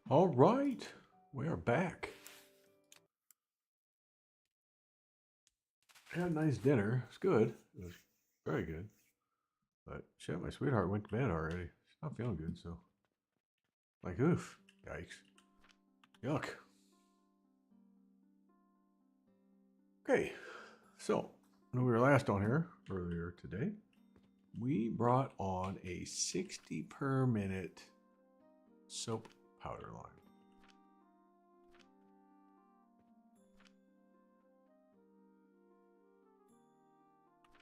All right, we are back. I had a nice dinner. It's good. It was very good. But shit, my sweetheart went to bed already. She's not feeling good, so like, oof, yikes, yuck. Okay, so when we were last on here earlier today, we brought on a 60 per minute soap powder line.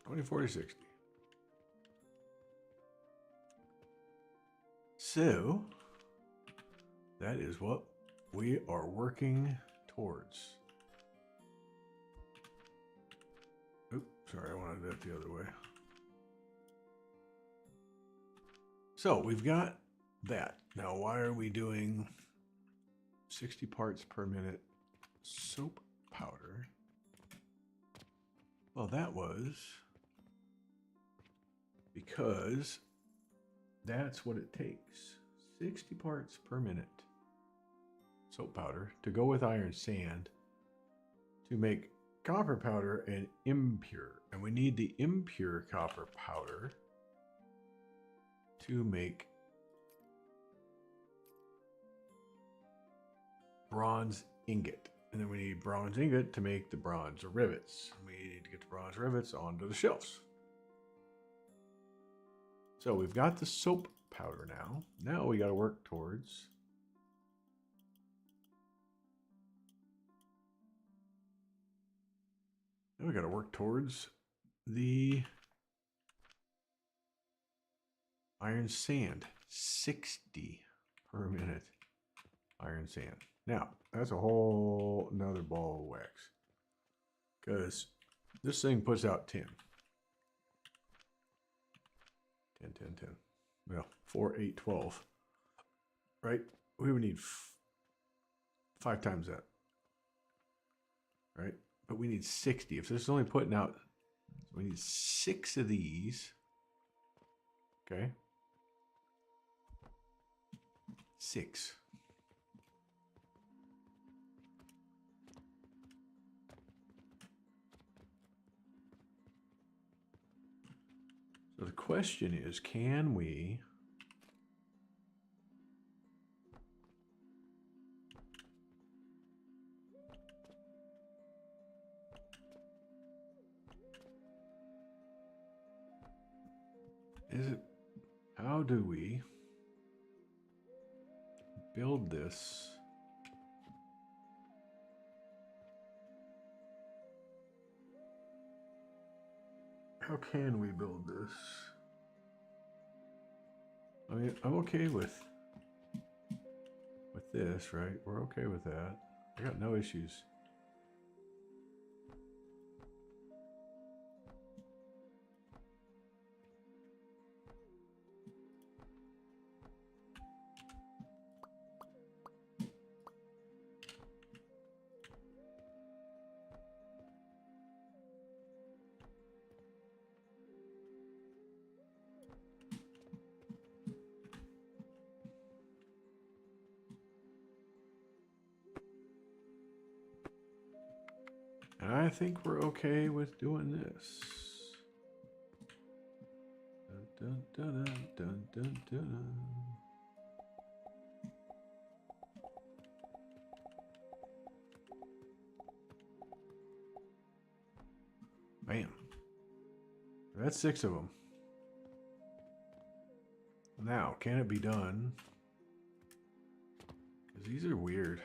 $20, $40, $60. So that is what we are working towards. Oops, sorry, I wanted that the other way. So we've got that. Now, why are we doing 60 parts per minute soap powder? Well, that was because that's what it takes. 60 parts per minute soap powder to go with iron sand to make copper powder and impure. And we need the impure copper powder to make bronze ingot. And then we need bronze ingot to make the bronze rivets. We need to get the bronze rivets onto the shelves. So we've got the soap powder now. Now we got to work towards the iron sand. 60 per minute iron sand. Now, that's a whole nother ball of wax. Because this thing puts out 10. 10, 10, 10. Well, 4, 8, 12. Right? We would need 5 times that. Right? But we need 60. If this is only putting out, we need 6 of these. Okay? 6. So the question is, can we how do we build this? How can we build this? I mean, I'm okay with this, right? We're okay with that. I got no issues. And I think we're okay with doing this. Dun, dun, dun, dun, dun, dun. Bam. That's 6 of them. Now, can it be done? Because these are weird.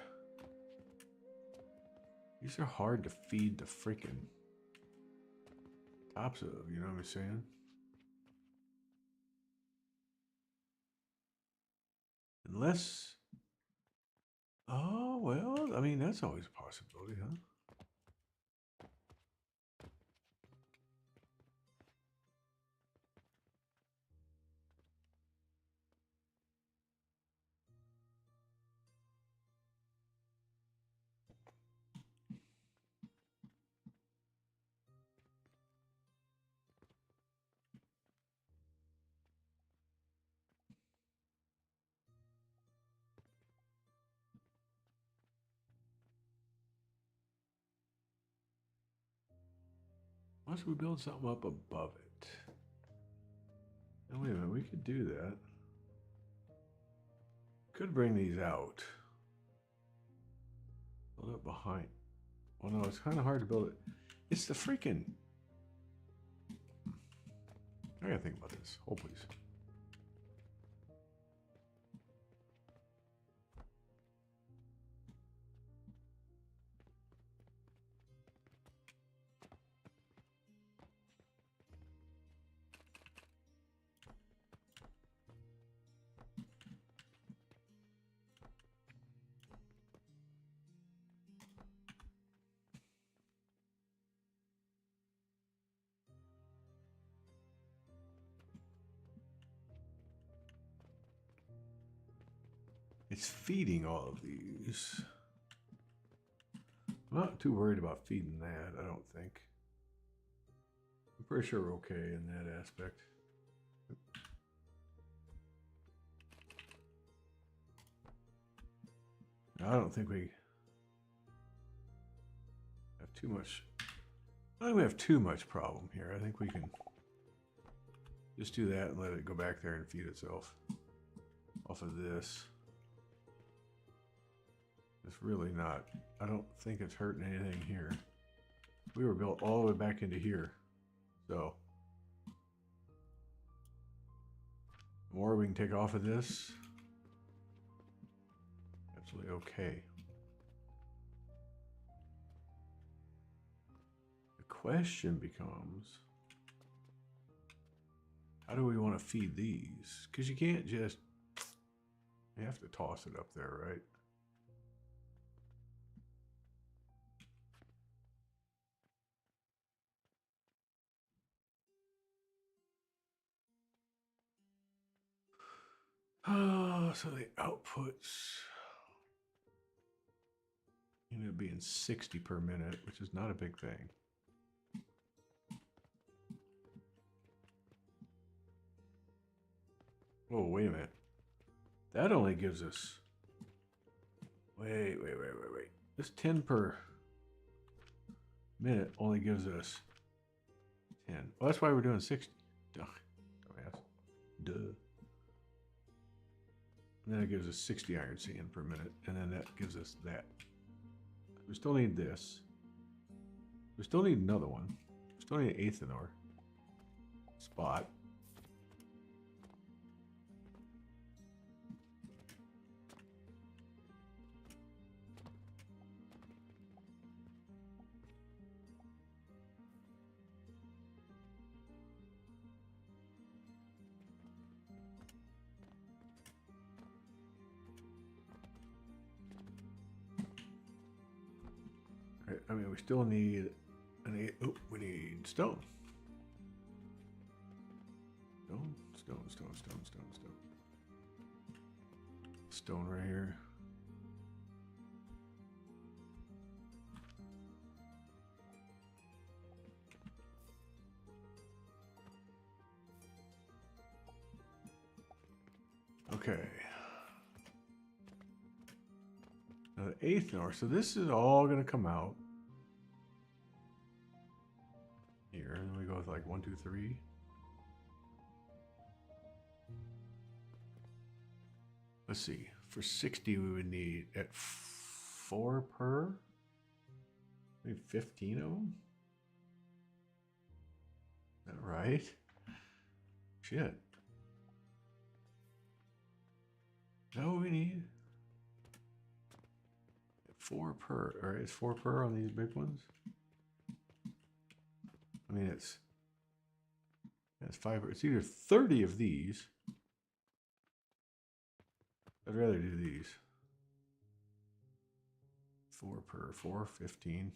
These are hard to feed the freaking tops of, you know what I'm saying? Unless, oh, well, I mean, that's always a possibility, huh? Unless we build something up above it. Now, wait a minute, we could do that. Could bring these out. Build up behind. Well, no, it's kind of hard to build it. It's the freaking... I gotta think about this. Hold, please. It's feeding all of these. I'm not too worried about feeding that, I don't think. I'm pretty sure we're okay in that aspect. I don't think we have too much. I don't think we have too much problem here. I think we can just do that and let it go back there and feed itself off of this. It's really not. I don't think it's hurting anything here. We were built all the way back into here. So the more we can take off of this, absolutely okay. The question becomes, how do we want to feed these? Because you can't just, you have to toss it up there, right? Oh, so the outputs ended up being 60 per minute, which is not a big thing. Oh, wait a minute. That only gives us... Wait. This 10 per minute only gives us 10. Well, that's why we're doing 60. Dumbass. Duh. And then it gives us 60 iron sand per minute, and then that gives us that. We still need this. We still need another one. We still need an eighth in our spot. I mean, we still need an eight. Oh, we need stone. Stone. Stone right here. Okay. Now the eighth north. So this is all going to come out here, and then we go with like 1, 2, 3. Let's see. For 60, we would need at 4 per. Maybe 15 of them. Is that right? Shit. Is that what we need? 4 per. All right, it's 4 per on these big ones. I mean, it's 5. It's either 30 of these. I'd rather do these. 4 per. 4, 15.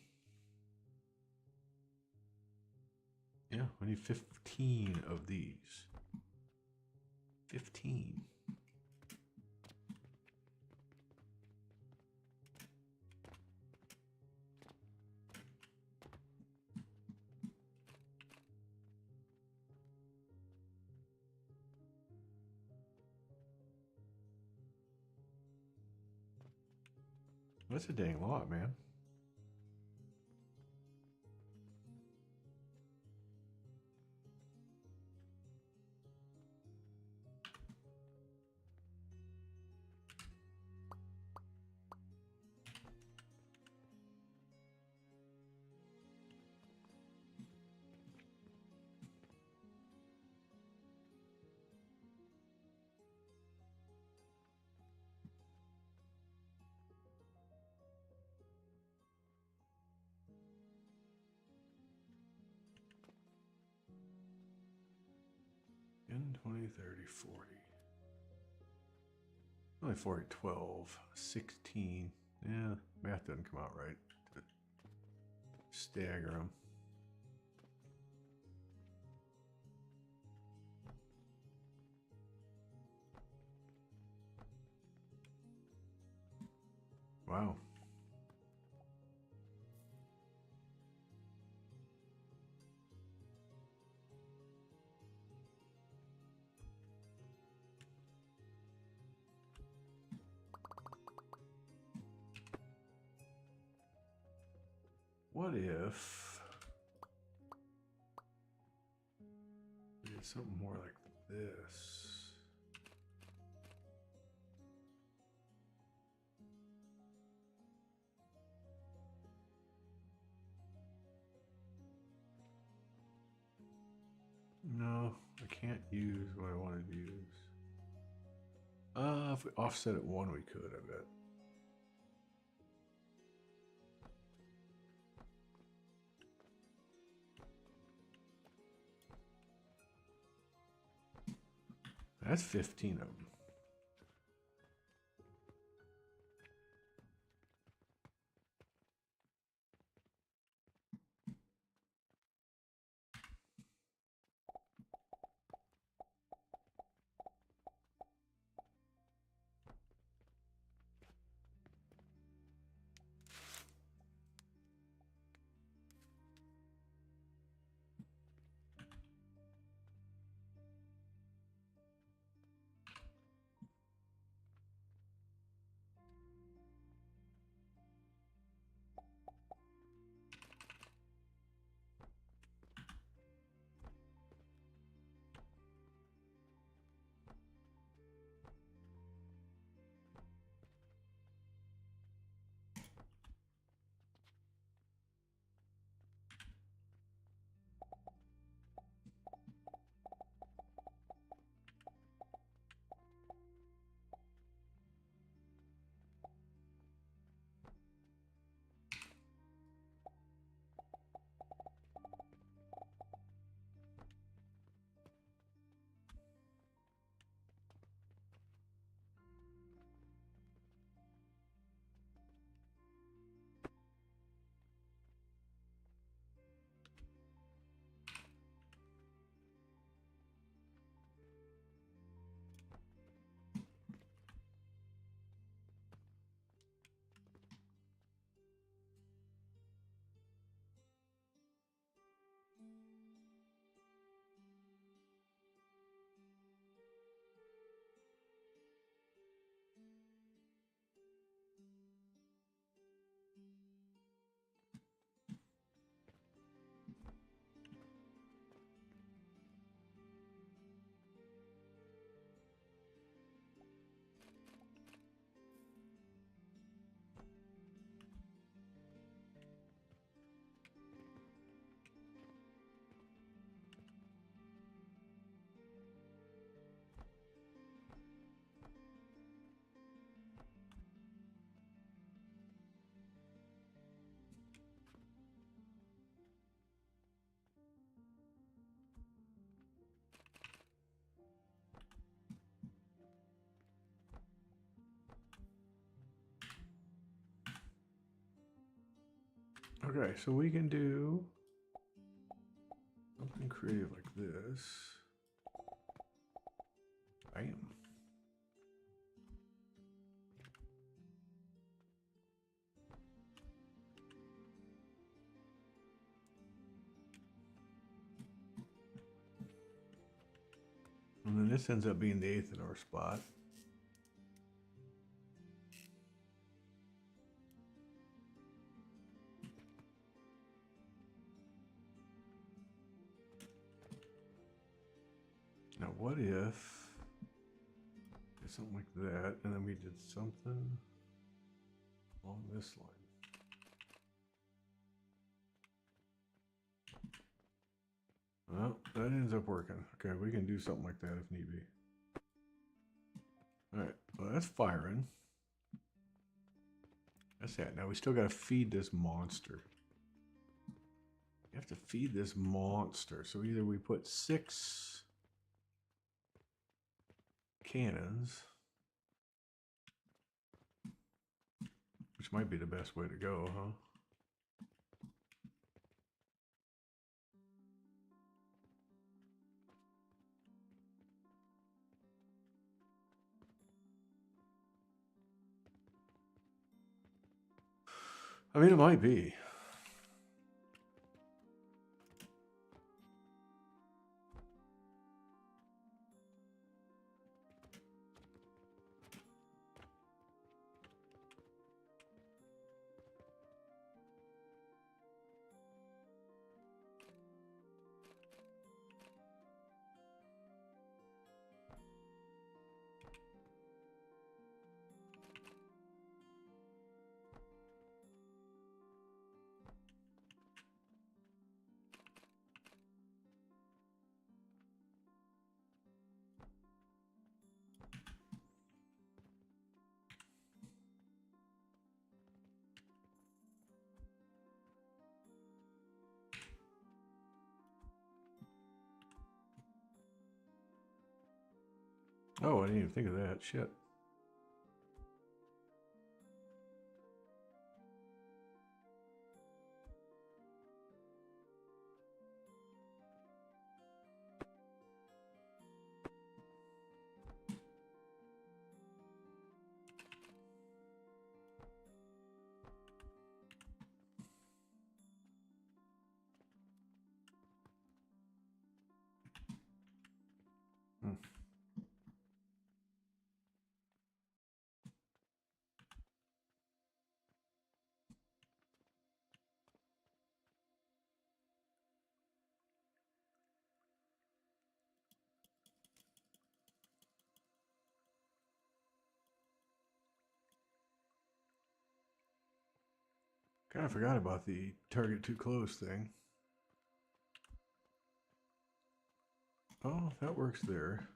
Yeah, we need 15 of these. 15. That's a dang lot, man. 10, 20, 30, 40. Only 40, 12, 16. Yeah, math doesn't come out right. To stagger them. Wow. What if we did something more like this? No, I can't use what I wanted to use. If we offset it one, we could, I bet. That's 15 of them. Okay, so we can do something creative like this. Bam. And then this ends up being the 8th in our spot. Now what if did something like that, and then we did something along this line? Well, that ends up working. Okay, we can do something like that if need be. All right, well that's firing. That's that. Now we still got to feed this monster. You have to feed this monster. So either we put 6 cannons, which might be the best way to go, huh? I mean, it might be. Oh, I didn't even think of that. Shit. Hmm. Kind of forgot about the target too close thing. Oh, that works there.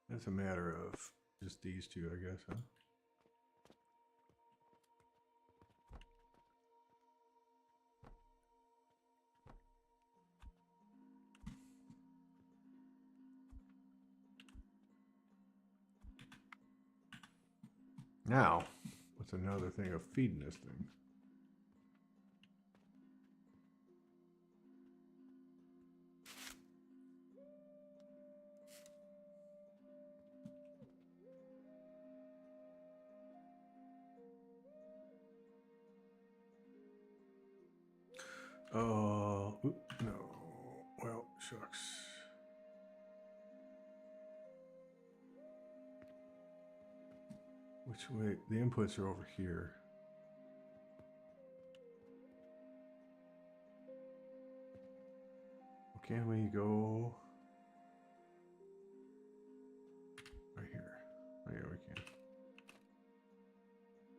That's a matter of just these two, I guess, huh? Now, what's another thing of feeding this thing? No. Well, shucks. Which way? The inputs are over here. Can we go right here? Oh, yeah, we can.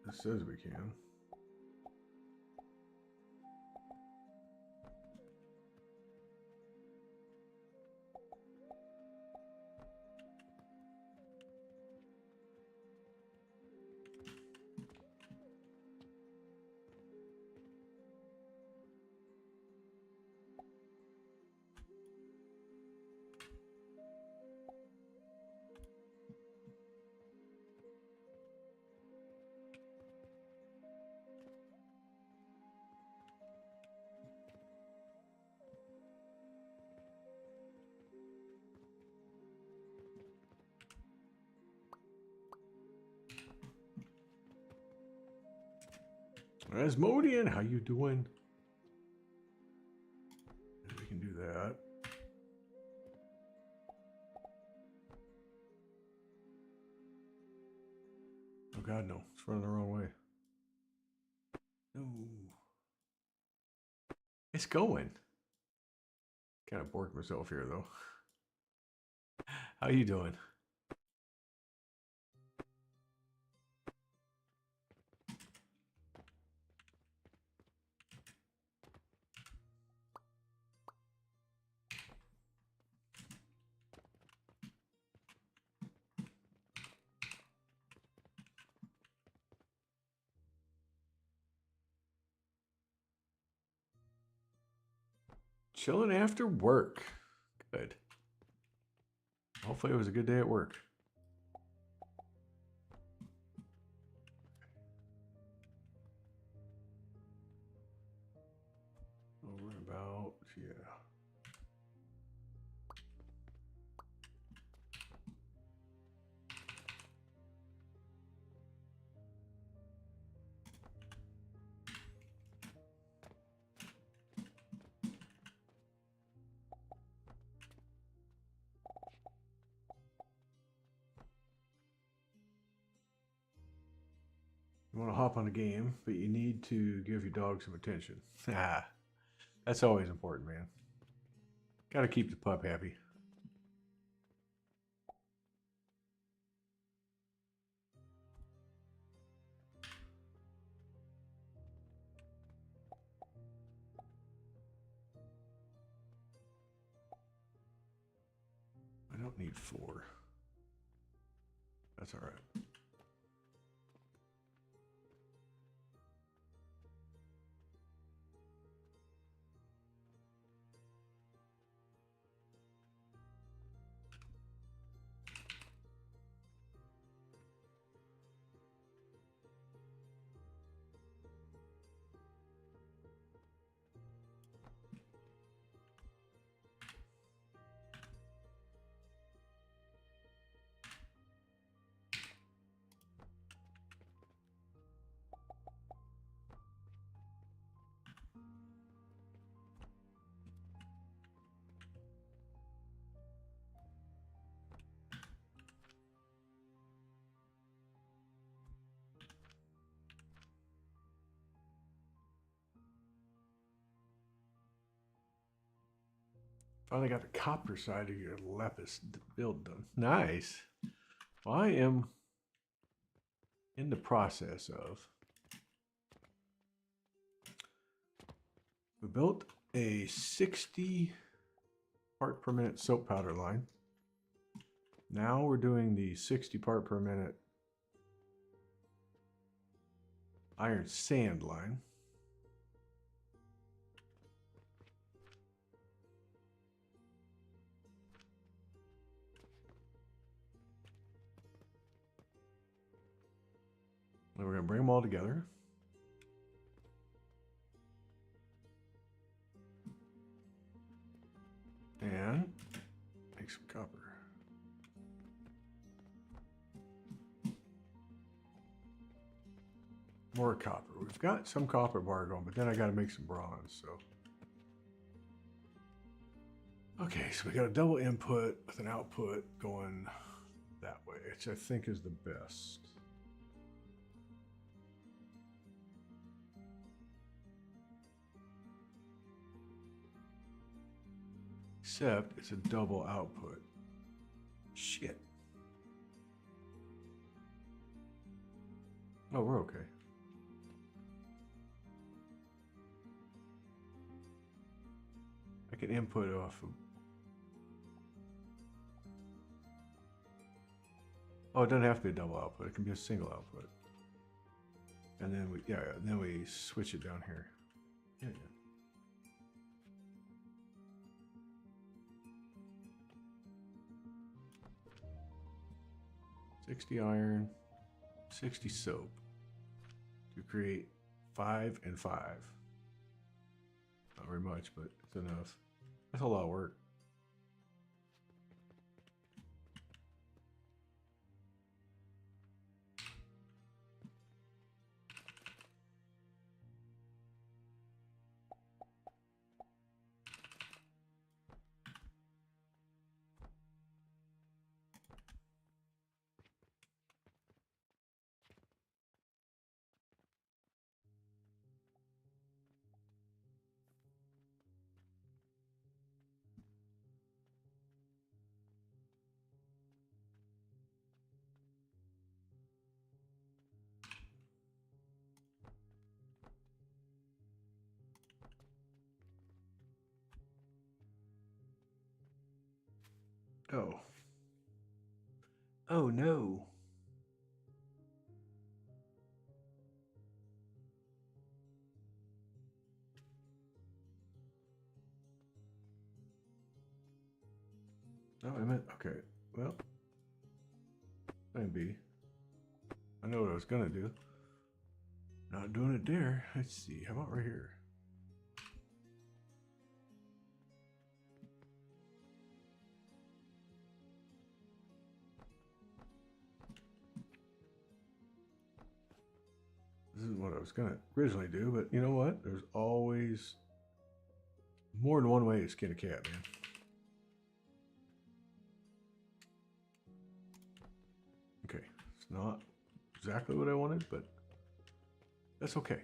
It says we can. Asmodian, how you doing? We can do that. Oh God, no! It's running the wrong way. No, it's going. Kind of borked myself here though. How you doing? Chilling after work. Good. Hopefully it was a good day at work. Over and about, yeah. You want to hop on a game, but you need to give your dog some attention. That's always important, man. Got to keep the pup happy. I don't need 4. That's all right. Finally got the copper side of your lapis build done. Nice. Well, I am in the process of. We built a 60 part per minute soap powder line. Now we're doing the 60 part per minute iron sand line. And we're going to bring them all together. And make some copper. More copper. We've got some copper bar going, but then I got to make some bronze, so. Okay, so we got a double input with an output going that way, which I think is the best. Except it's a double output. Shit. Oh, we're okay. I can input off of. Oh, it doesn't have to be a double output. It can be a single output. And then we switch it down here. Yeah. 60 iron, 60 soap to create 5 and 5. Not very much, but it's enough. That's a lot of work. Oh. Oh no. Oh, I meant, okay. well, plan B. I know what I was gonna do. Not doing it there. Let's see. How about right here? This is what I was gonna originally do, but you know what? There's always more than one way to skin a cat, man. Okay, it's not exactly what I wanted, but that's okay.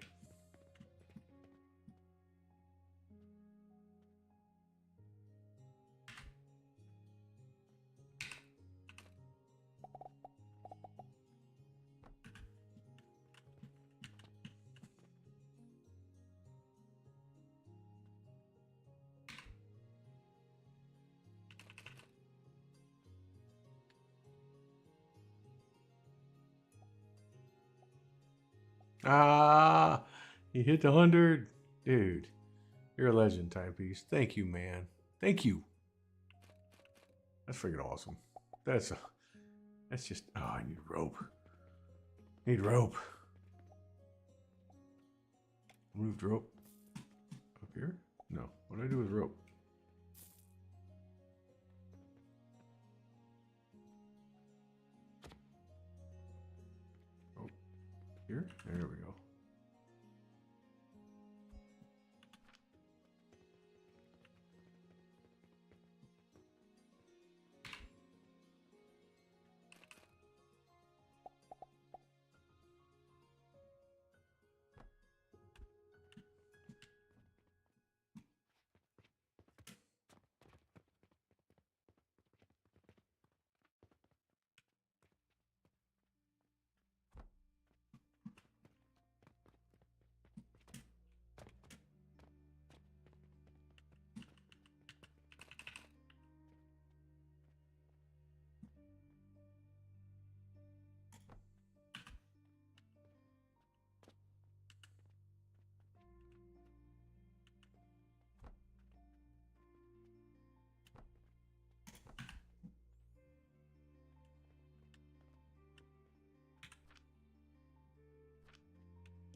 Ah, he hit the 100. Dude, you're a legend, Timepiece. Thank you, man. Thank you. That's freaking awesome. That's just, oh, I need rope. Need rope. Moved rope. Up here? No. What do I do with rope? Oh, here? There we go.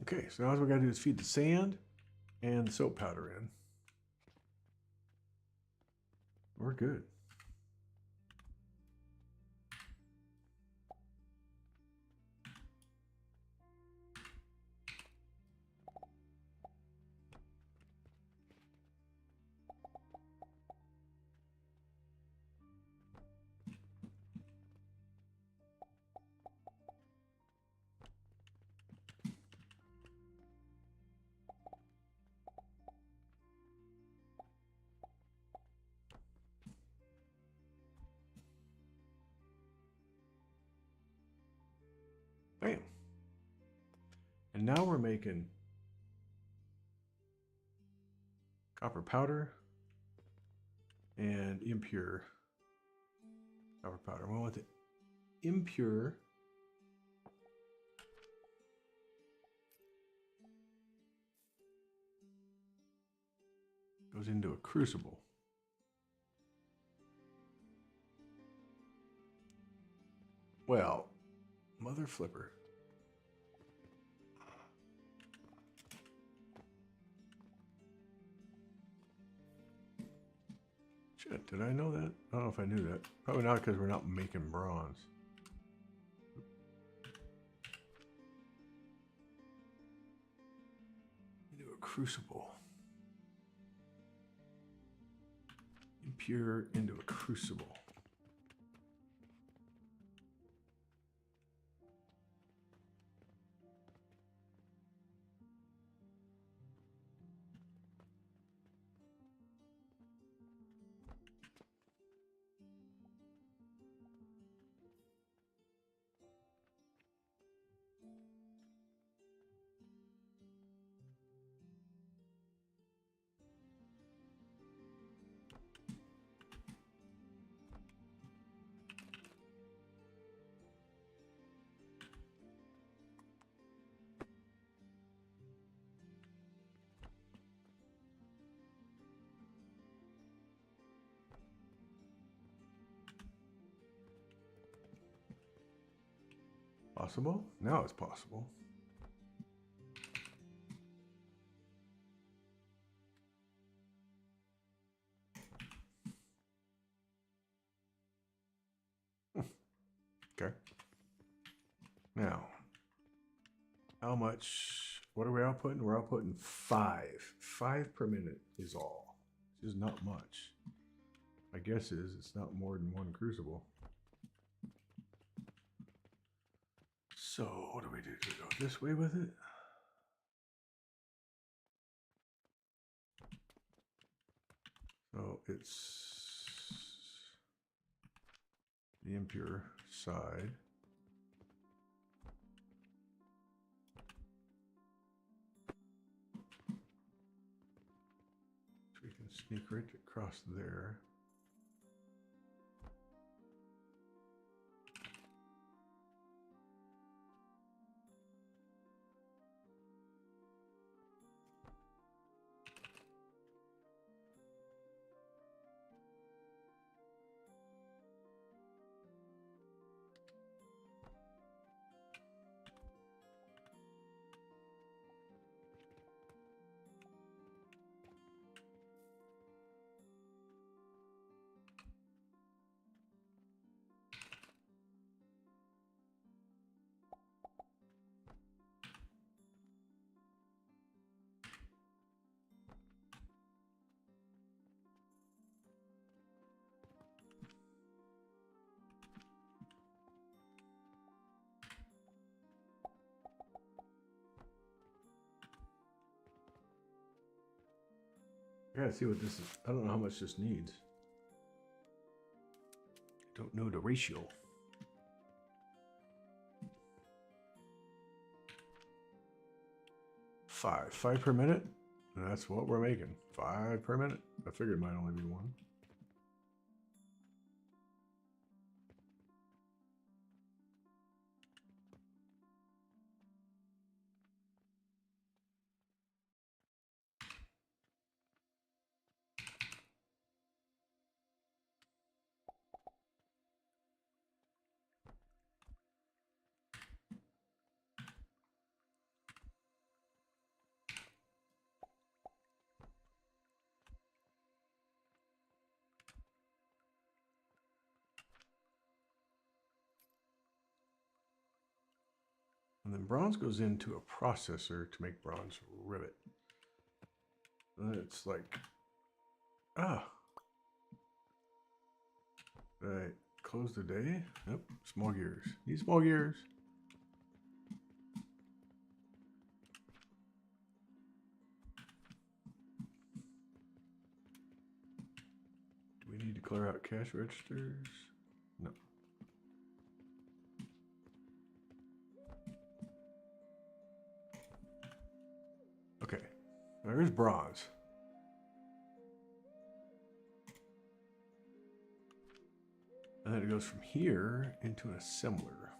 Okay, so now what we gotta do is feed the sand and the soap powder in. We're good. Bam. And now we're making copper powder and impure copper powder. We want the impure goes into a crucible. Well, mother flipper. Shit, did I know that? I don't know if I knew that. Probably not because we're not making bronze. Into a crucible. Impure into a crucible. Possible? Now it's possible. Okay. Now, how much? What are we outputting? We're outputting 5. 5 per minute is all. This is not much. My guess is it's not more than one crucible. So what do? Do we go this way with it? So it's the impure side. So we can sneak right across there. I gotta see what this is. I don't know how much this needs. I don't know the ratio. Five per minute? And that's what we're making. 5 per minute. I figured it might only be 1. And then bronze goes into a processor to make bronze rivet. And then it's like, right, close the day. Yep, small gears. Need small gears. Do we need to clear out cash registers? No. Okay, there's bronze. And then it goes from here into an assembler.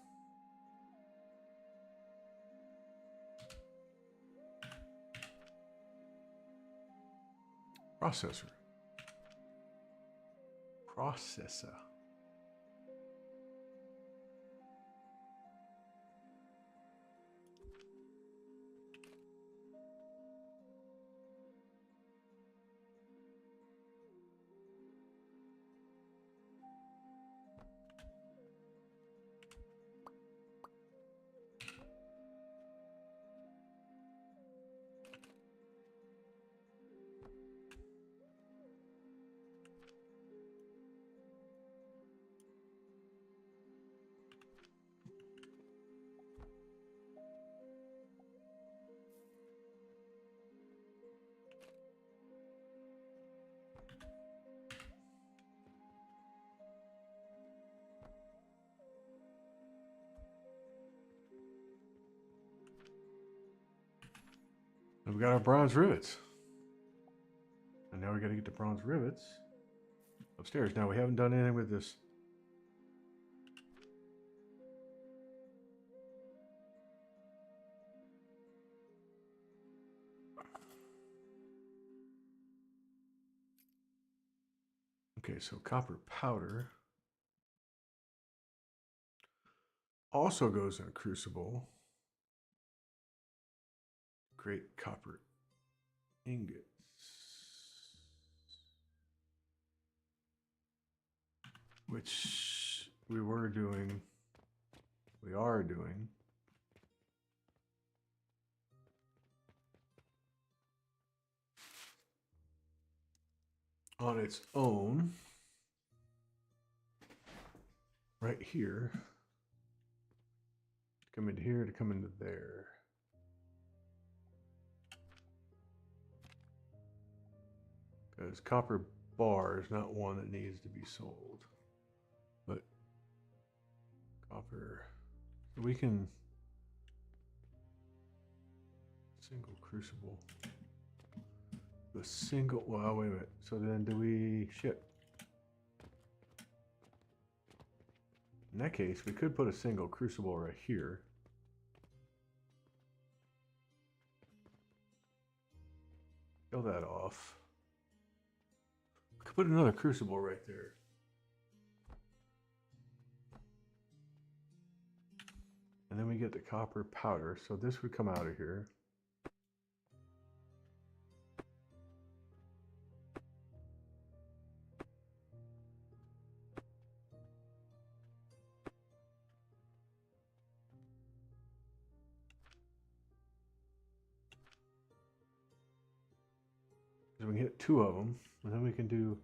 Processor. Processor. And we got our bronze rivets. And now we got to get the bronze rivets upstairs. Now we haven't done anything with this. Okay, so copper powder. also goes in a crucible. Great copper ingots. Which we are doing. On its own. Right here. To come into here, to come into there. Because copper bar is not one that needs to be sold. But copper, so we can single crucible. The single, well, wait a minute. So then do we, shit. In that case, we could put a single crucible right here. Kill that off. We could put another crucible right there. And then we get the copper powder. So this would come out of here. So we can hit 2 of them, and then we can do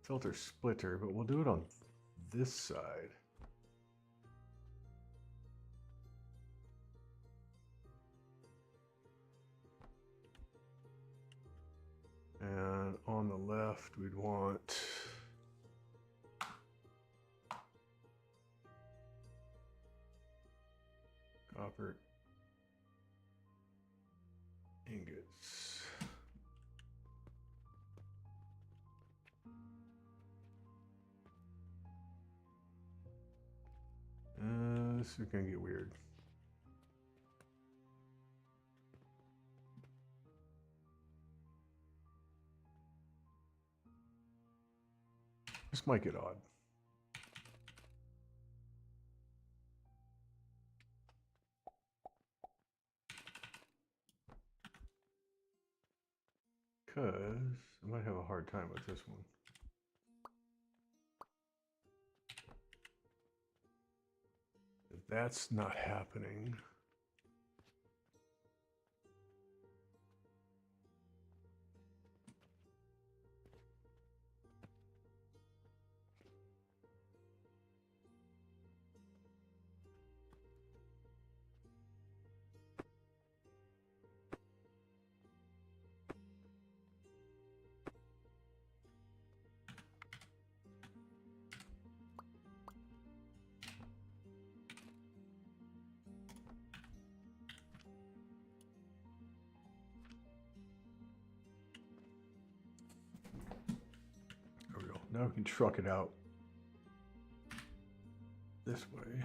filter splitter, but we'll do it on this side. And on the left, we'd want copper ingots. This is going to get weird. This might get odd. Because I might have a hard time with this one. If that's not happening. There we go. Now we can truck it out this way.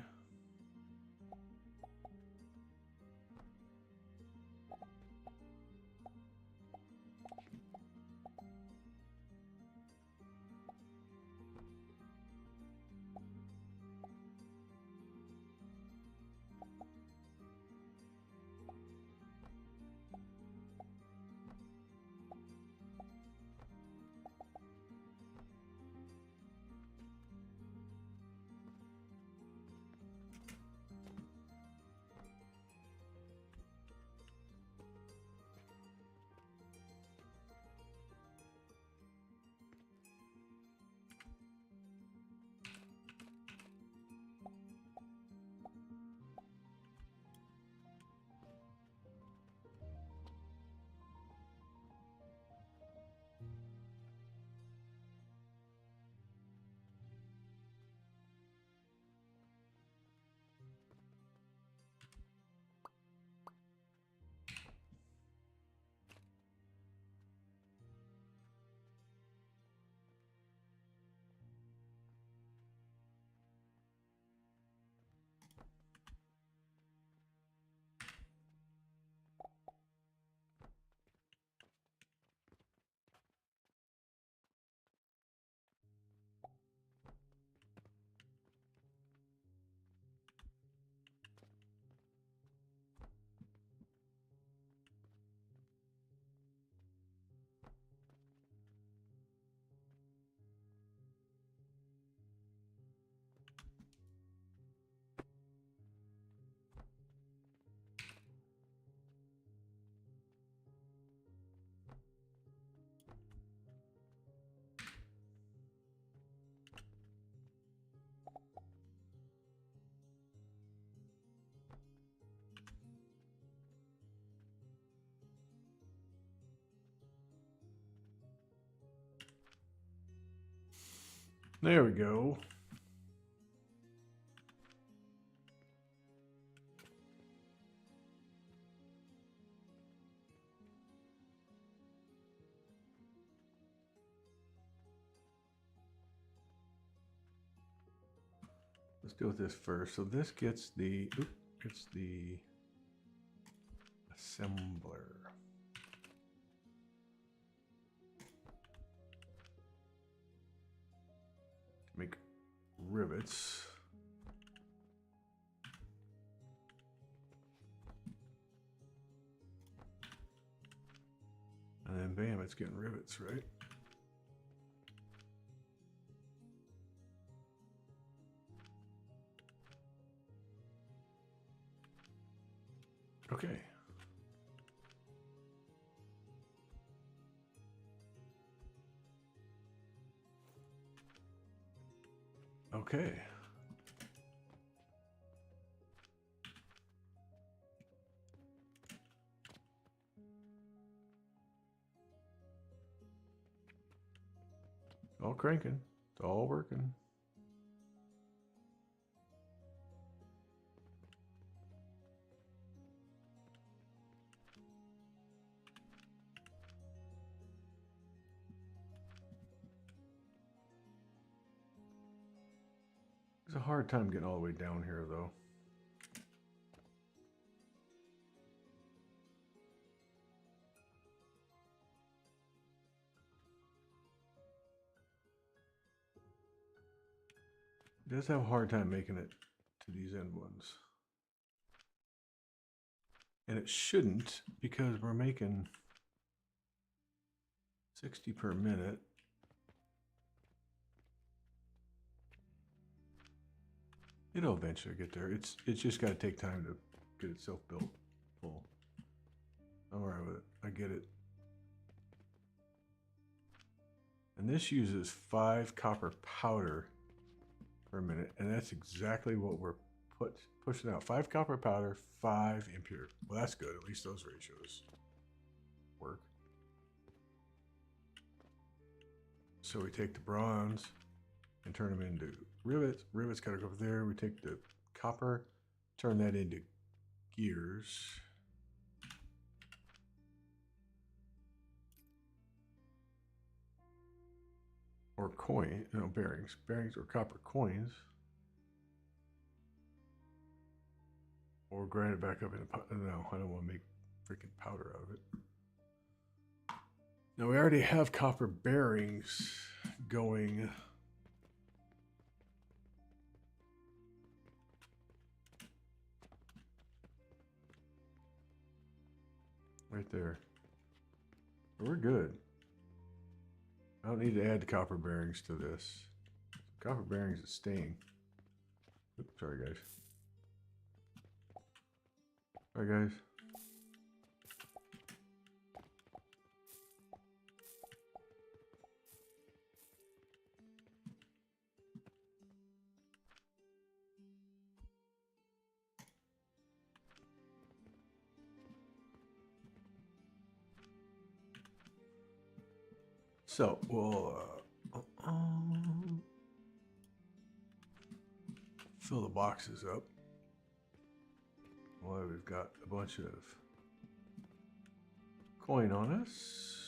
There we go. Let's deal with this first. So this gets the assembler. Make rivets. And then bam, it's getting rivets, right? Okay. Okay. All cranking. It's all working. It's a hard time getting all the way down here, though. It does have a hard time making it to these end ones. And it shouldn't, because we're making 60 per minute. It'll eventually get there. It's just got to take time to get itself built full. I'm all right with it. I get it. And this uses 5 copper powder per minute, and that's exactly what we're pushing out. 5 copper powder, 5 impure. Well, that's good. At least those ratios work. So we take the bronze and turn them into rivets. Rivets gotta go over there. We take the copper, turn that into gears. Or coin, bearings. Bearings or copper coins. Or grind it back up in a no, I don't want to make freaking powder out of it. Now we already have copper bearings going. Right there. We're good. I don't need to add copper bearings to this. Copper bearings is staying. Oops, sorry guys. Sorry guys. So we'll fill the boxes up. Well, we've got a bunch of coin on us.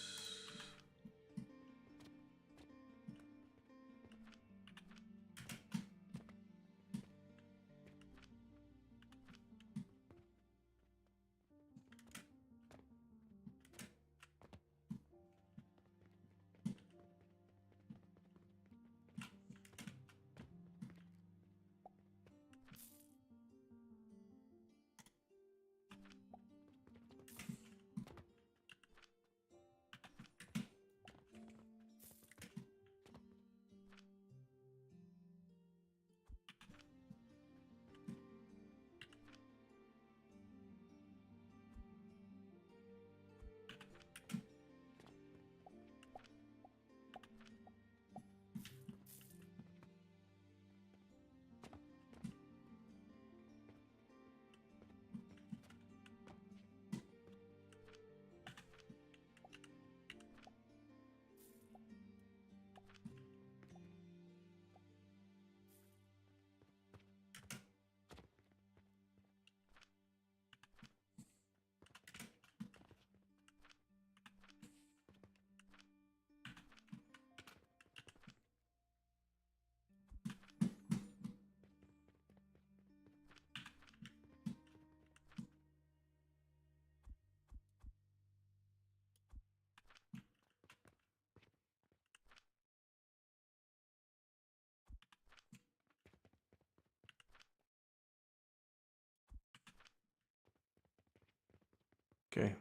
Okay.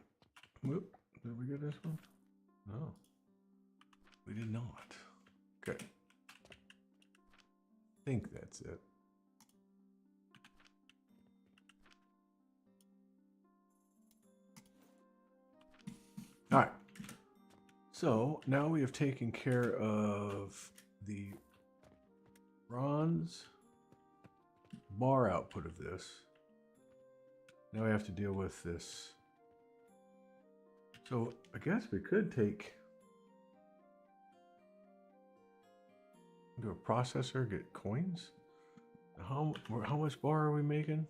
Whoop. Did we get this one? No. We did not. Okay. I think that's it. All right. So now we have taken care of the bronze bar output of this. Now we have to deal with this. So I guess we could take into a processor, get coins. How much bar are we making?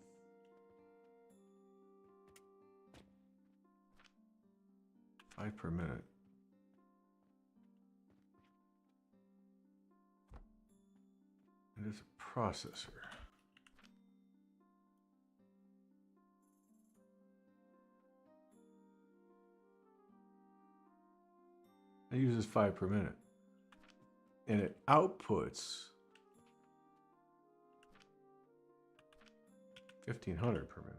5 per minute. It is a processor. It uses 5 per minute. And it outputs 1,500 per minute.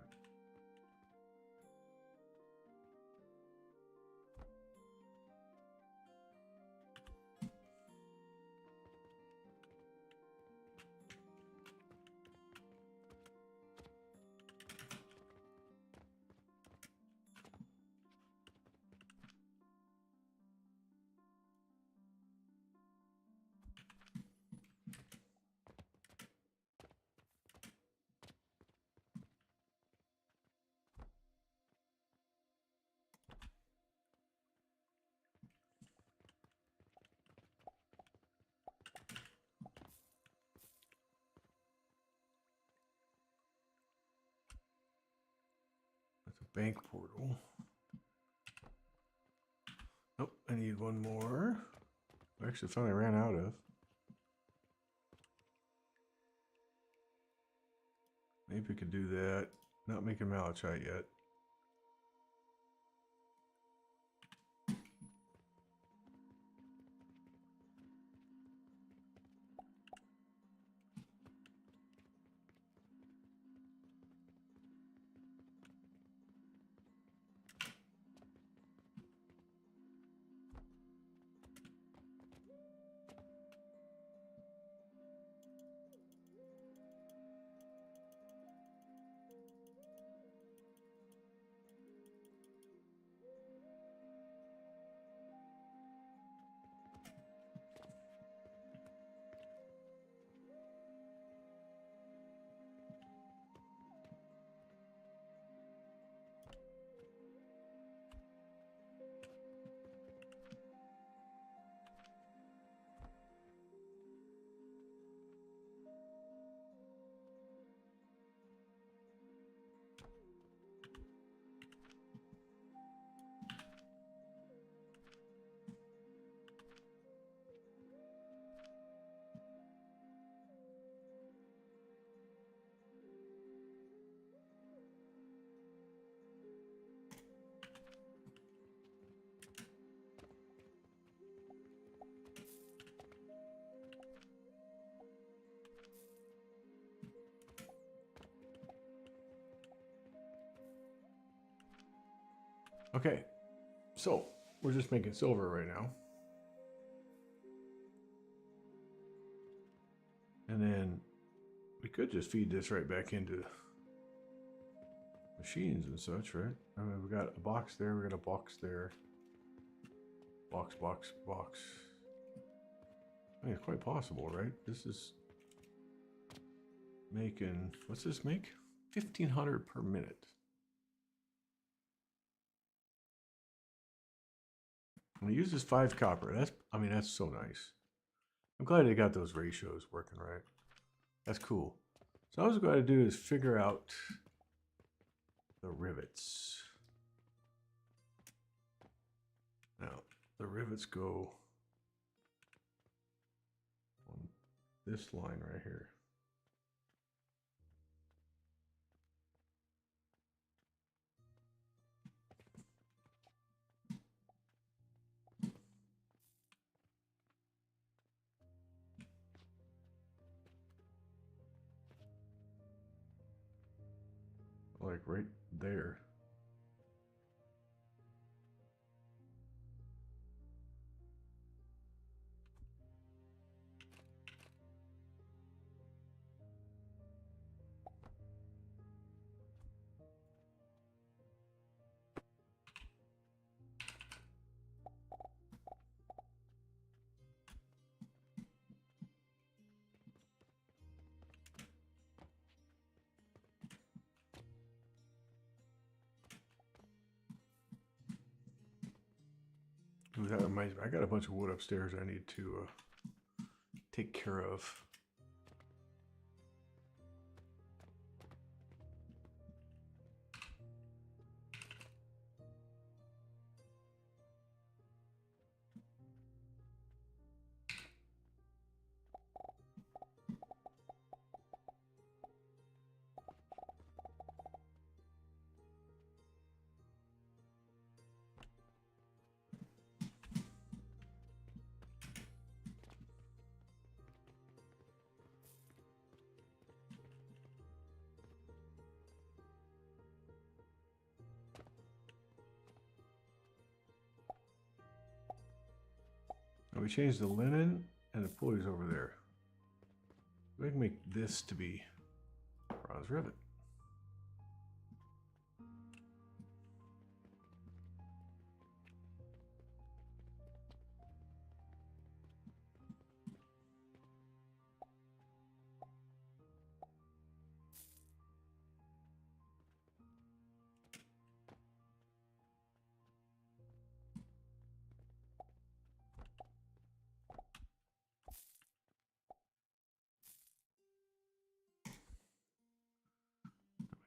That's a bank portal. Nope, I need one more. I actually finally ran out of. Maybe we could do that. Not making malachite yet. Okay, so we're just making silver right now. And then we could just feed this right back into machines and such, right? I mean, we got a box there, we got a box there. Box, box, box. I mean, it's quite possible, right? This is making, what's this make? 1,500 per minute. And it uses 5 copper. That's, I mean, that's so nice. I'm glad they got those ratios working right. That's cool. So all I was going to do is figure out the rivets. Now, the rivets go on this line right here. Like right there. that reminds me. I got a bunch of wood upstairs I need to take care of. Now we changed the linen and the pulleys over there. We can make this to be bronze rivet.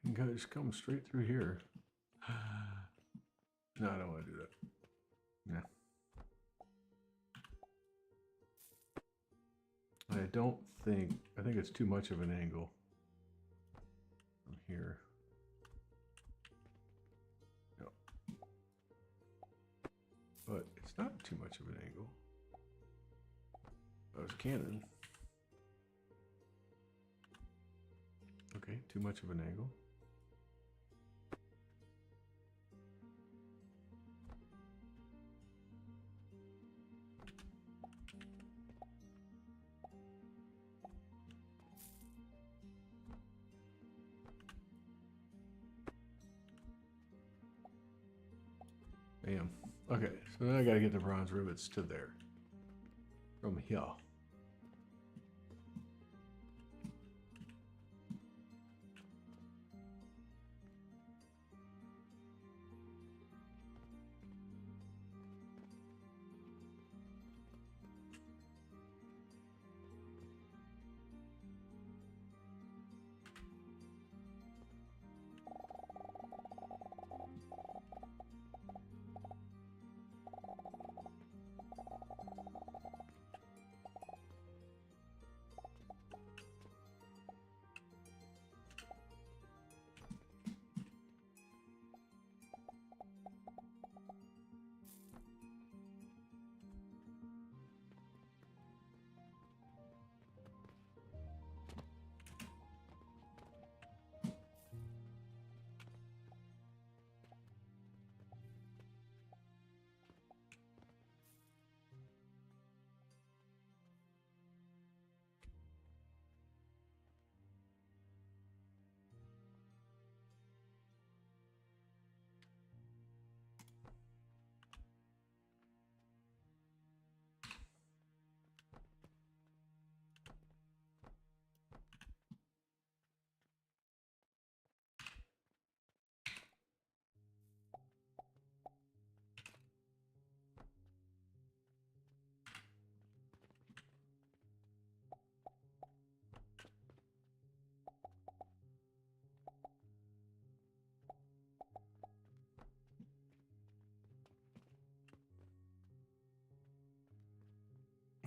You can just come straight through here. No, I don't want to do that. Yeah. I think it's too much of an angle from here. No. But it's not too much of an angle. That was Canon. Okay, too much of an angle. Bam. Okay, so then I gotta get the bronze rivets to there. From here.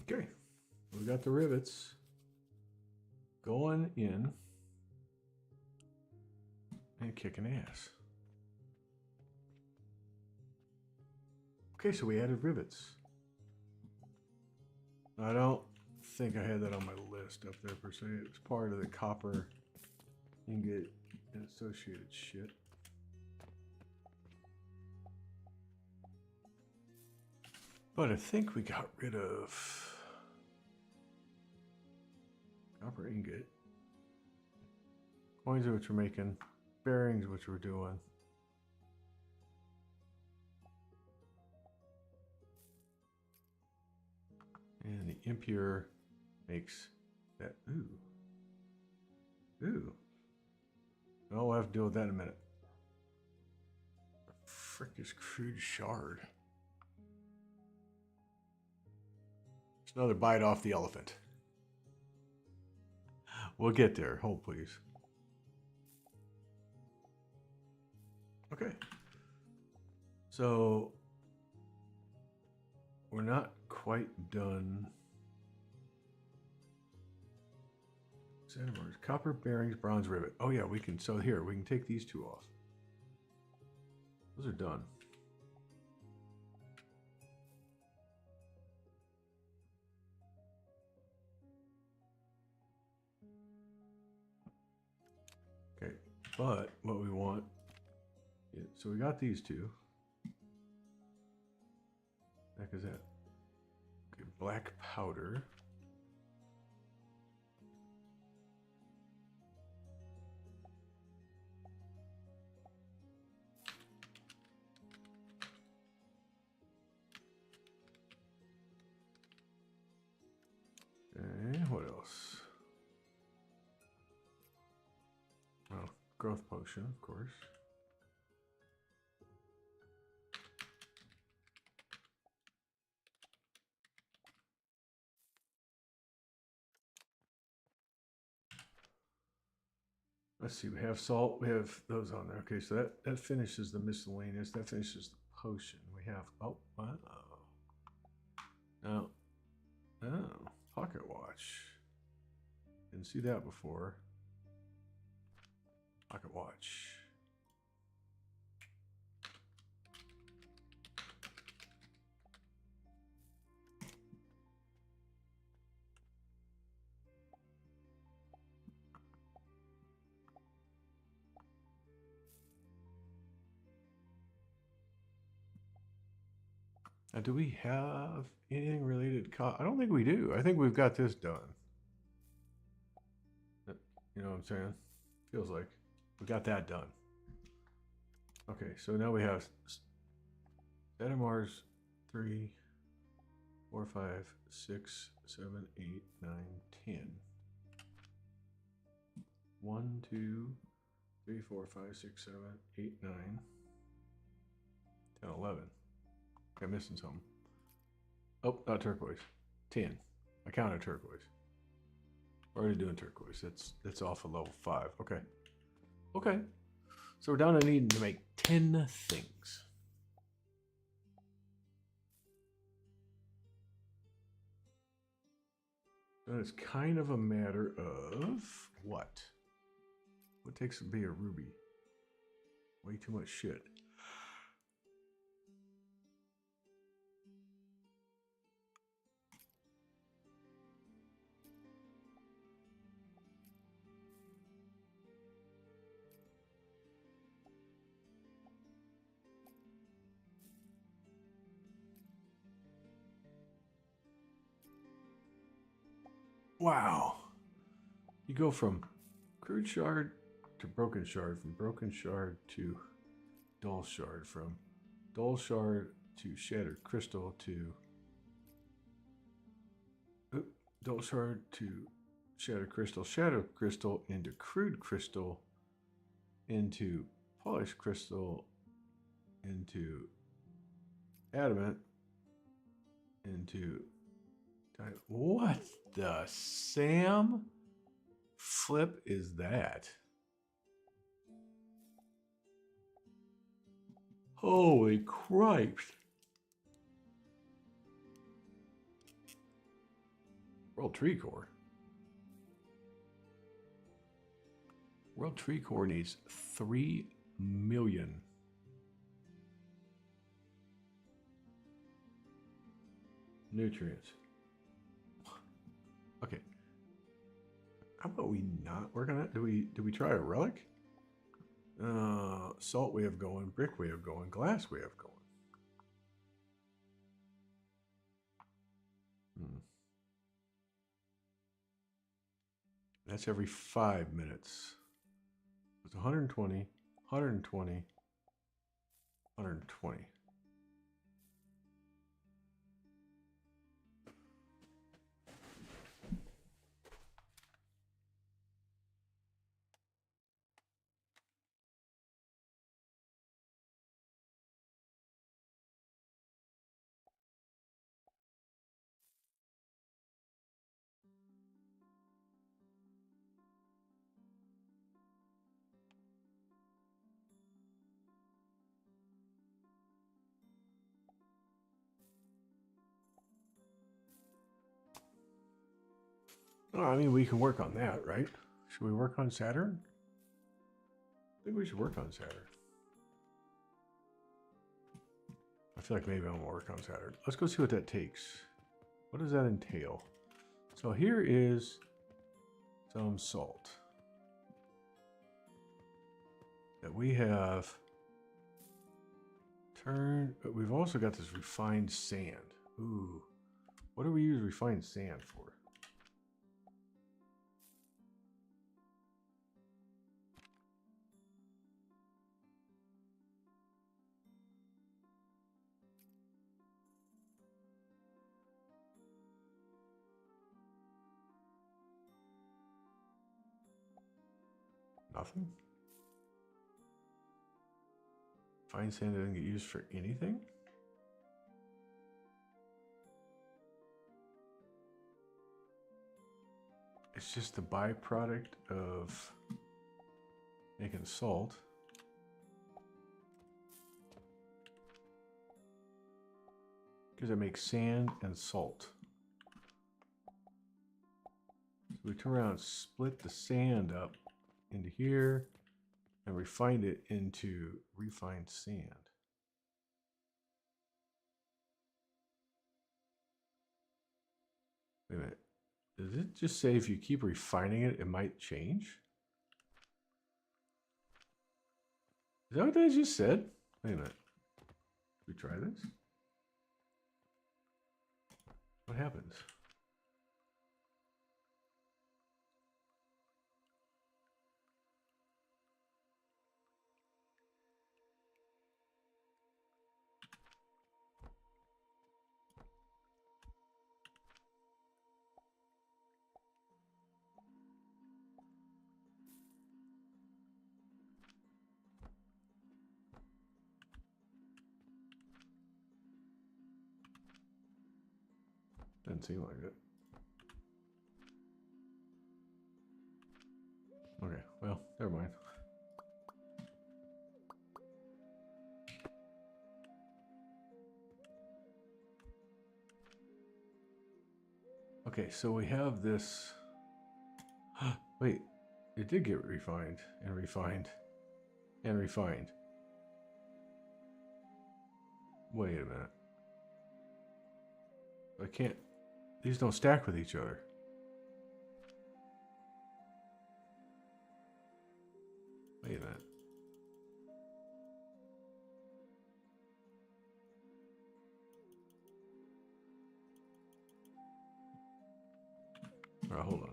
Okay, we got the rivets going in and kicking ass. Okay, so we added rivets. I don't think I had that on my list up there per se. It was part of the copper ingot and associated shit. But I think we got rid of copper ingot, coins which we're making, bearings which we're doing. And the impure makes that, ooh. Oh, we'll have to deal with that in a minute. Frick is crude shard. Another bite off the elephant. We'll get there. Hold, please. Okay. So we're not quite done. Centimeters, copper bearings, bronze rivet. Oh yeah, we can. So here we can take these two off. Those are done. Okay, but what we want. So we got these two. Heck is that? Okay, black powder. Okay, what else? Well, growth potion, of course. Let's see, we have salt, we have those on there. Okay, so that finishes the miscellaneous, that finishes the potion. We have, oh, wow. Now, oh, pocket watch. Didn't see that before. Pocket watch. Now, do we have anything related? I don't think we do. I think we've got this done. You know what I'm saying? Feels like we got that done. Okay, so now we have Mars 3, 4, 5, 6, 7, 8, 9, 10. 1, 2, 3, 4, 5, 6, 7, 8, 9, 10, 11. I'm missing something. Oh, not turquoise. 10. I counted turquoise. We're already doing turquoise. That's off of level 5. Okay. Okay. So we're down to needing to make 10 things. And it's kind of a matter of what? What takes to be a ruby? Way too much shit. Wow. You go from crude shard to broken shard, from broken shard to dull shard, from dull shard to shattered crystal to dull shard to shattered crystal into crude crystal, into polished crystal, into adamant, into what the Sam flip is that? Holy cripes. World Tree Core. World Tree Core needs 3 million. Nutrients. Okay. How about we not work on that? Do we try a relic? Salt we have going, brick we have going, glass we have going. That's every 5 minutes. It's 120, 120, 120. Oh, I mean, we can work on that, right? Should we work on Saturn? I think we should work on Saturn. I feel like maybe I'm gonna work on Saturn. Let's go see what that takes. What does that entail? So here is some salt that we have turned, but we've also got this refined sand. Ooh, what do we use refined sand for? Nothing? Fine sand doesn't get used for anything? It's just the byproduct of making salt. Because it makes sand and salt. So we turn around and split the sand up into here and refined it into refined sand. Wait a minute. Does it just say if you keep refining it, it might change? Is that what they just said? Wait a minute. Should we try this? What happens? Doesn't seem like it. Okay, well, never mind. Okay, so we have this. Wait, it did get refined and refined and refined. Wait a minute. I can't. These don't stack with each other. Wait a minute. All right, hold on.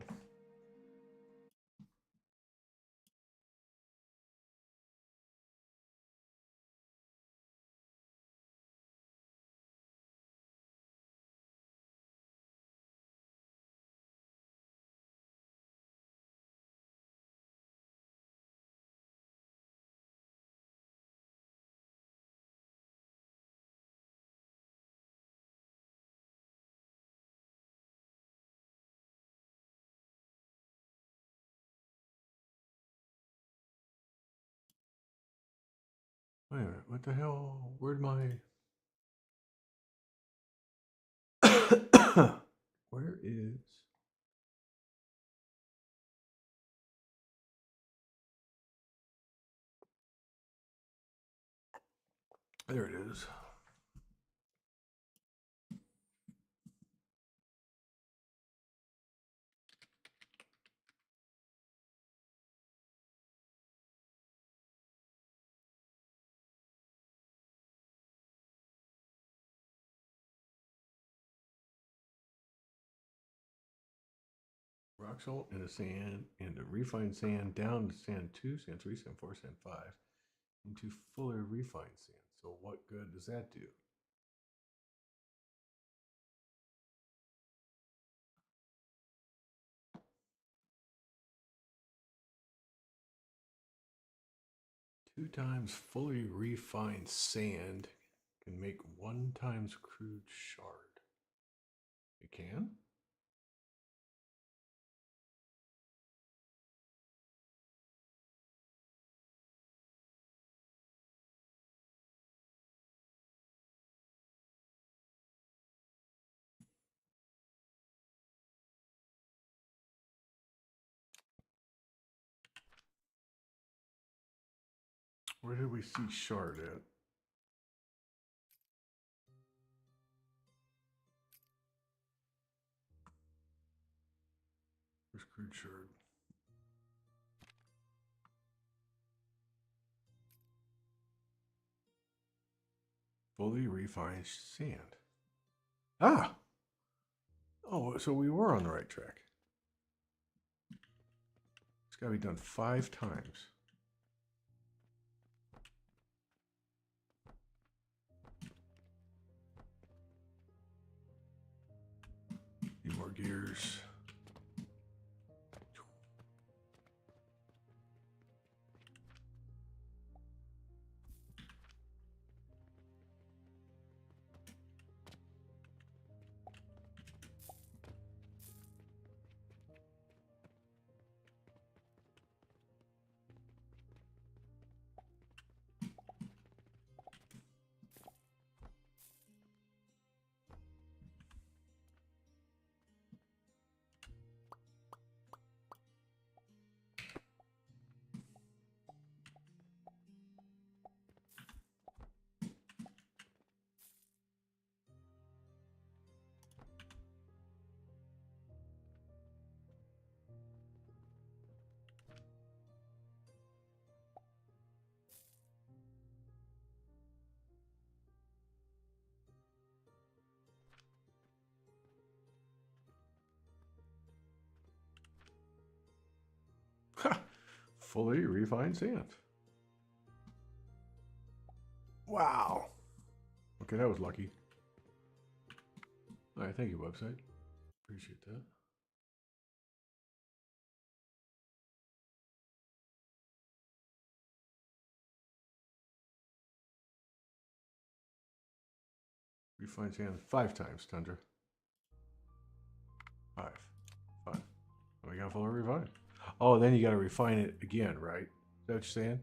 Wait a minute. What the hell? Where'd my. Where is. There it is. Rock salt in the sand, into refined sand, down to sand 2, sand 3, sand 4, sand 5, into fuller refined sand. So what good does that do? Two times fully refined sand can make 1 times crude shard. It can? Where did we see shard at? Where's crude shard? Fully refined sand. Ah! Oh, so we were on the right track. It's got to be done 5 times. Need more gears. Fully refined sand. Wow. Okay, that was lucky. All right, thank you, website. Appreciate that. Refine sand 5 times, Tundra. 5. 5. We got fully refined. Oh, then you got to refine it again, right? Is that what you're saying?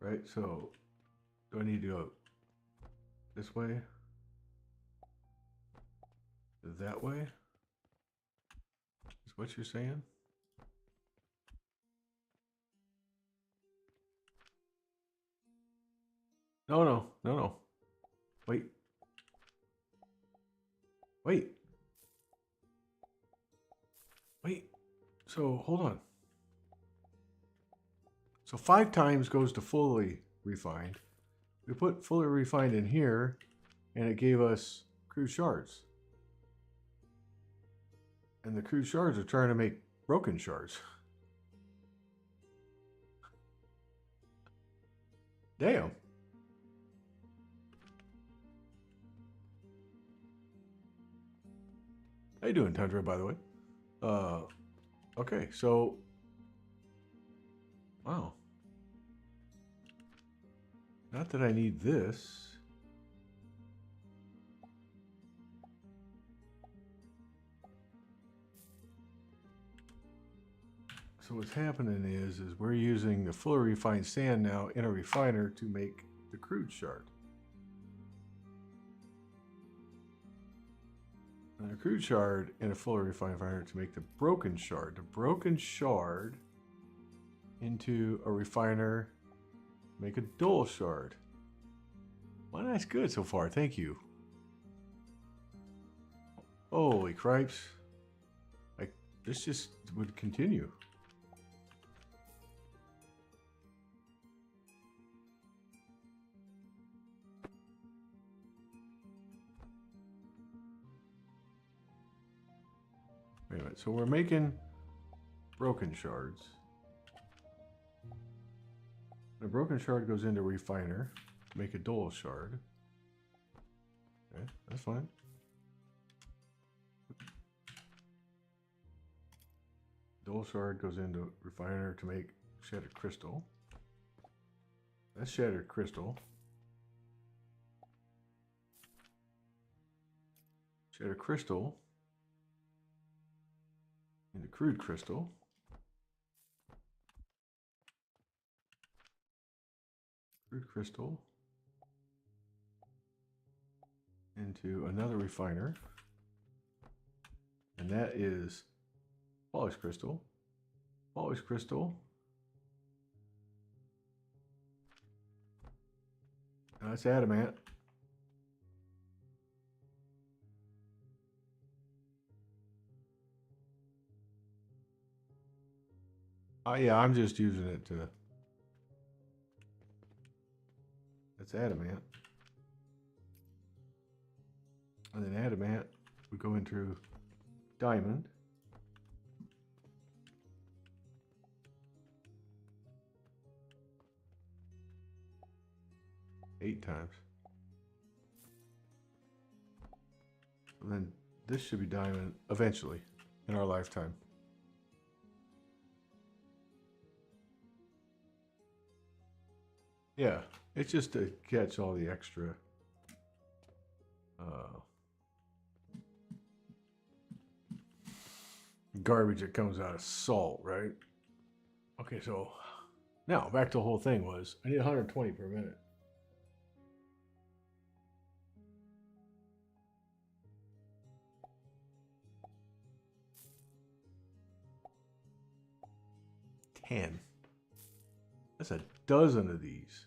Right, so do I need to go this way? That way? Is what you're saying? No, no, no, no. Wait. Wait. Wait. So hold on. So 5 times goes to fully refined. We put fully refined in here, and it gave us crude shards. And the crude shards are trying to make broken shards. Damn. How you doing, Tundra, by the way? Okay, so... Wow. Not that I need this. So what's happening is we're using the fully refined sand now in a refiner to make the crude shard. And a crude shard in a fully refined refiner to make the broken shard. The broken shard into a refiner, make a dull shard. Well, that's good so far. Thank you. Holy cripes. Like, this just would continue. Wait a minute. So we're making broken shards. The broken shard goes into refiner, make a dull shard. Okay, that's fine. Dull shard goes into refiner to make shattered crystal. That's shattered crystal. Shattered crystal into crude crystal. Crude crystal into another refiner. And that is polished crystal. Polished crystal. That's adamant. Oh yeah, I'm just using it to... That's adamant. And then adamant, we go into diamond. Eight times. And then this should be diamond eventually in our lifetime. Yeah, it's just to catch all the extra garbage that comes out of salt, right? Okay, so now back to the whole thing was I need 120 per minute. $10. That's a dozen of these.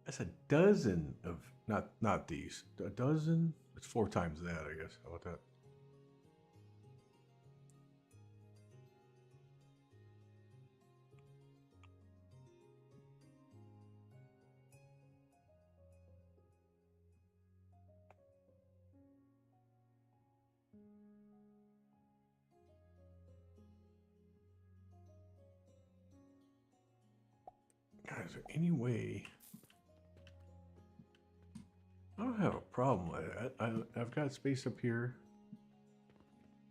That's a dozen of not these. A dozen? It's 4 times that, I guess. How about that? God, is there any way? I don't have a problem with that. I've got space up here.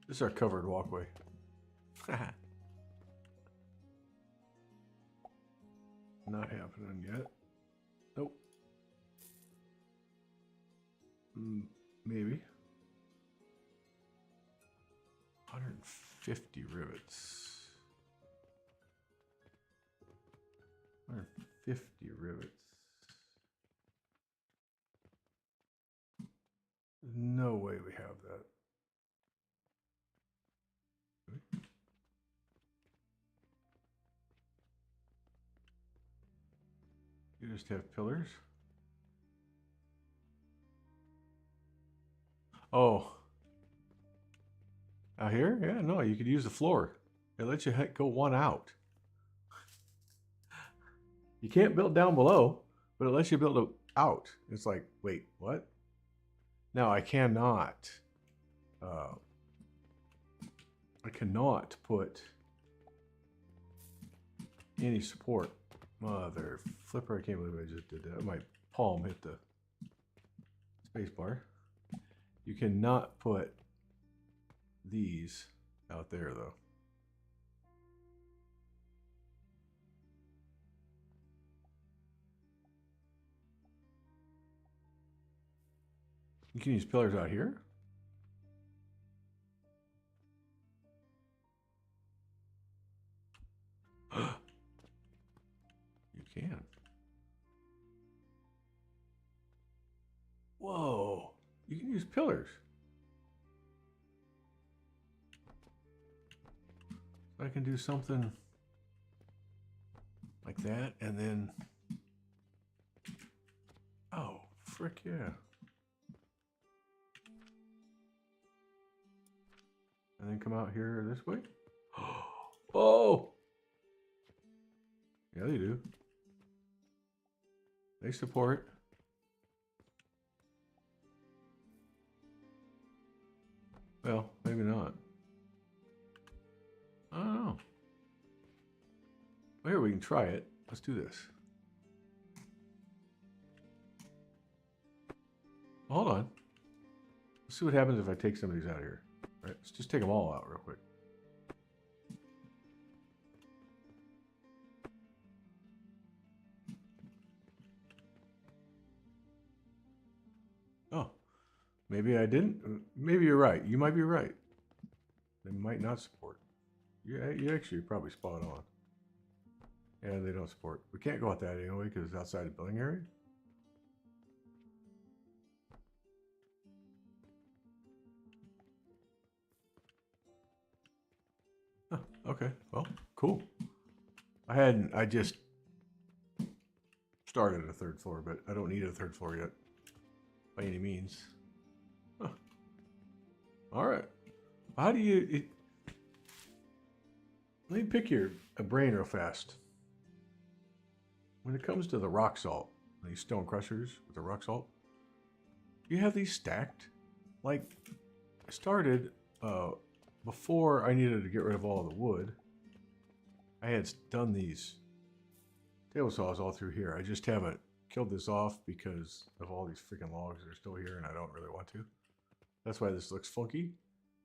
This is our covered walkway. Not happening yet. Nope. Maybe. 150 rivets. 150 rivets. No way we have that. You just have pillars. Oh. Out here? Yeah, no, you could use the floor. It lets you go one out. You can't build down below, but it lets you build out. It's like, wait, what? Now I cannot put any support. Mother flipper, I can't believe I just did that. My palm hit the space bar. You cannot put these out there though. You can use pillars out here. You can. Whoa. You can use pillars. So I can do something like that and then... Oh, frick yeah. And then come out here this way. Oh! Yeah, they do. They support. Well, maybe not. I don't know. Well, here we can try it. Let's do this. Hold on. Let's see what happens if I take some of these out of here. All right, let's just take them all out real quick. Oh, maybe I didn't. Maybe you're right. You might be right. They might not support. Yeah, you actually probably spot on. Yeah, they don't support. We can't go out that anyway because it's outside the building area. Okay, well, cool. I just started a third floor, but I don't need a third floor yet by any means. Huh. All right. How do you? Let me pick your brain real fast. When it comes to the rock salt, these stone crushers with the rock salt, do you have these stacked? Like, I started before I needed to get rid of all the wood. I had done these table saws all through here. I just haven't killed this off because of all these freaking logs that are still here, and I don't really want to. That's why this looks funky.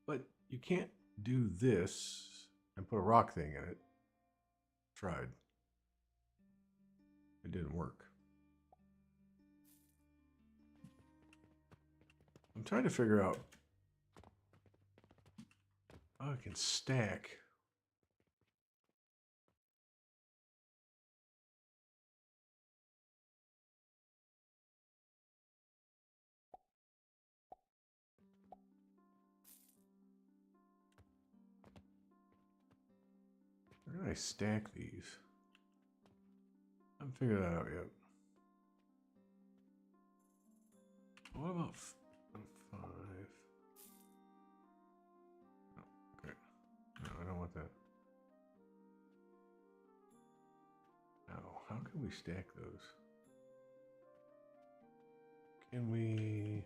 But you can't do this and put a rock thing in it. Tried. It didn't work. I'm trying to figure out how I can stack. Where do I stack these? I haven't figured that out yet. What about 5? Oh, okay. No, I don't want that. Now, how can we stack those? Can we...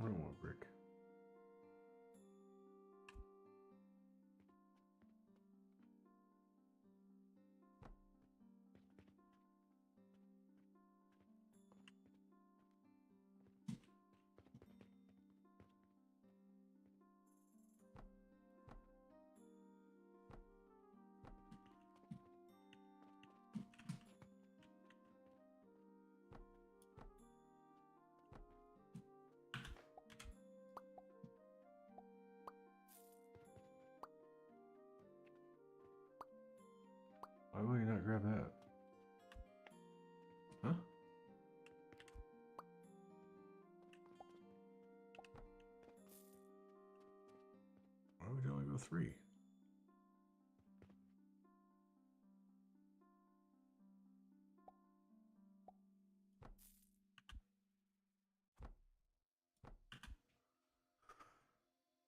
I don't want brick. Why will you not grab that? Huh? Why would you only go 3?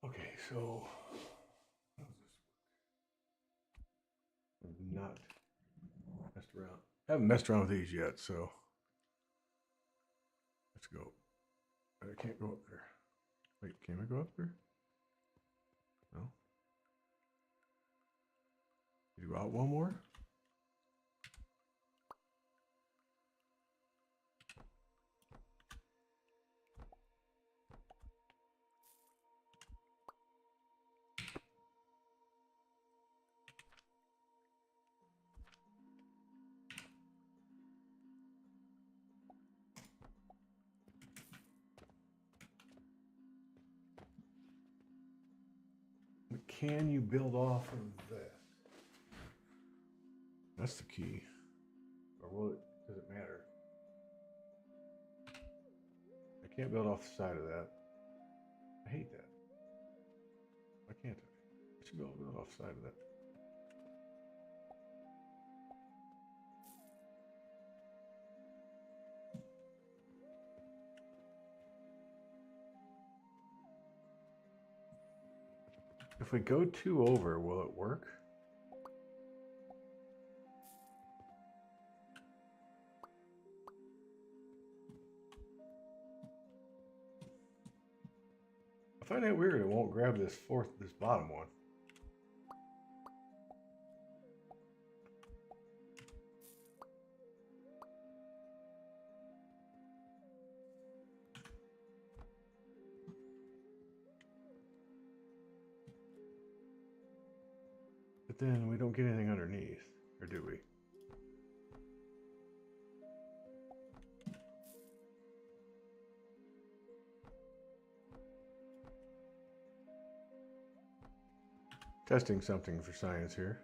Okay, so how does this work? I've not messed around. I haven't messed around with these yet, so let's go. I can't go up there. Wait, can I go up there? No. You go out one more? Can you build off of that? That's the key. Or will it, does it matter? I can't build off the side of that. I hate that. Why can't I? I should be able to build off the side of that. If we go 2 over, will it work? I find that weird. It won't grab this bottom one. But then we don't get anything underneath, or do we? Testing something for science here.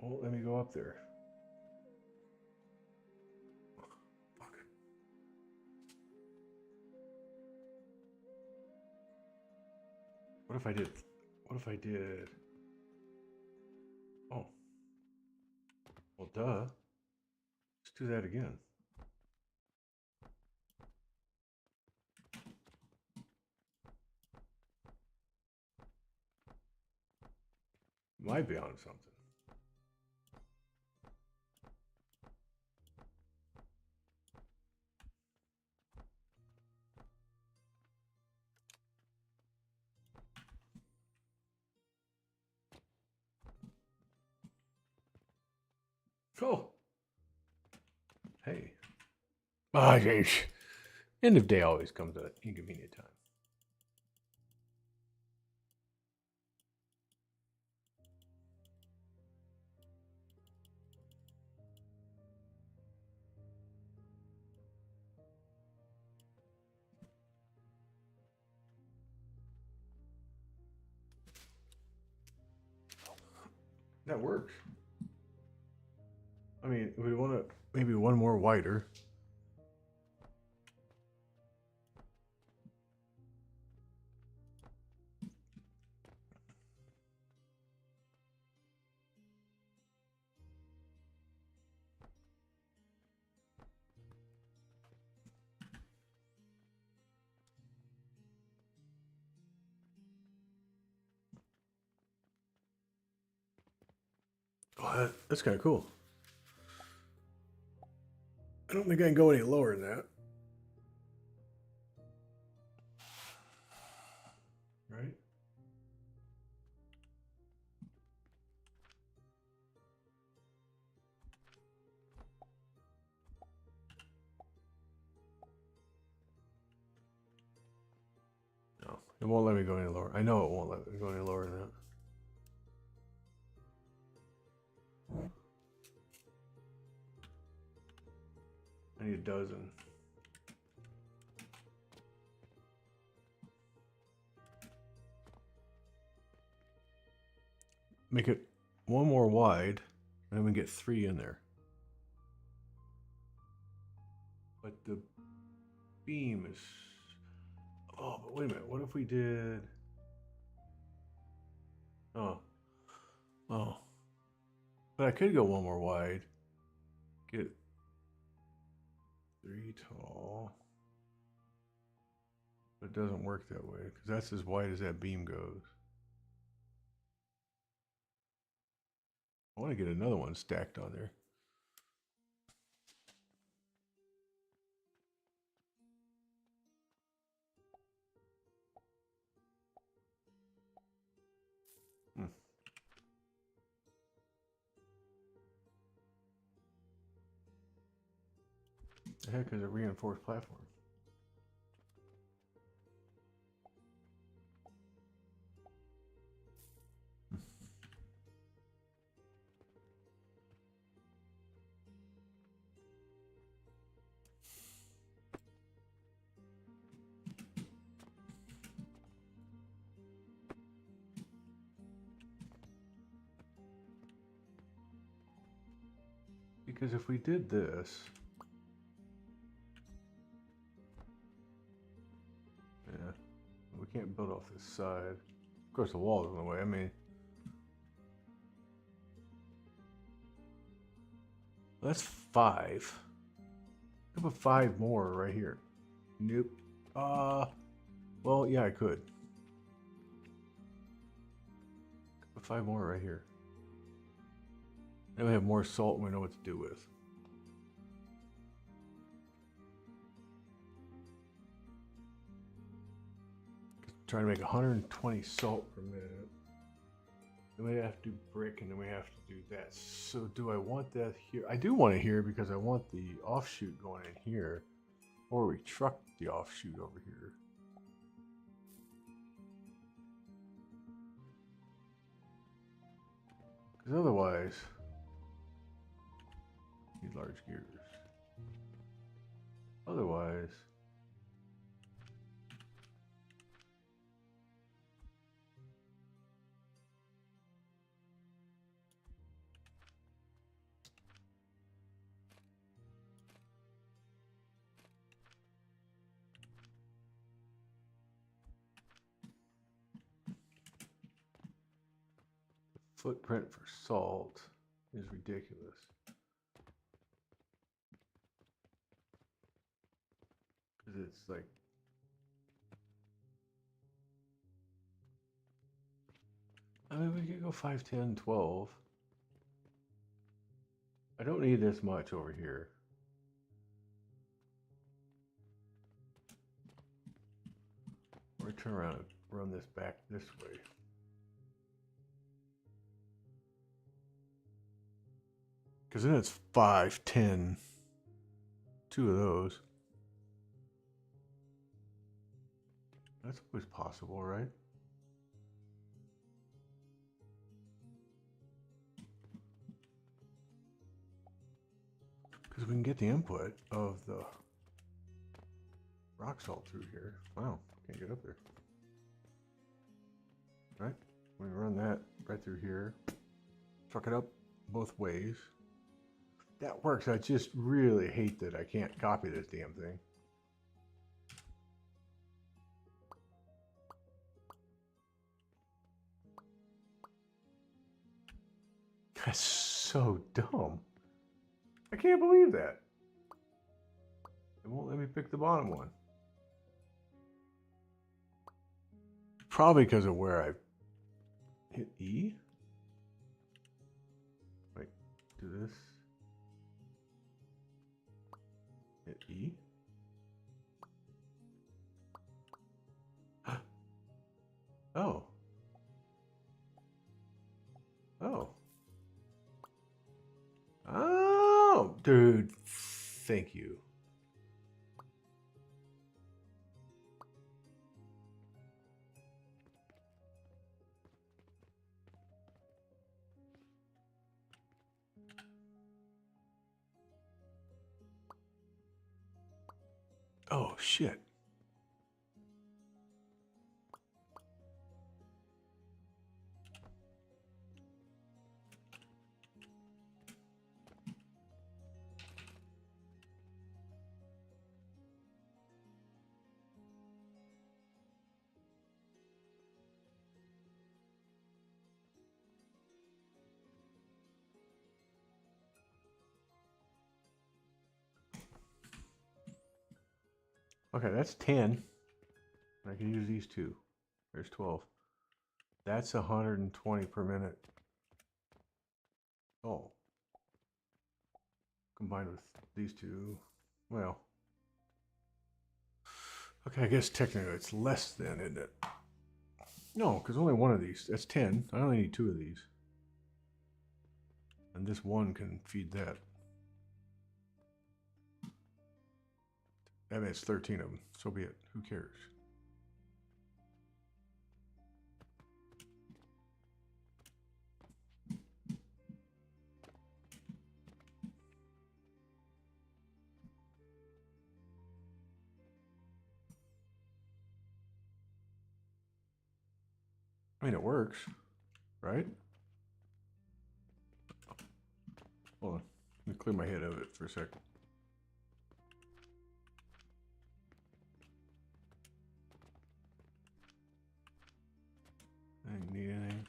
won't let me go up there. Fuck. What if I did? What if I did? Oh. Well, duh. Let's do that again. Might be on something. Oh. Hey. Ah, end of day always comes at an inconvenient time. That works. I mean, we want to maybe one more wider. Oh, that's kind of cool. I don't think I can go any lower than that. Right? No, it won't let me go any lower. I know it won't let me go any lower than that. I need a dozen. Make it one more wide, and then we get 3 in there. But the beam is... Oh, but wait a minute. What if we did... Oh. Oh. But I could go one more wide. Get 3 tall. But it doesn't work that way, because that's as wide as that beam goes. I want to get another one stacked on there. The heck is a reinforced platform? Because if we did this, yeah, we can't build off this side. Of course, the wall's in the way. I mean, that's 5. I put 5 more right here. Nope. Well, yeah, I could. Put 5 more right here. Then we have more salt and we know what to do with. Trying to make 120 salt per minute. Then we have to do brick and then we have to do that. So do I want that here? I do want it here because I want the offshoot going in here. Or we truck the offshoot over here. Because otherwise, need large gears. Otherwise, footprint for salt is ridiculous. Because it's like, I mean, we could go 5, 10, 12. I don't need this much over here. We're turn around and run this back this way. Because then it's 5, 10, 2 of those. That's always possible, right? Because we can get the input of the rock salt through here. Wow, can't get up there. Right? We run that right through here. Truck it up both ways. That works. I just really hate that I can't copy this damn thing. That's so dumb. I can't believe that. It won't let me pick the bottom one. Probably because of where I hit E. Wait, do this. Hit E. Oh. Oh. Oh, dude. Thank you. Oh, shit. Okay, that's 10. I can use these two. There's 12. That's 120 per minute. Oh. Combined with these two. Well. Okay, I guess technically it's less than, isn't it? No, because only one of these. That's 10. I only need 2 of these. And this one can feed that. That means 13 of them. So be it. Who cares? I mean, it works, right? Hold on. Let me clear my head of it for a second. I didn't need anything.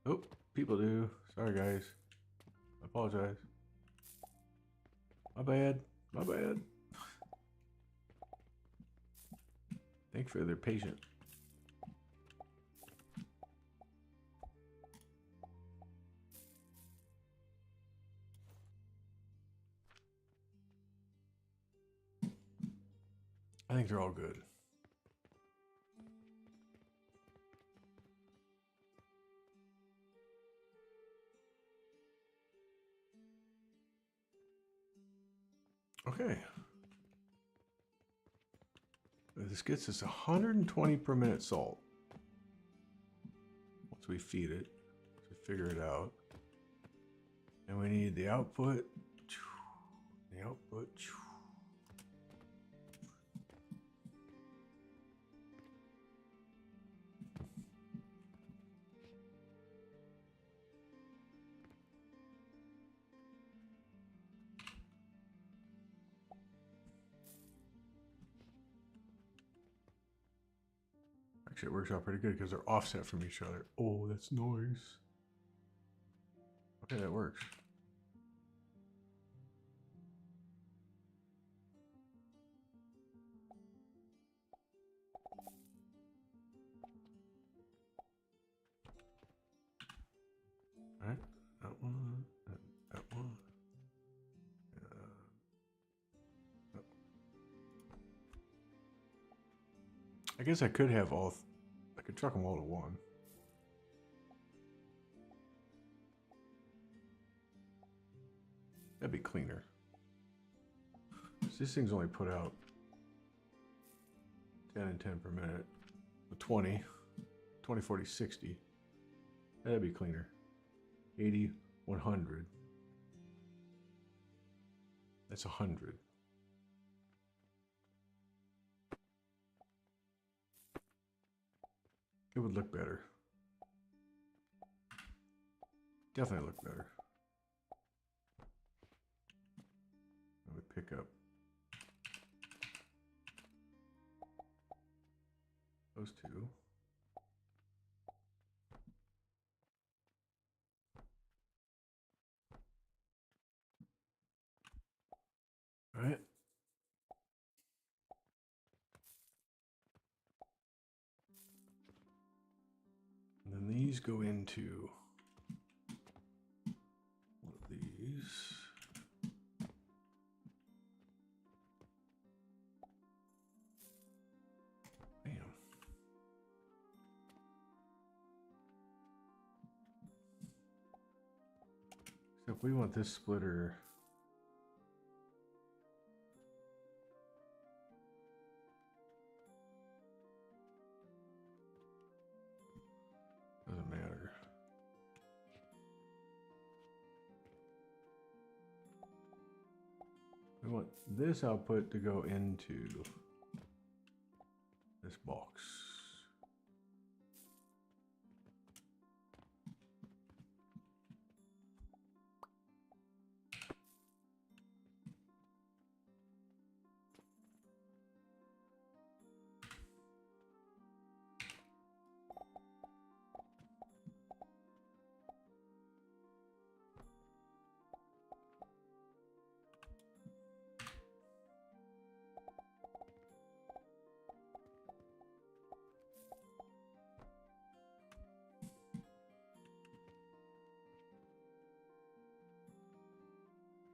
Oh, people do. Sorry, guys. I apologize. My bad. My bad. Thanks for their patience. I think they're all good. Okay. This gets us 120 per minute salt. Once we feed it, to figure it out. And we need the output. The output. Actually, it works out pretty good because they're offset from each other. Oh, that's nice. Okay, that works. All right, that one, that one. I guess I could have all. I could chuck them all to one. That'd be cleaner. So this thing's only put out 10 and 10 per minute. 20, 20, 40, 60. That'd be cleaner. 80, 100. That's 100. It would look better. Definitely look better. I would pick up those two. All right. And then these go into one of these. Bam. Except we want this splitter. Doesn't matter. We want this output to go into this box.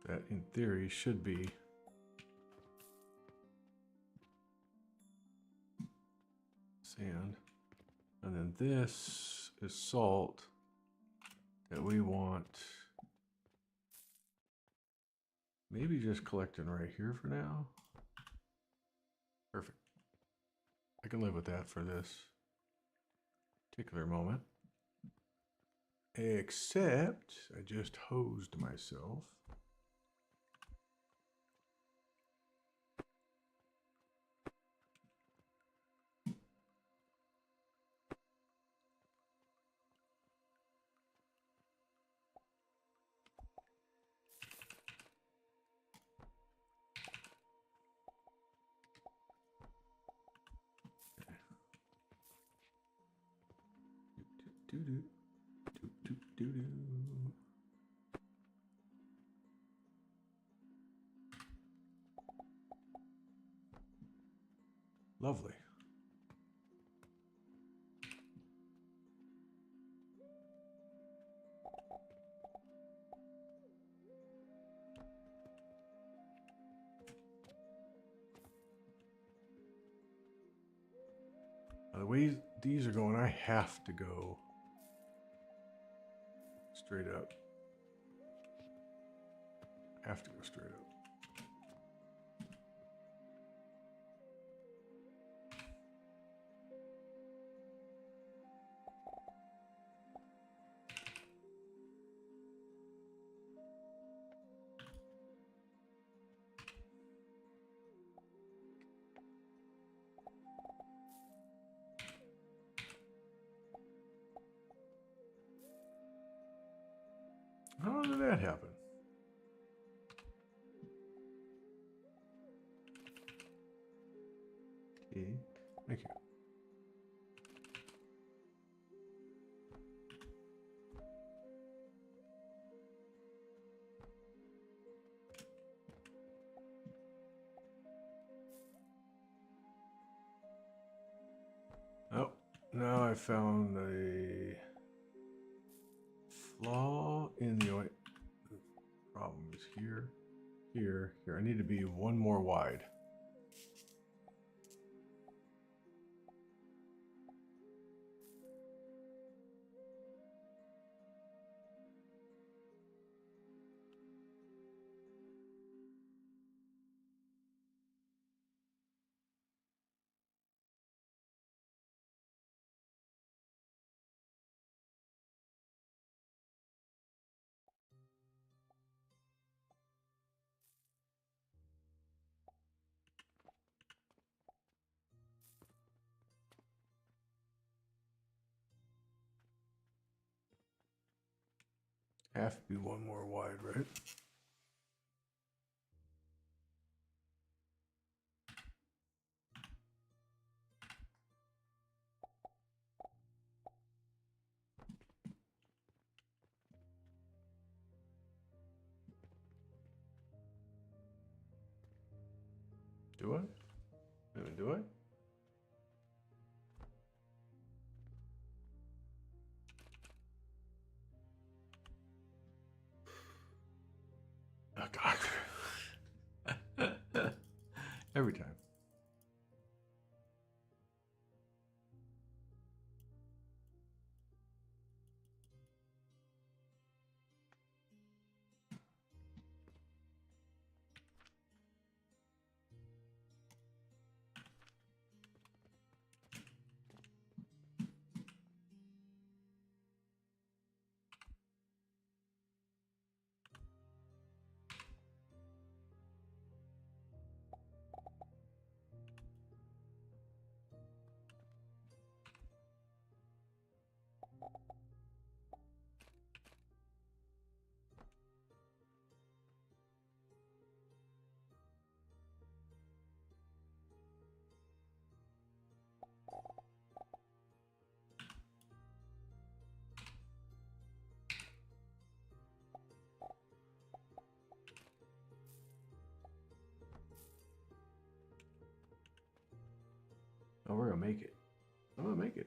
That, in theory, should be sand. And then this is salt that we want maybe just collecting right here for now. Perfect. I can live with that for this particular moment. Except I just hosed myself. Doo-doo, doo-doo-doo-doo. Lovely. The way these are going, I have to go straight up. Have to go straight up. How did that happen? Okay, thank you. Now I found a flaw in the oil. Problem is here, here, here. I need to be one more wide. Have to be one more wide, right? Do I? Do I? Oh, God. Every time. Oh, we're gonna make it. I'm gonna make it.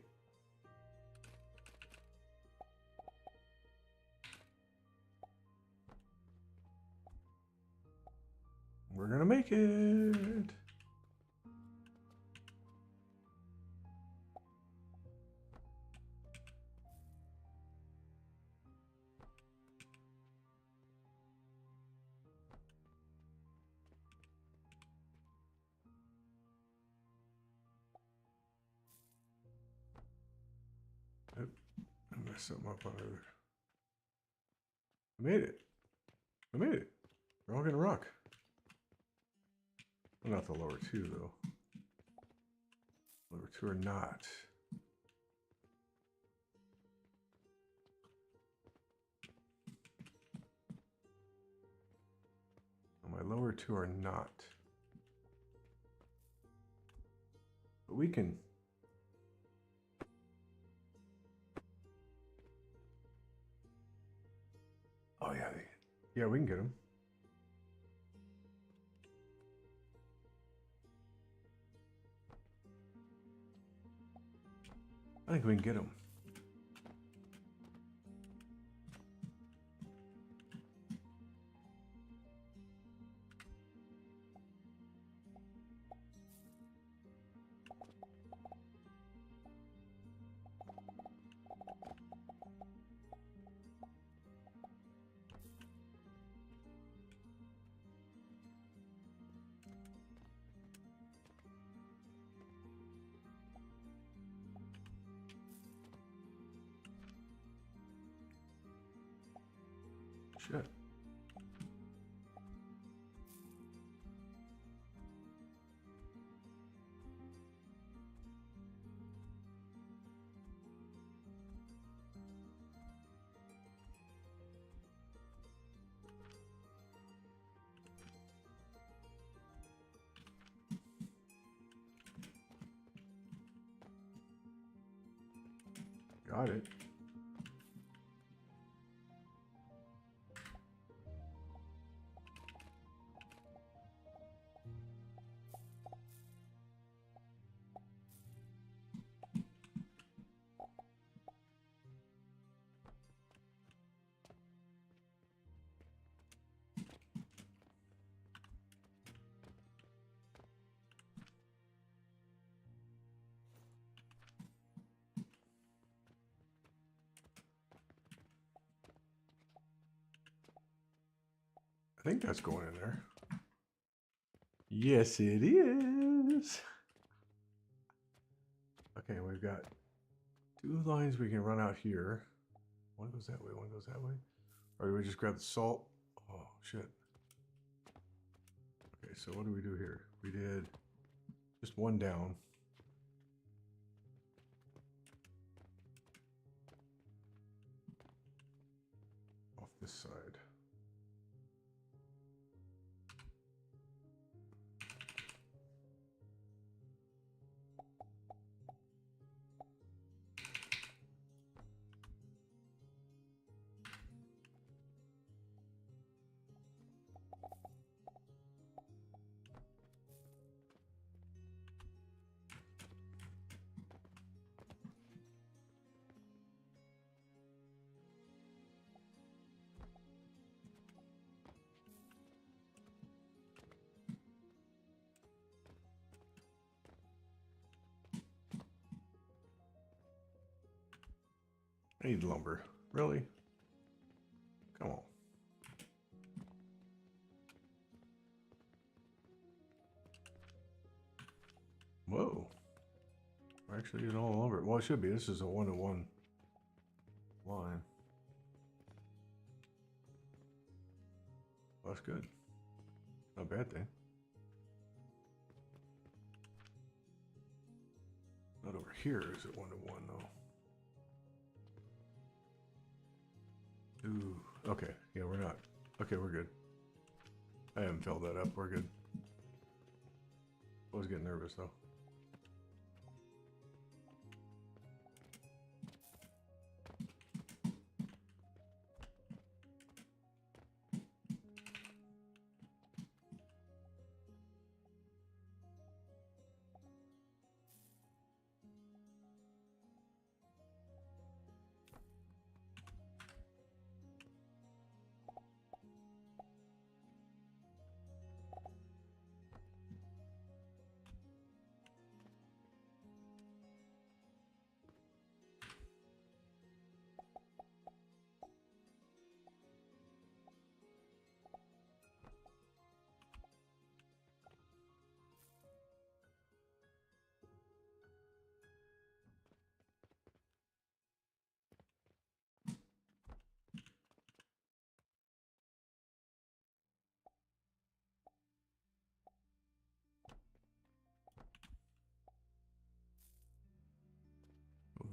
We're gonna make it. Oop, I messed something up on there. I made it. I made it. We're all gonna rock. Well, not the lower two, though. Lower two are not. My lower two are not. But we can. Oh, yeah. Yeah, we can get them. I think we can get them. Shit. Got it. I think that's going in there. Yes, it is. Okay, we've got 2 lines we can run out here. One goes that way, one goes that way. Or do we just grab the salt? Oh, shit. Okay, so what do we do here? We did just 1 down. Off this side. I need lumber. Really? Come on. Whoa. We're actually using all the lumber. Well, it should be. This is a 1-to-1 line. Well, that's good. Not a bad thing. Not over here, is it 1-to-1 though? Ooh, okay. Yeah, we're not. Okay, we're good. I haven't filled that up. We're good. I was getting nervous though.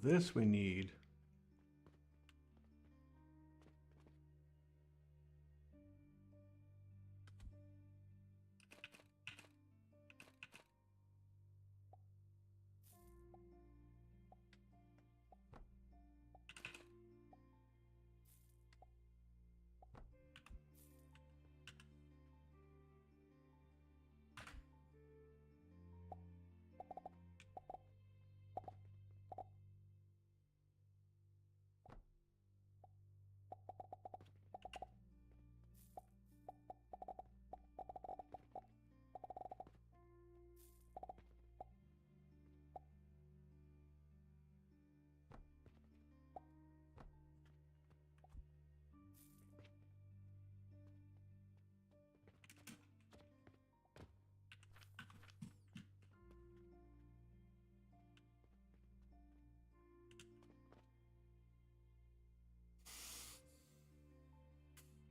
This we need.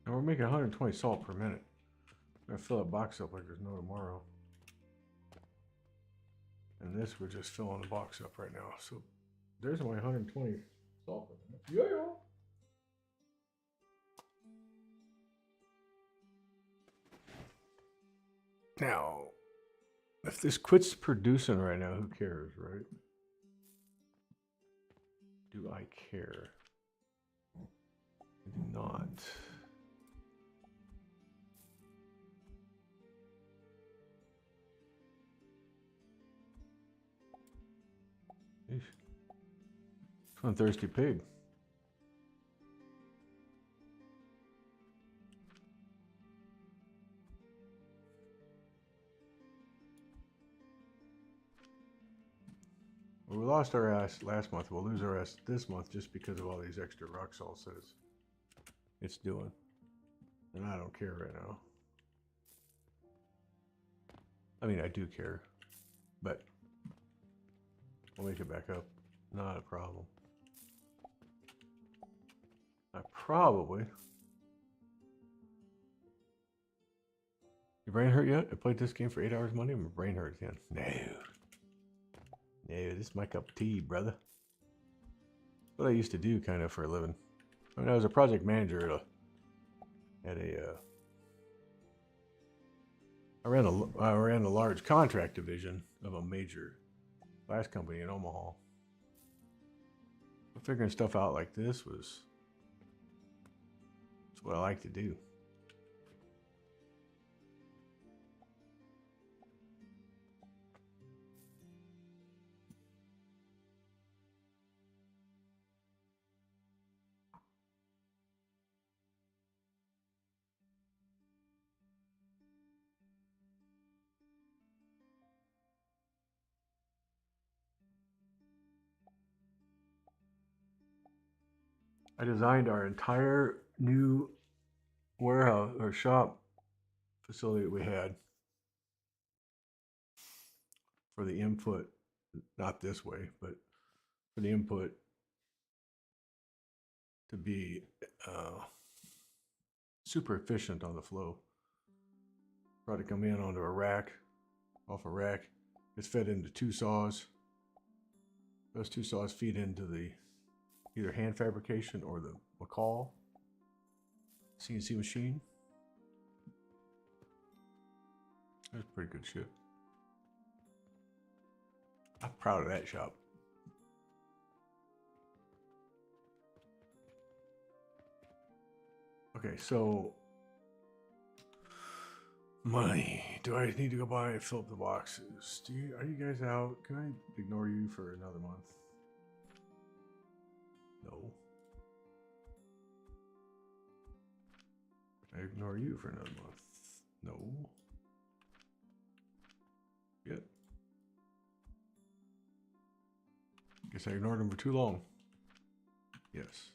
And we're making 120 salt per minute. I'm gonna fill that box up like there's no tomorrow. And this, we're just filling the box up right now. So there's my 120 salt per minute. Yeah. Now, if this quits producing right now, who cares, right? Do I care? I do not. Eesh. It's one thirsty pig. Well, we lost our ass last month. We'll lose our ass this month just because of all these extra rock salts that it's doing. And I don't care right now. I mean, I do care, but I'll make it back up. Not a problem. I probably. Your brain hurt yet? I played this game for 8 hours Monday and my brain hurts again. No. No, this is my cup of tea, brother. What I used to do kind of for a living. I mean, I was a project manager I ran a large contract division of a major glass company in Omaha. But figuring stuff out like this was what I like to do. I designed our entire new warehouse or shop facility that we had for the input, not this way, but for the input to be super efficient on the flow. Product come in onto a rack, off a rack. It's fed into 2 saws. Those 2 saws feed into the either hand fabrication or the McCall CNC machine. That's pretty good shit. I'm proud of that shop. Okay, so money. Do I need to go buy and fill up the boxes? Are you guys out? Can I ignore you for another month? No. I ignore you for another month. No. Yet. Guess I ignored him for too long. Yes.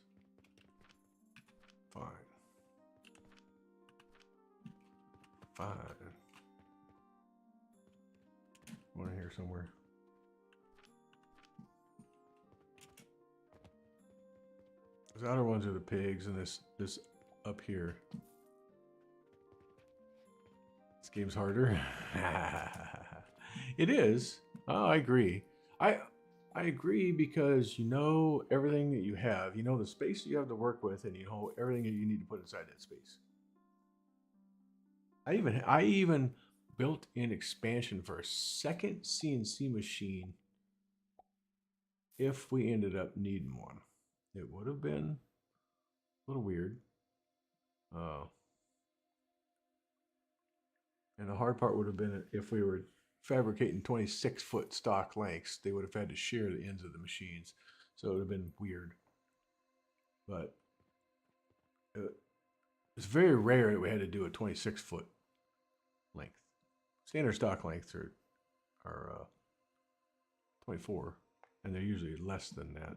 Fine. Fine. One in here somewhere. Those outer ones are the pigs, and this up here. This game's harder. It is. Oh, I agree. I agree because you know everything that you have. You know the space you have to work with, and you know everything that you need to put inside that space. I even built in expansion for a second CNC machine if we ended up needing one. It would have been a little weird. And the hard part would have been if we were fabricating 26-foot stock lengths, they would have had to share the ends of the machines. So it would have been weird. But it's very rare that we had to do a 26-foot length. Standard stock lengths are 24, and they're usually less than that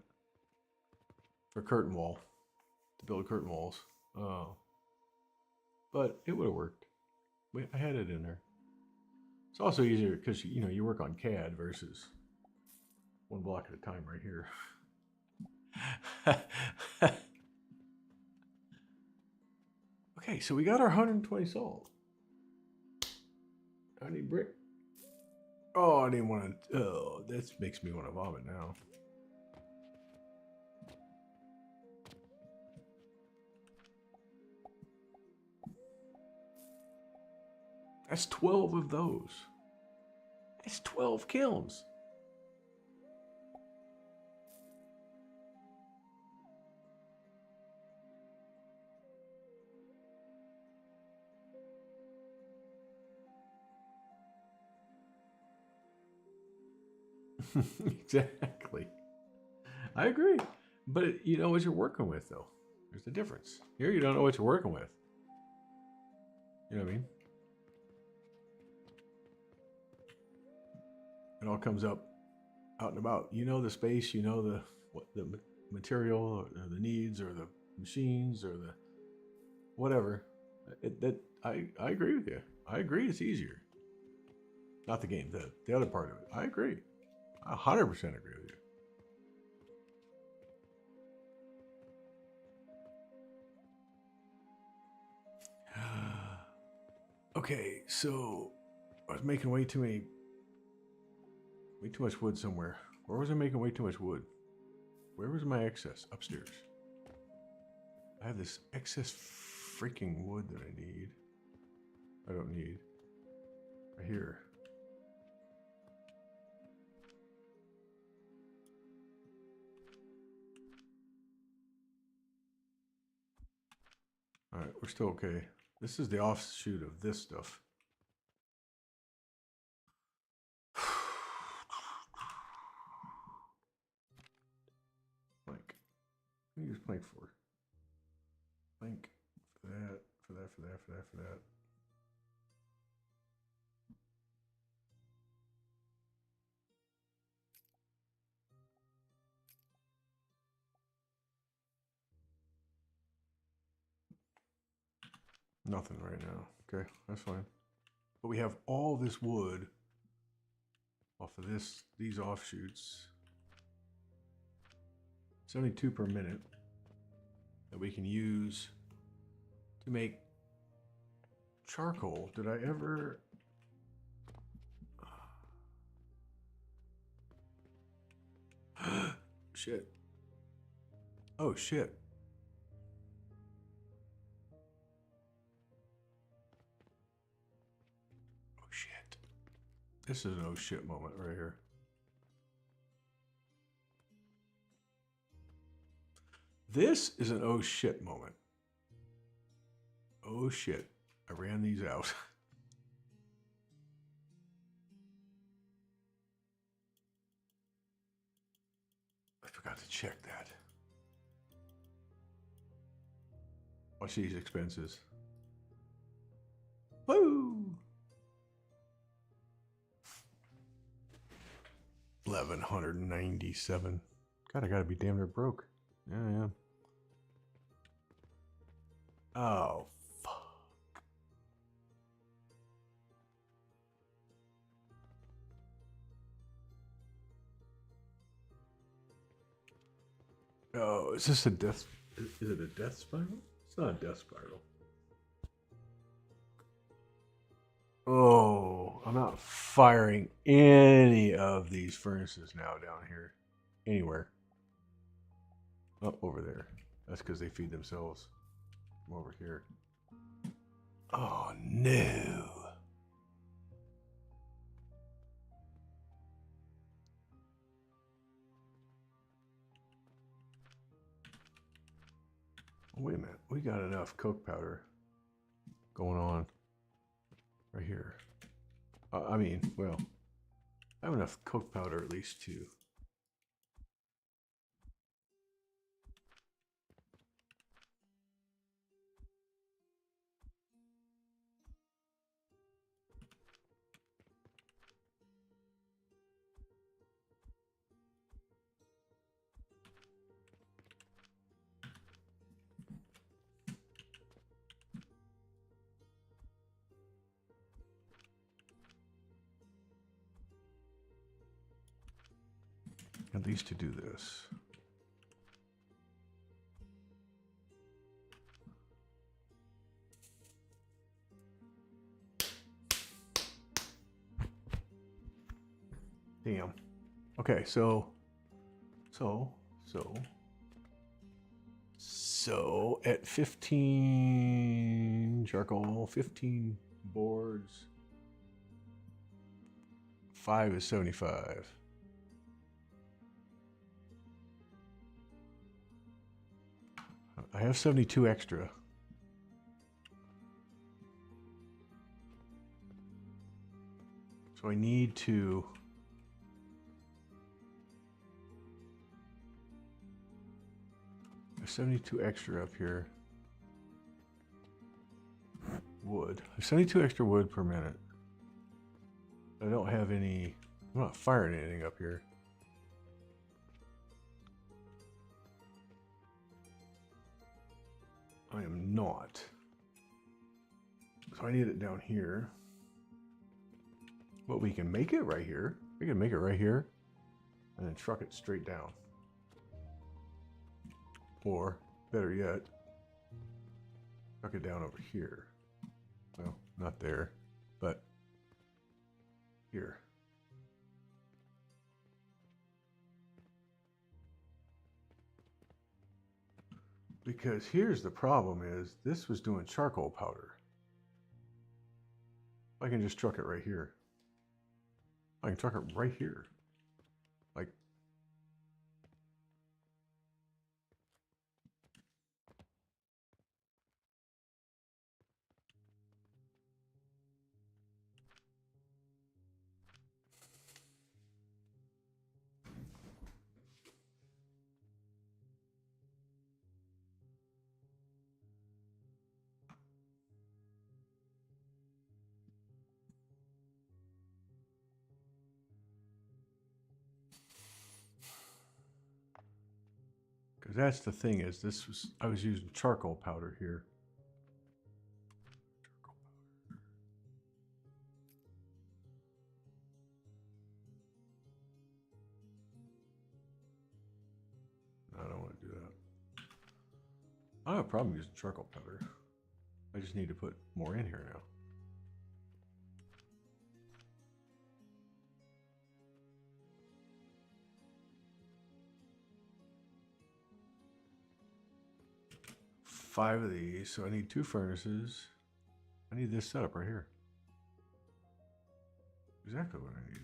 for curtain wall, to build curtain walls. But it would have worked. I had it in there. It's also easier because you work on CAD versus one block at a time right here. Okay, so we got our 120 solved. I need brick. Oh, I didn't want to. Oh, that makes me want to vomit now. That's 12 of those. That's 12 kilns. Exactly. I agree. But you know what you're working with, though. There's a difference. Here you don't know what you're working with. You know what I mean? It all comes up out and about. You know the space, you know the material or the needs or the machines or the whatever. I agree with you. I agree it's easier. Not the game, the other part of it. I agree. I 100% agree with you. Okay, so I was making way too much wood somewhere. Where was I making way too much wood? Where was my excess? Upstairs. I have this excess freaking wood that I need. I don't need. Right here. Alright, we're still okay. This is the offshoot of this stuff. Plank. What do you use plank for? Plank for that, for that, for that, for that, for that. Nothing right now. Okay, that's fine. But we have all this wood off of these offshoots. 72 per minute that we can use to make charcoal. Did I ever... Shit. Oh, shit. Oh, shit. This is an oh shit moment right here. This is an oh shit moment. Oh shit. I ran these out. I forgot to check that. Watch these expenses. Woo! 1,197. God, I gotta be damn near broke. Yeah, I am. Oh, fuck. Oh, is this a death? Is it a death spiral? It's not a death spiral. Oh, I'm not firing any of these furnaces now down here. Anywhere. Oh, over there. That's because they feed themselves. I'm over here. Oh, no. Wait a minute. We got enough coke powder going on right here. I mean, well, I have enough coke powder at least to... at least to do this. Damn. Okay, so at 15 charcoal, 15 boards, 5 is 75. I have 72 extra. So I need to... There's 72 extra up here. Wood. There's 72 extra wood per minute. I don't have any... I'm not firing anything up here. I am not. So I need it down here. But we can make it right here. We can make it right here and then truck it straight down. Or, better yet, truck it down over here. Well, not there, but here. Because here's the problem is, this was doing charcoal powder. I can just truck it right here. I can truck it right here. Like, because that's the thing is, I was using charcoal powder here. No, I don't want to do that. I don't have a problem using charcoal powder. I just need to put more in here now. Five of these, so I need 2 furnaces. I need this setup right here. Exactly what I need.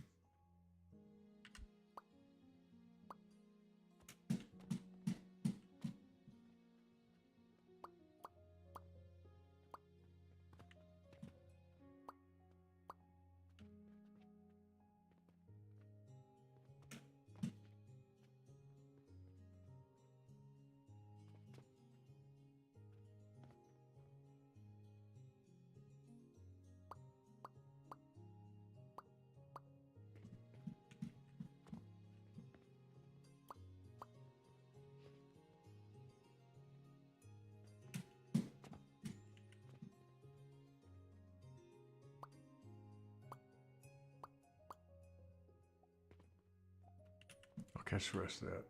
I'll catch the rest of that.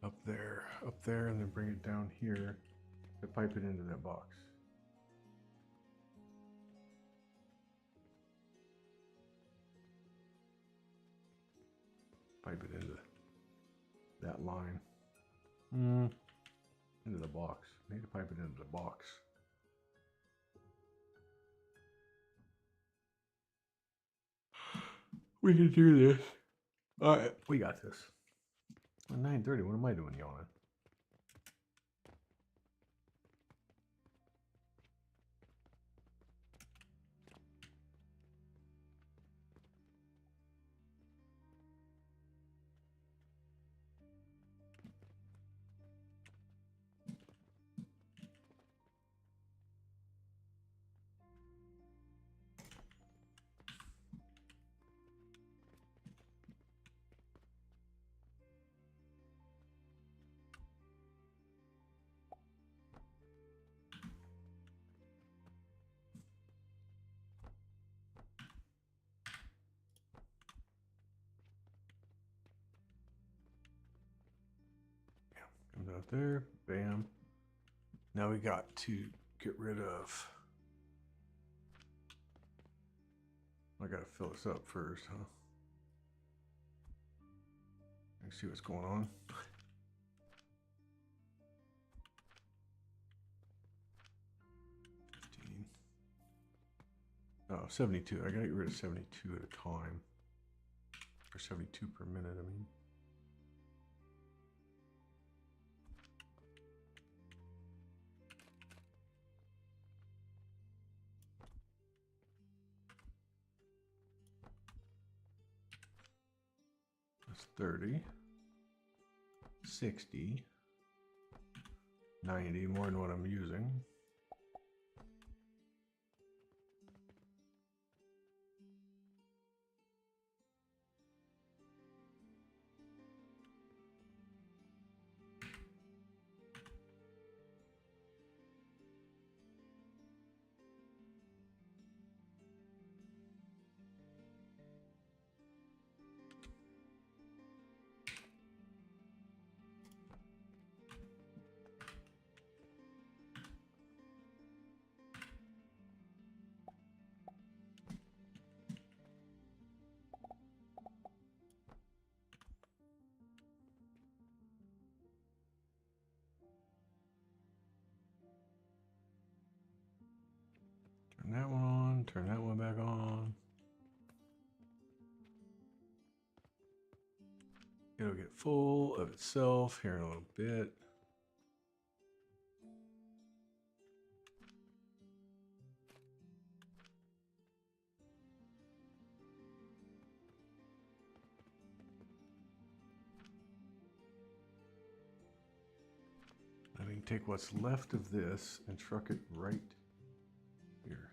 Up there, and then bring it down here to pipe it into that box. Pipe it into that line. Into the box. I need to pipe it into the box. We can do this. All right, we got this. 9:30. What am I doing, yawning? Comes out there. Bam. Now we got to get rid of. I gotta fill this up first, huh? Let's see what's going on. 15. Oh, 72. I gotta get rid of 72 at a time. Or 72 per minute, I mean. That's 30. 60. 90, more than what I'm using. It'll get full of itself here in a little bit. I mean, take what's left of this and truck it right here.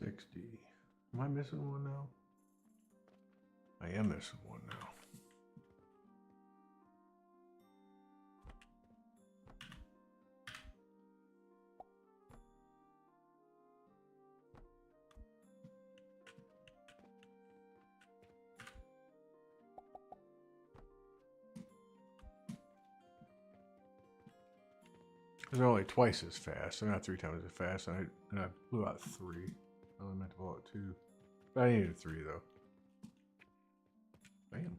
$60. Am I missing one now? I am missing one now. They're only twice as fast. They're not 3 times as fast. And I blew out 3. I only meant to blow out 2. But I needed 3 though. Bam.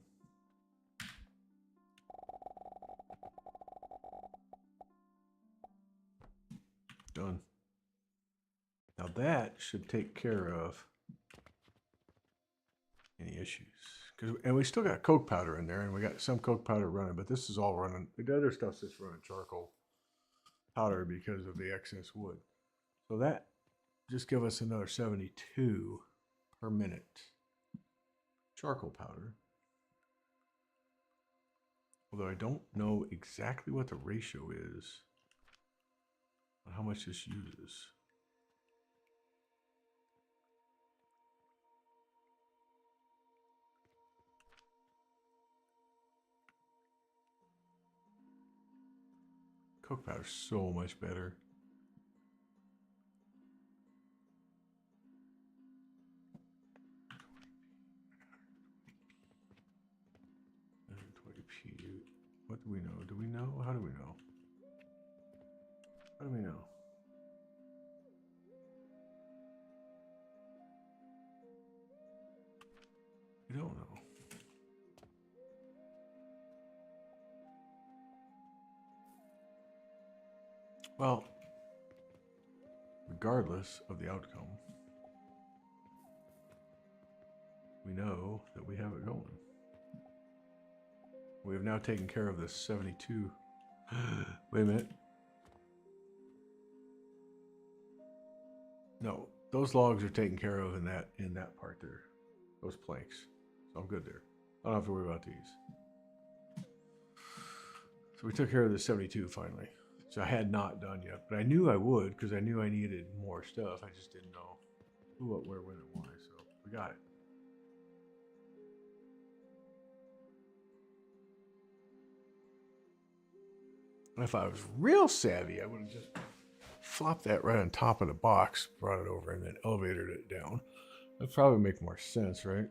Done. Now that should take care of any issues. And we still got coke powder in there, and we got some coke powder running, but this is all running. The other stuff's just running charcoal powder because of the excess wood. So that just give us another 72 per minute charcoal powder. Although I don't know exactly what the ratio is on how much this uses. Coke powder's so much better. What do we know? Do we know? How do we know? How do we know? We don't know. Well, regardless of the outcome, we know that we have it going. We have now taken care of this 72. Wait a minute. No, those logs are taken care of in that part there. Those planks. So I'm good there. I don't have to worry about these. So we took care of the 72 finally. So I had not done yet, but I knew I would because I knew I needed more stuff. I just didn't know who, what, where, when, and why. So we got it. If I was real savvy, I would have just flopped that right on top of the box, brought it over, and then elevated it down. That'd probably make more sense, right?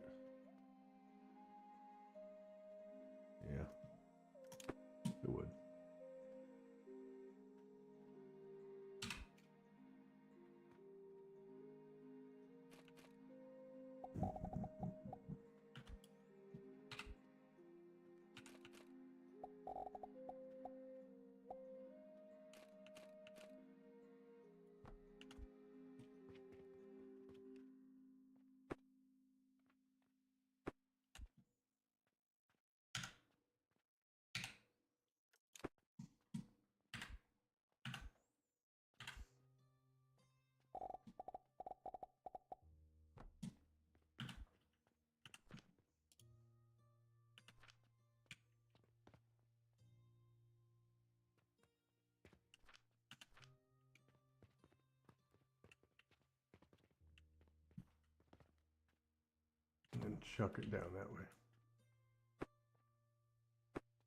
and chuck it down that way.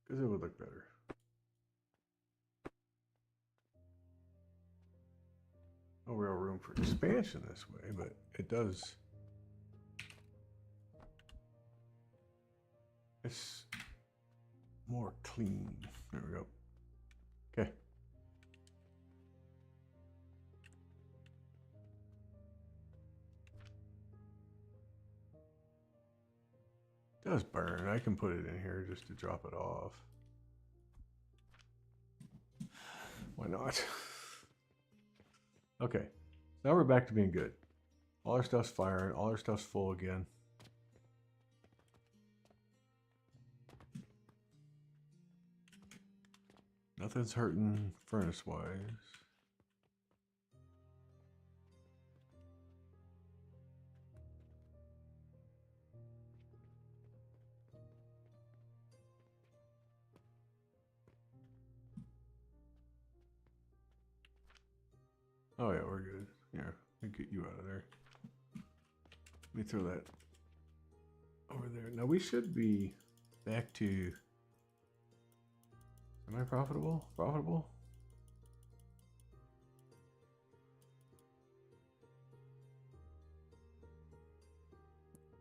Because it would look better. No real room for expansion this way, but it does. It's more clean. There we go. Okay. It does burn. I can put it in here just to drop it off. Why not? Okay. Now we're back to being good. All our stuff's firing. All our stuff's full again. Nothing's hurting furnace-wise. Oh yeah, we're good. Here, let me get you out of there. Let me throw that over there. Now we should be back to... Am I profitable? Profitable?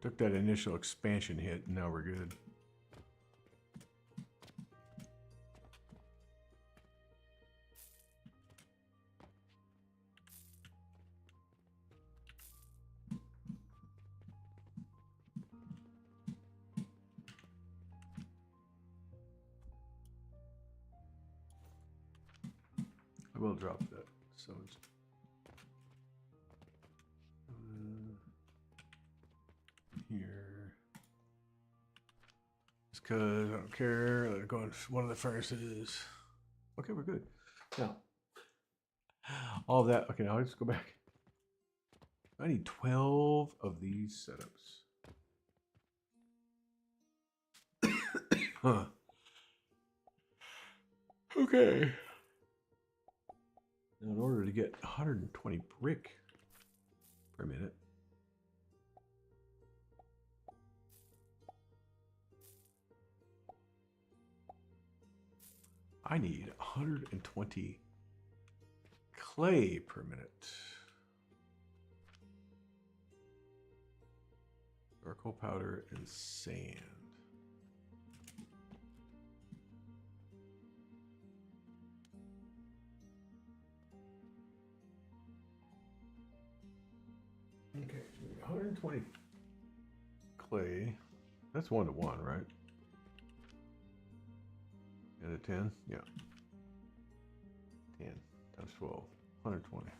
Took that initial expansion hit, and now we're good. I will drop that. So it's here. Just because I don't care. Let it go in one of the furnaces. Okay, we're good. Now, all of that. Okay, now let's go back. I need 12 of these setups. Huh. Okay. Now, in order to get 120 brick per minute, I need 120 clay per minute. Charcoal powder and sand. Okay, so 120 clay. That's 1 to 1, right? And a 10? Yeah. 10 times 12. 120.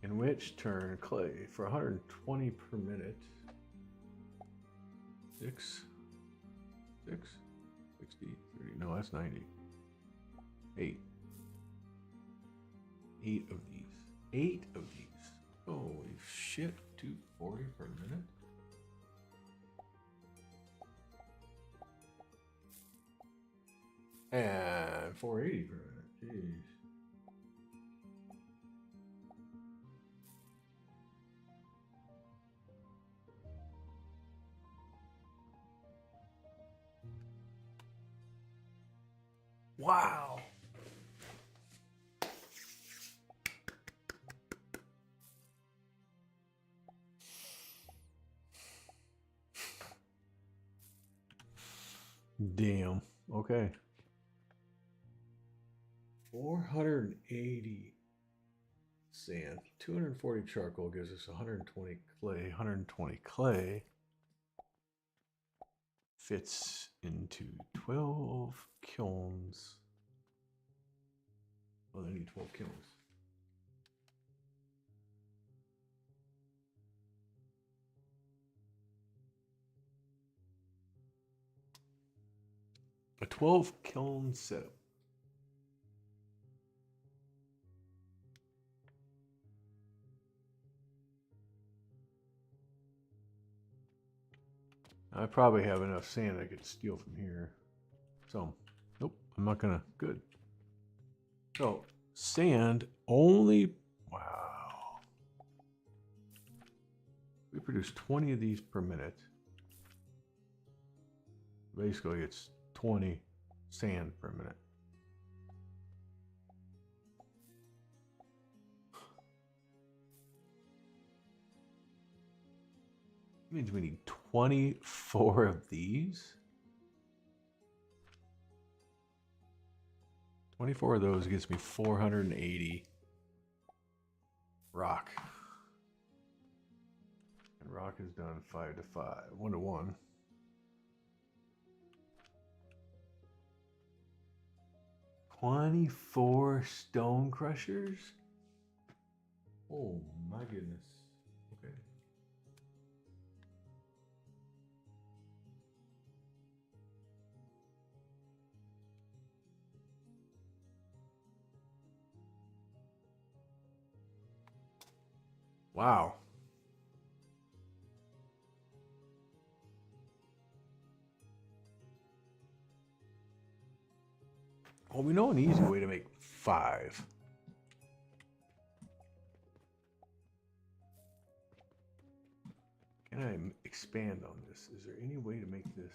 In which turn clay for 120 per minute. 6, 60, 30. No, that's 90. 8. 8 of these. 8 of these. Holy shit. 240 per minute. And 480 per minute. Jeez. Wow. Damn. Okay. 480 sand. 240 charcoal gives us 120 clay. 120 clay fits into 12 kilns. Oh, they need 12 kilns. A 12 kiln setup. I probably have enough sand I could steal from here. Some. I'm not gonna. Good. So sand only. Wow. We produce 20 of these per minute. Basically, it's 20 sand per minute. That means we need 24 of these. 24 of those gets me 480 rock. And rock is done 5 to 5, 1 to 1. $24 stone crushers? Oh my goodness. Okay. Wow. Well, we know an easy way to make 5. Can I expand on this? Is there any way to make this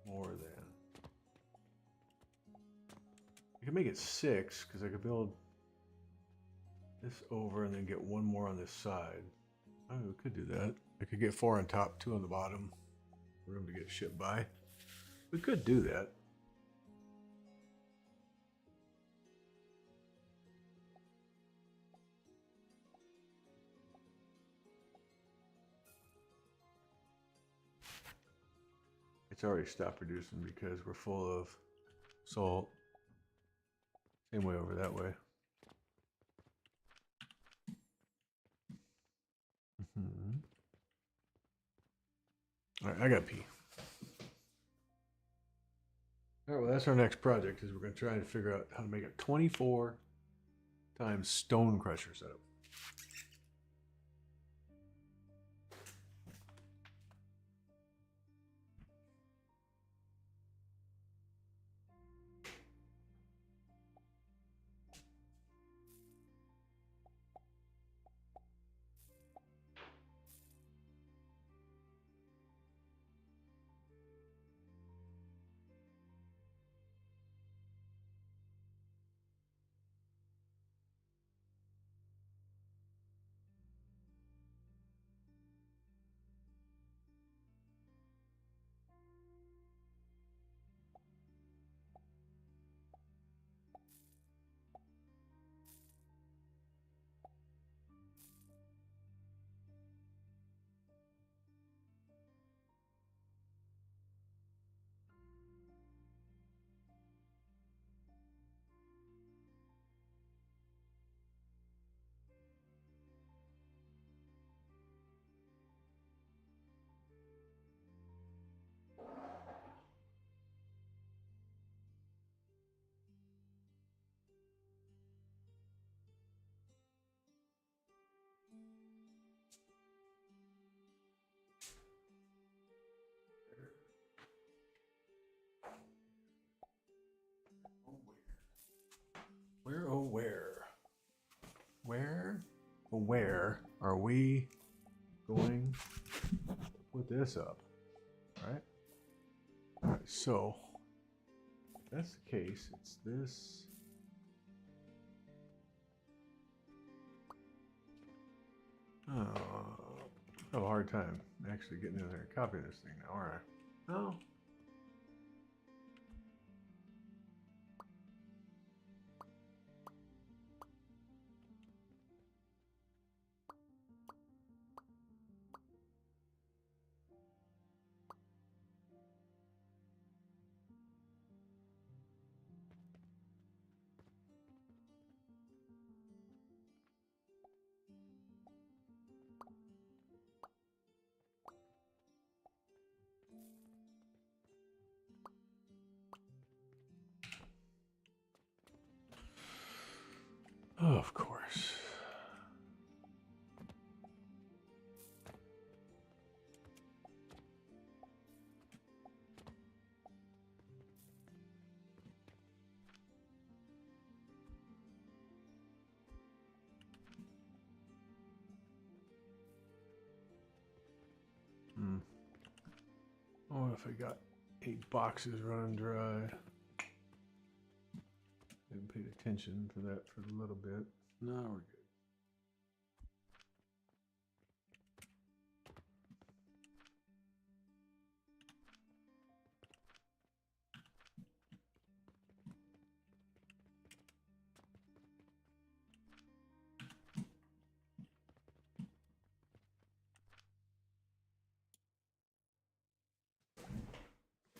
more than? I can make it 6 because I could build this over and then get one more on this side. Oh, we could do that. I could get 4 on top, 2 on the bottom. Room to get shipped by. We could do that. It's already stopped producing because we're full of salt. Same way over that way. All right, I got pee. All right, well, that's our next project is we're going to try and figure out how to make a 24 times stone crusher setup. Where, oh, where are we going to put this up? All right. All right, so if that's the case, it's this. Oh, I have a hard time actually getting in there and copying this thing now, aren't I? No. Oh, of course. if I got 8 boxes running dry. Haven't paid attention to that for a little bit. No, we're good.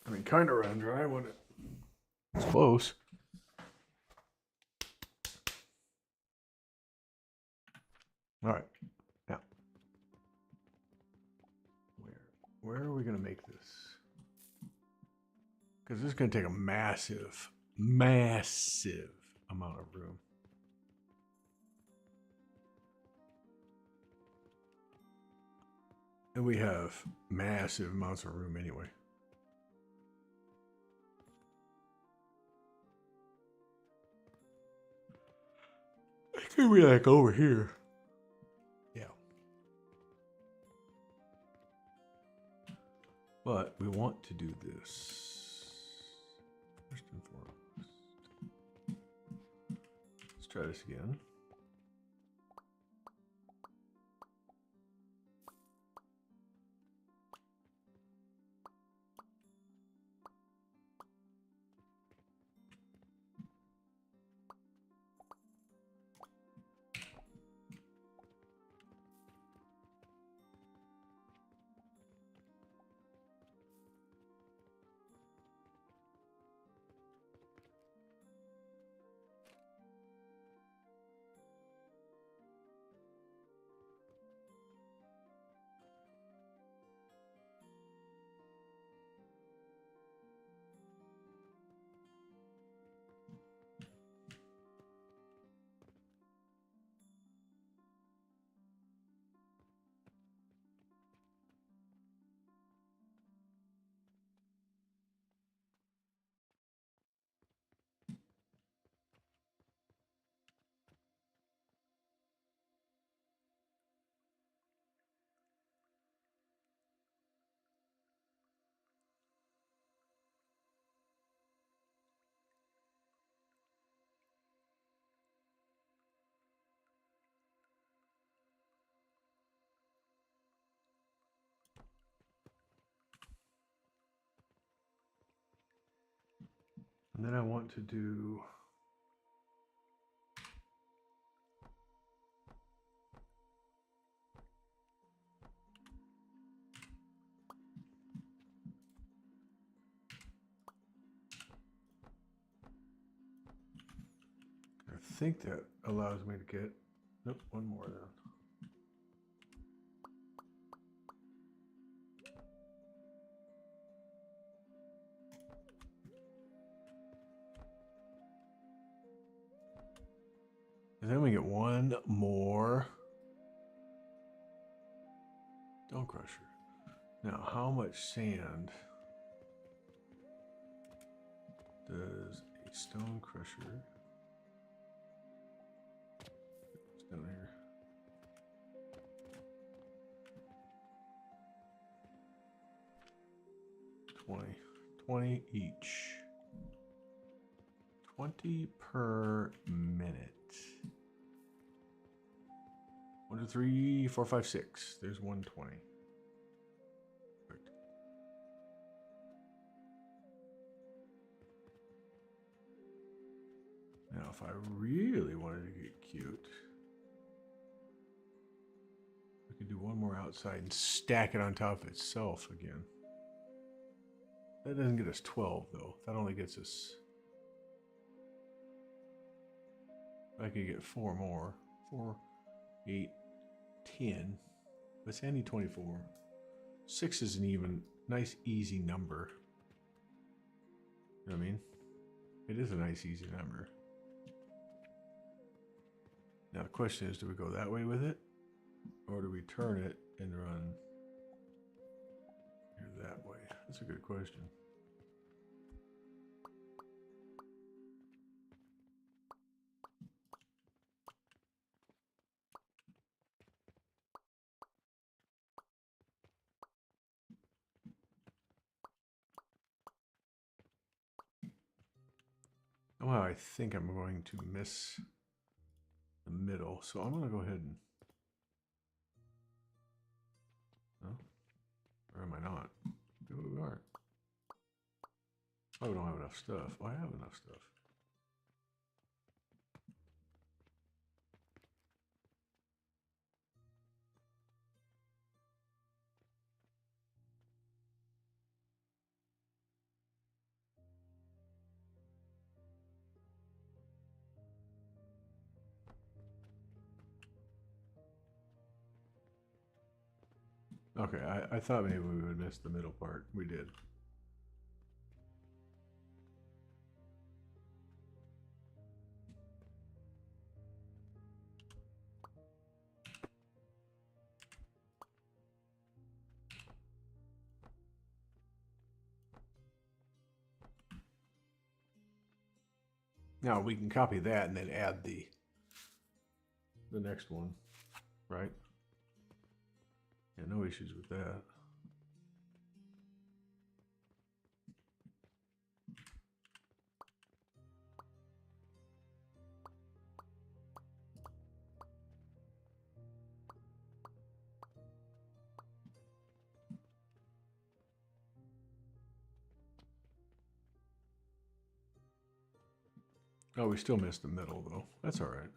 I mean, kind of ran dry when it's close. All right, now, where are we going to make this? Because this is going to take a massive, massive amount of room. And we have massive amounts of room anyway. I could be like over here. Yeah. But we want to do this. First and foremost. Let's try this again. And then I want to do I think that allows me to get, nope, one more then. And then we get one more stone crusher. Now, how much sand does a stone crusher? It's down here. $20 each. 20 per minute. 1, 2, 3, 4, 5, 6. There's 120. Perfect. Now, if I really wanted to get cute, we could do one more outside and stack it on top of itself again. That doesn't get us 12, though. That only gets us... I could get 4 more. 4, 8, 10. Let's handy 24. 6 is an even nice, easy number. You know what I mean? It is a nice, easy number. Now the question is, do we go that way with it? Or do we turn it and run here that way? That's a good question. Somehow I think I'm going to miss the middle, so I'm going to go ahead and... No? Or am I not? No, we aren't. Oh, we don't have enough stuff. Oh, I have enough stuff. Okay, I thought maybe we would miss the middle part. We did. Now we can copy that and then add the next one, right? Yeah, no issues with that. Oh, we still missed the middle though. That's all right.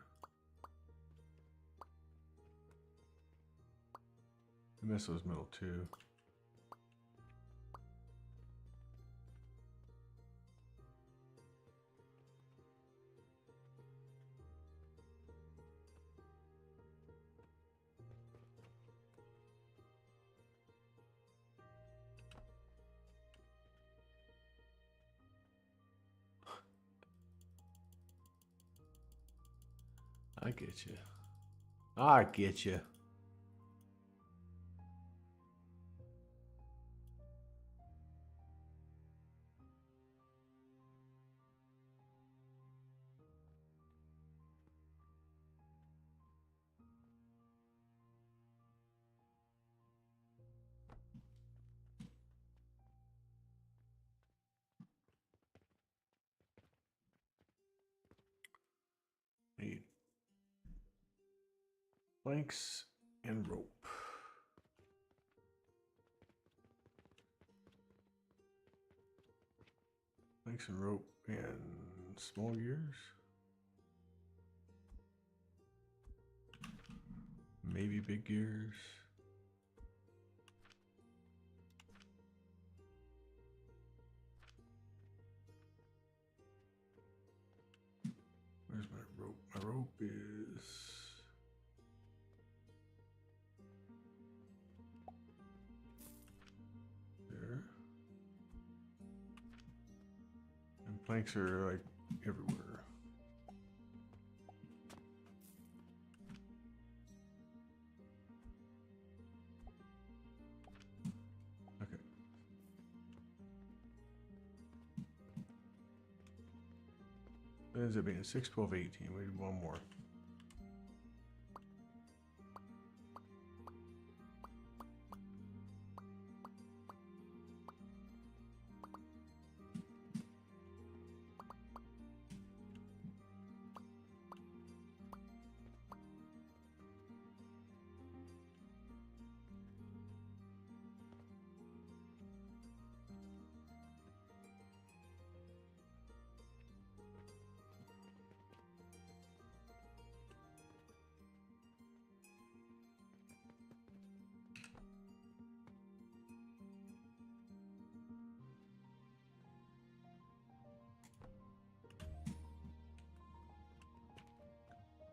We missed those middle too. I get you. I get you. Need planks and rope. Planks and rope and small gears. Maybe big gears. Where's my rope? My rope is there. And planks are like everywhere. Okay. What ends up being 6, 12, 18. We need one more.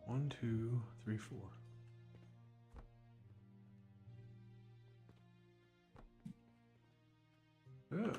One, two, three, four. Yeah.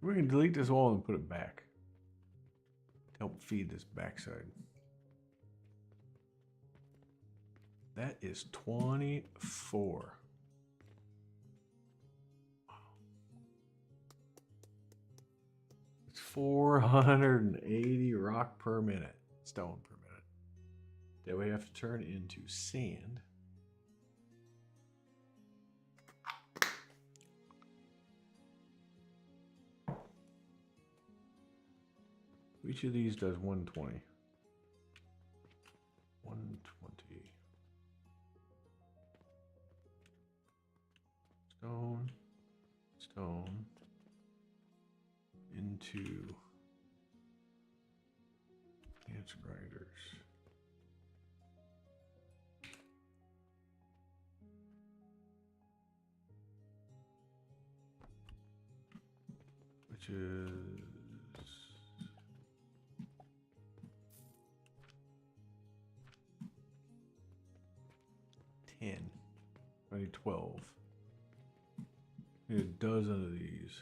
We can delete this wall and put it back. Help feed this backside. That is 24. Wow. It's 480 rock per minute. Stone per minute. That we have to turn into sand. Each of these does 120. 120. Stone, stone, into dance grinders. Which is 10. I need 12. I need a dozen of these.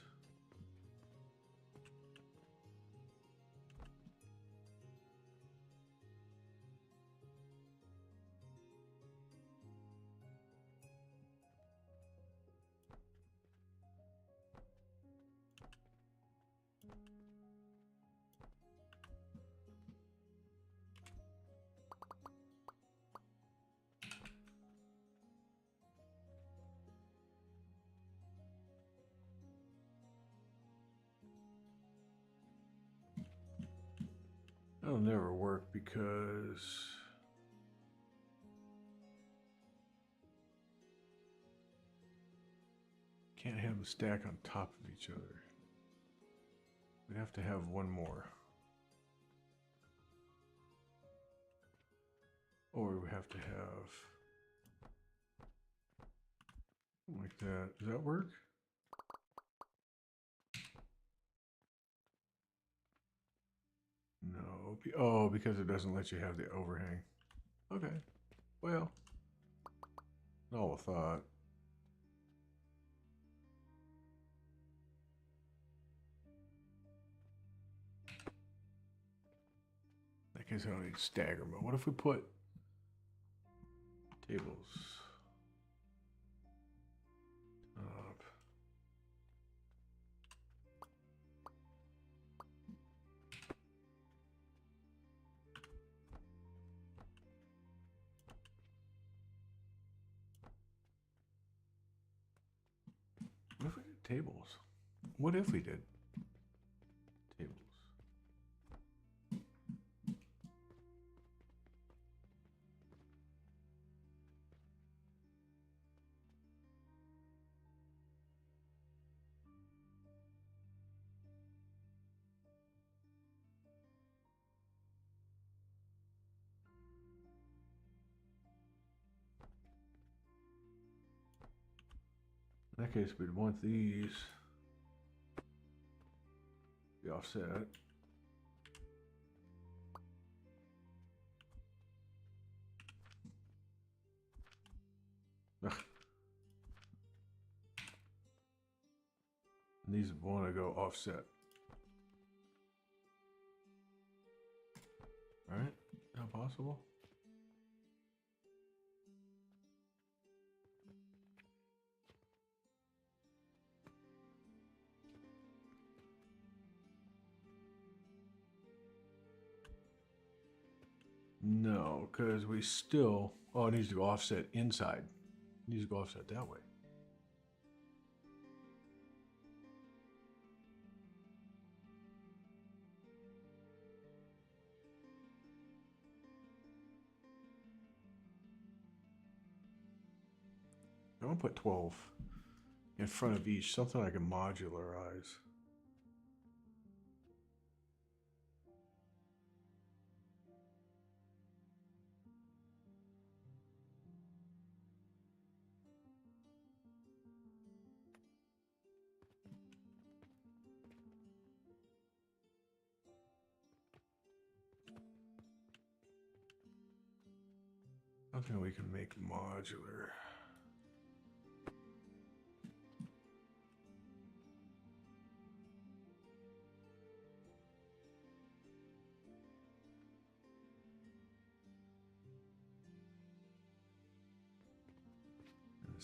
That'll never work because can't have them stack on top of each other. We'd have to have one more. Or we have to have something like that. Does that work? No. Oh, because it doesn't let you have the overhang. Okay. Well, novel thought. In that case, I don't need stagger, but what if we put tables up? What if we did tables? What if we did tables? In that case, we'd want these to be offset. Ugh. And these want to go offset. Right? Not possible? No, because we still... Oh, it needs to go offset inside. It needs to go offset that way. I'm going to put 12 in front of each, something I can modularize. Something we can make modular.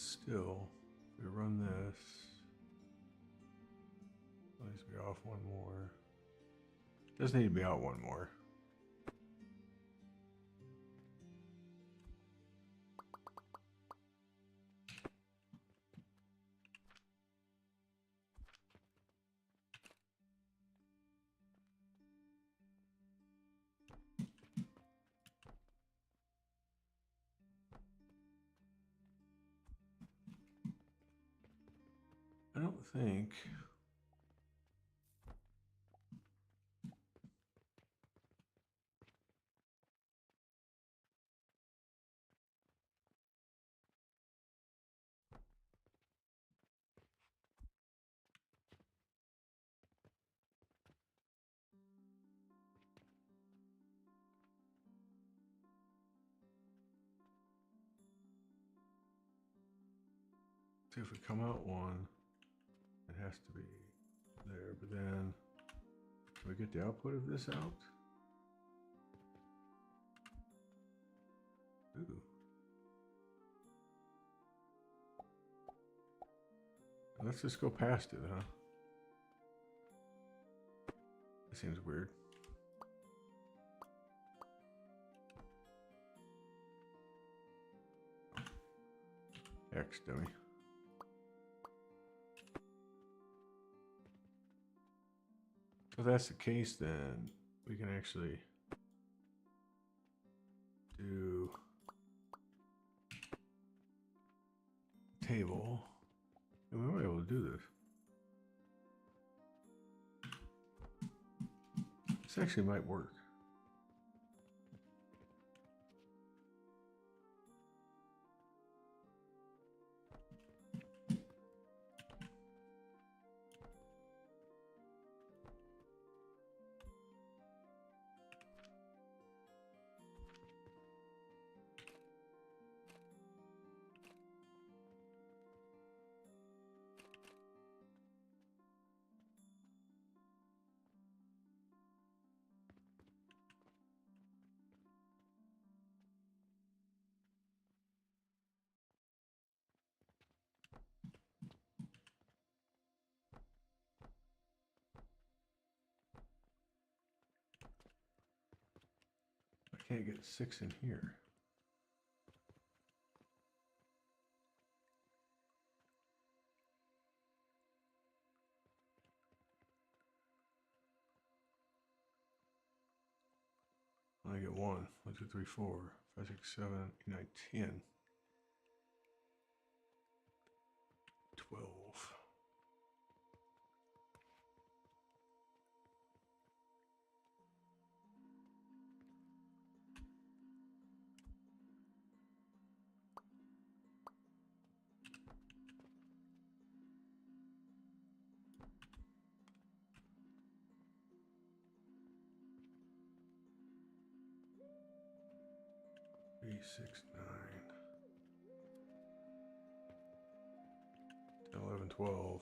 still, if we run this, it needs to be off one more. Doesn't need to be out one more. I don't think. So if we come out one, it has to be there, but then can we get the output of this out? Ooh. Let's just go past it, huh? That seems weird. X dummy. If that's the case, then we can actually do table, and we might be able to do this. This actually might work. I can't get 6 in here. I get 1, 1, 2, 3, 4, 5, 6, 7, 8, 9, 10, 12. Three, 6, 9, 10, 11, 12.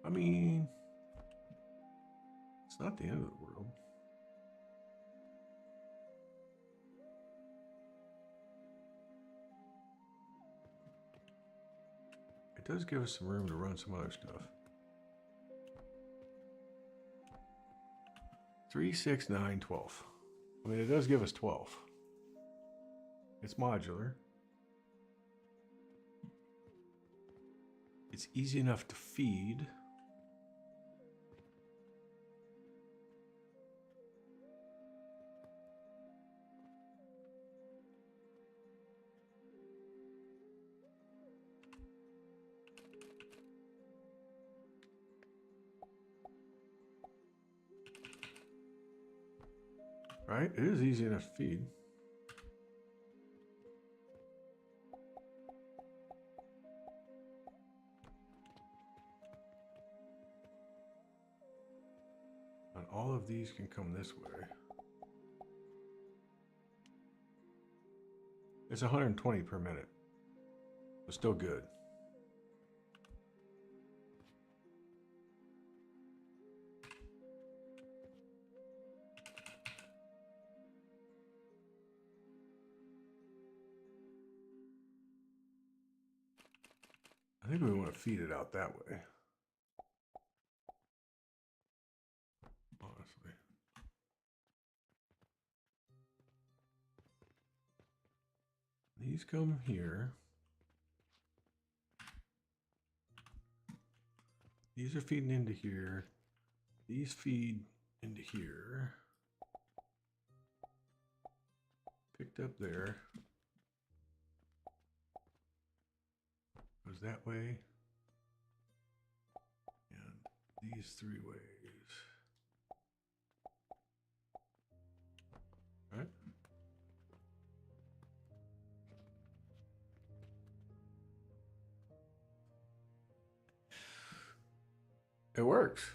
I mean, it's not the end of the world. It does give us some room to run some other stuff. 3, 6, 9, 12. I mean, it does give us 12. It's modular. It's easy enough to feed. Right? It is easy enough to feed. And all of these can come this way. It's 120 per minute. But still good. I think we want to feed it out that way. Honestly. These come here. These are feeding into here. These feed into here. Picked up there. Goes that way. And these 3 ways. All right. It works.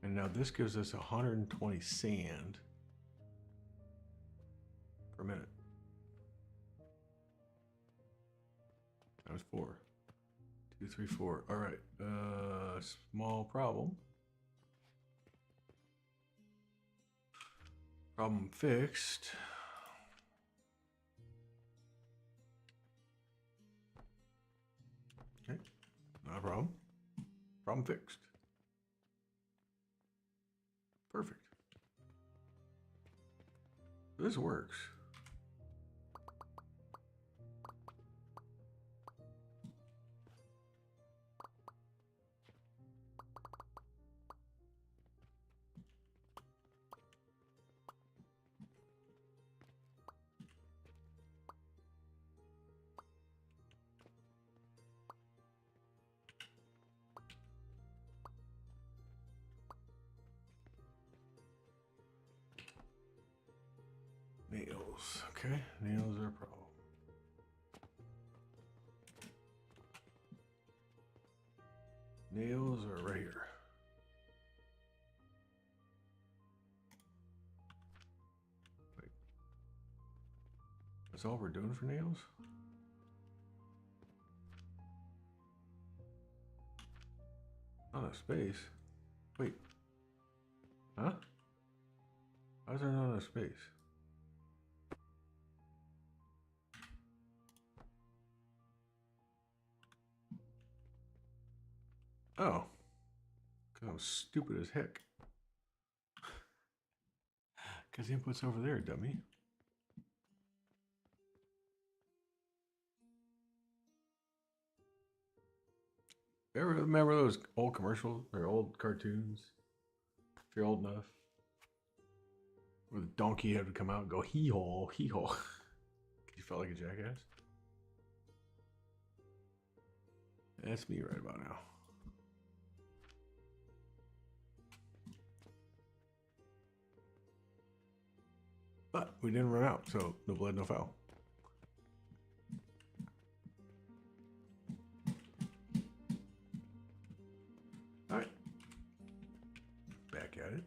And now this gives us 120 sand per minute. Times 4. 2, 3, 4. All right. Small problem. Problem fixed. Okay. Not a problem. Problem fixed. Perfect. This works. Nails. Okay, nails are a problem. Nails are right here. Wait. That's all we're doing for nails? Not enough space. Wait. Huh? Why is there not enough space? Oh. Because I'm stupid as heck. Because the input's over there, dummy. Ever remember those old commercials or old cartoons? If you're old enough. Where the donkey had to come out and go hee-haw, hee-haw. Because you felt like a jackass? That's me right about now. But we didn't run out, so no blood, no foul. All right. Back at it.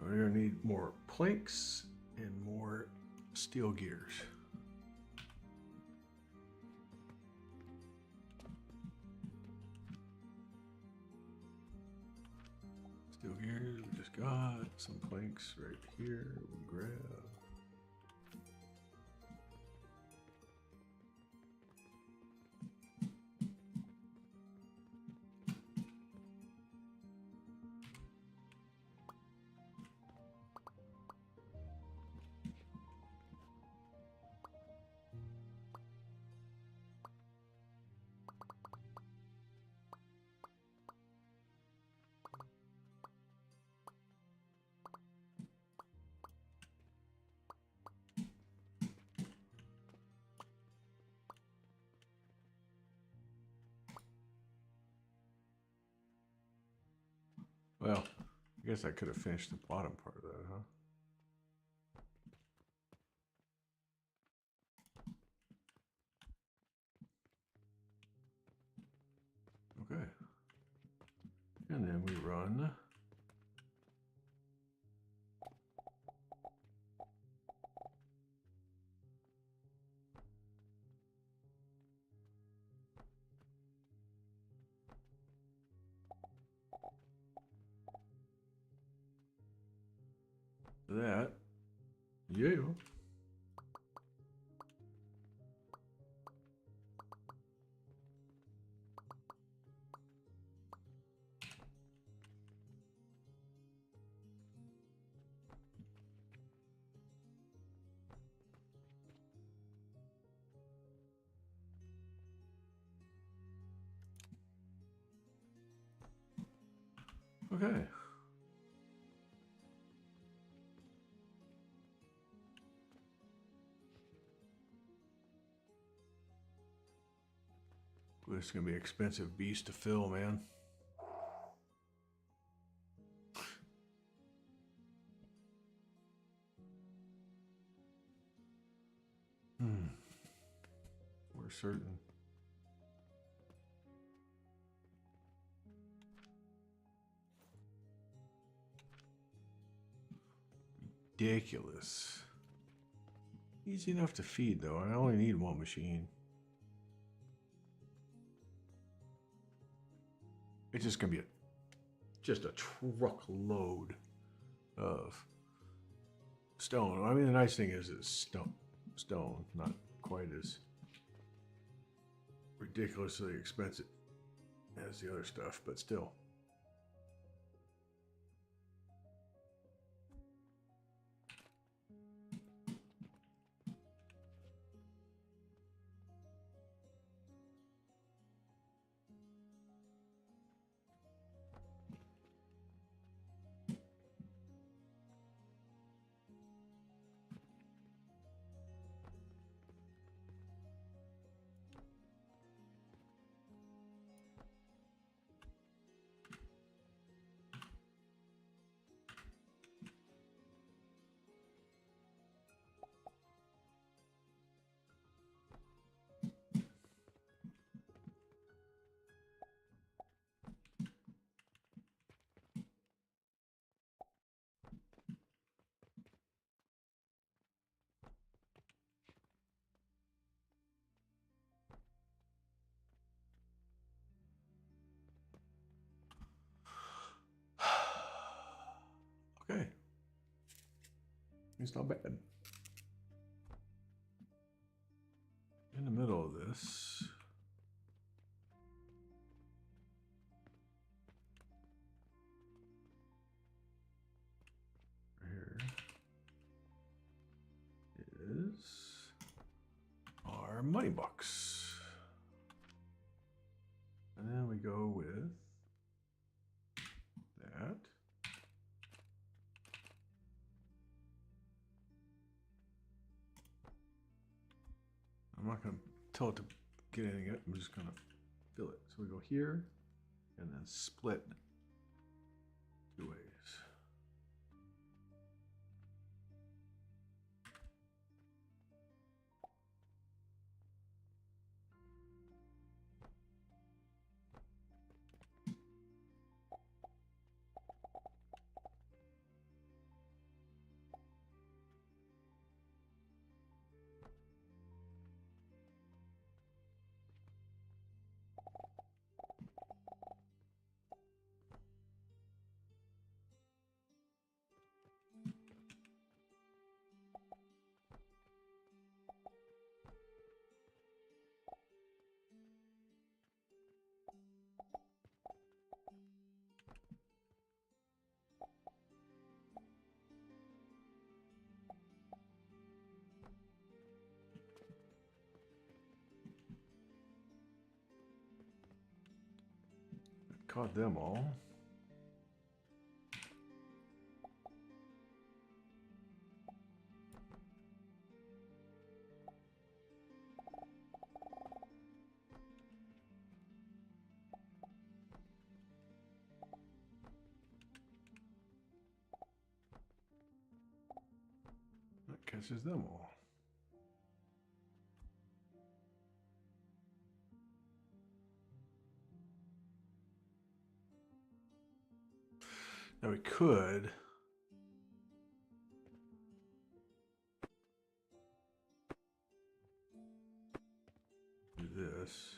We're going to need more planks and more steel gears. Steel gears, we just got some planks right here. We'll grab. Well, I guess I could have finished the bottom part of that, huh? And then we run that. Yeah. Okay. This is gonna be an expensive beast to fill, man. We're certain. Ridiculous. Easy enough to feed, though. I only need one machine. It's just gonna be just a truckload of stone. I mean, the nice thing is it's stone, not quite as ridiculously expensive as the other stuff, but still. Okay. It's not bad. In the middle of this, here is our money box. And then we go with that. I'm not going to tell it to get anything in it. I'm just going to fill it. So we go here and then split 2 ways. Caught them all. That catches them all. Now we could. Do this.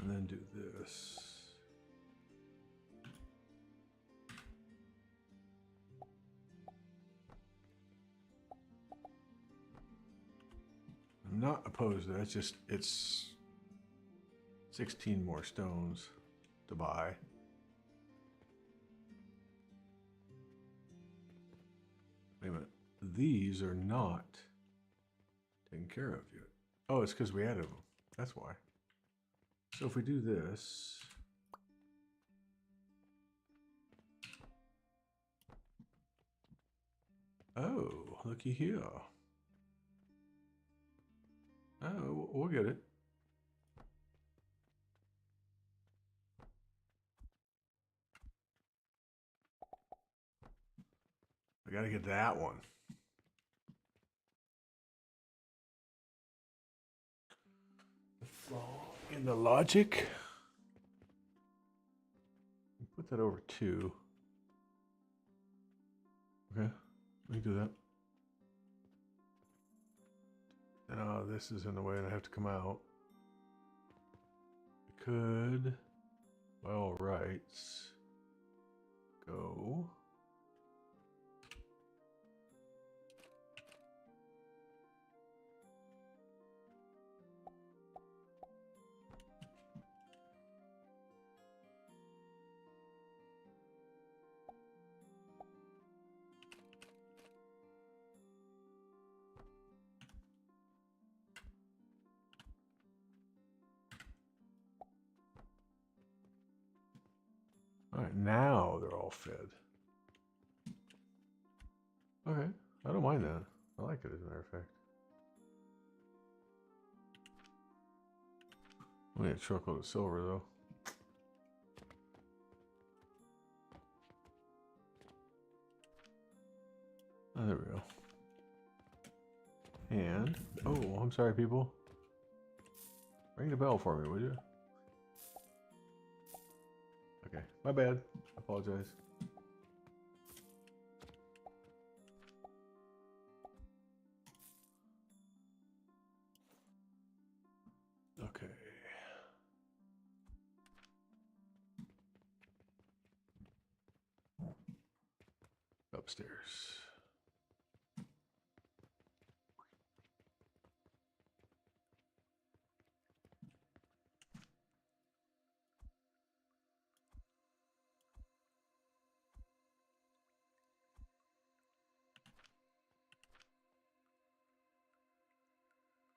And then do this. I'm not opposed to that. It's just, it's 16 more stones to buy. Wait a minute. These are not taken care of yet. Oh, it's because we added them. That's why. So if we do this. Oh, looky here. Oh, we'll get it. I gotta get that one. The flaw in the logic. Put that over 2. Okay, we can do that. Oh, this is in the way and I have to come out. We could, by all rights, go. All right, now they're all fed. Okay, I don't mind that. I like it as a matter of fact. Only a truckload of silver though. Oh, there we go. And, oh, I'm sorry people. Ring the bell for me, would you? Okay, my bad. I apologize. Okay. Upstairs.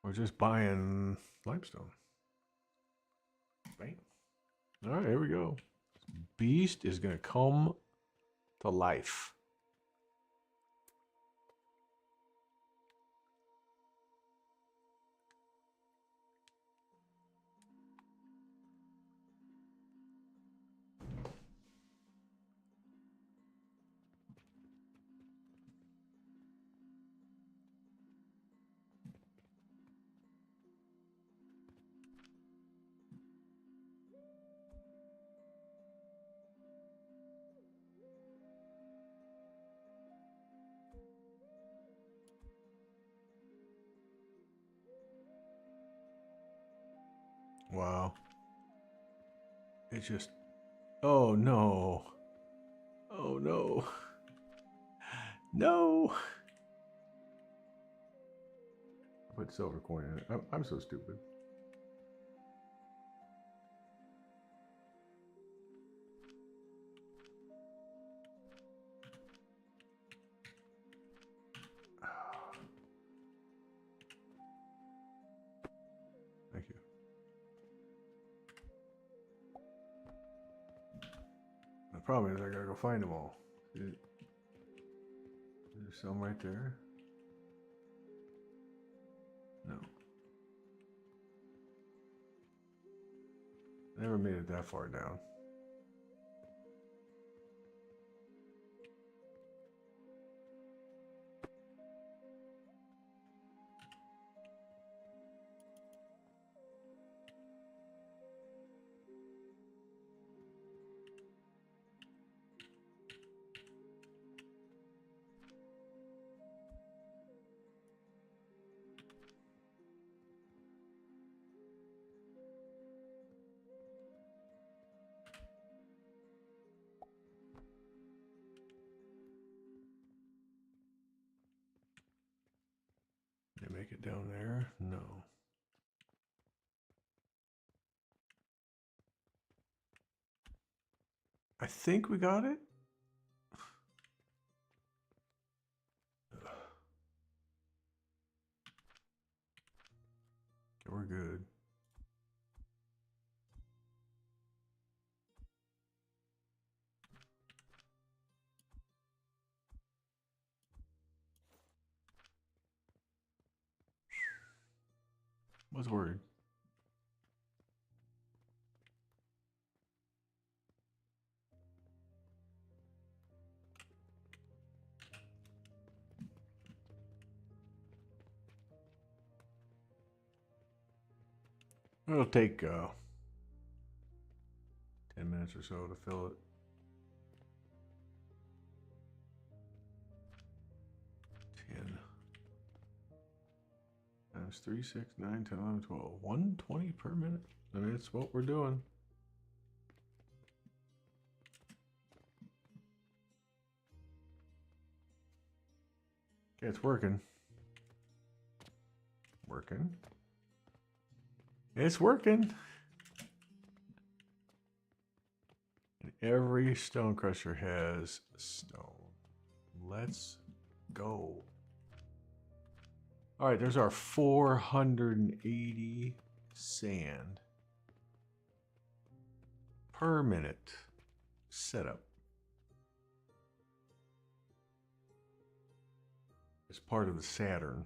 We're just buying limestone. Bam. All right, here we go. Beast is going to come to life. Wow. It just, oh no. Oh no. No. I put silver coin in it. I'm so stupid. Thank you. The problem is I gotta go find them all. There's some right there. No. Never made it that far down. down there? No. I think we got it. Okay, we're good. Was worried. It'll take 10 minutes or so to fill it. 10 times 3, 6, 9, 10, 11, 12. 120 per minute. I mean, it's what we're doing. Okay, it's working. Working. It's working. And every stone crusher has stone. Let's go. All right, there's our 480 sand per minute setup. It's part of the Saturn.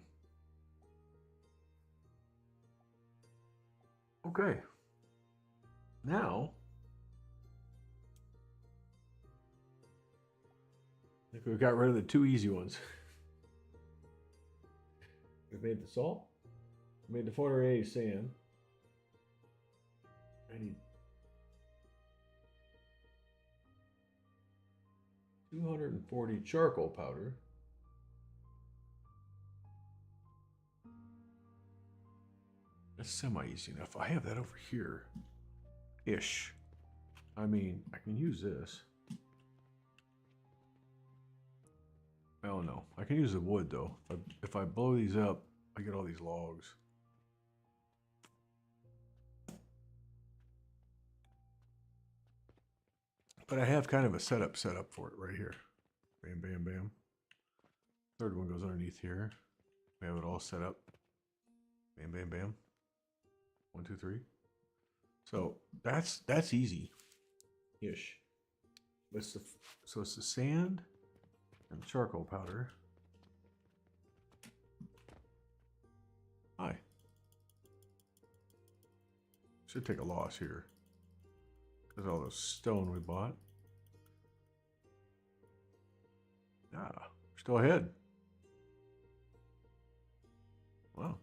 Okay. Now, I think we've got rid of the two easy ones. We've made the salt. We made the 480 sand. I need 240 charcoal powder. That's semi-easy enough. I have that over here. Ish. I mean, I can use this. Oh no, I can use the wood though. If I blow these up, I get all these logs. But I have kind of a setup for it right here. Bam, bam, bam. Third one goes underneath here. We have it all set up. Bam, bam, bam. 1, 2, 3. So that's easy-ish. So it's the sand and charcoal powder. Hi. Should take a loss here. Because all the stone we bought. Ah, we're still ahead. Wow.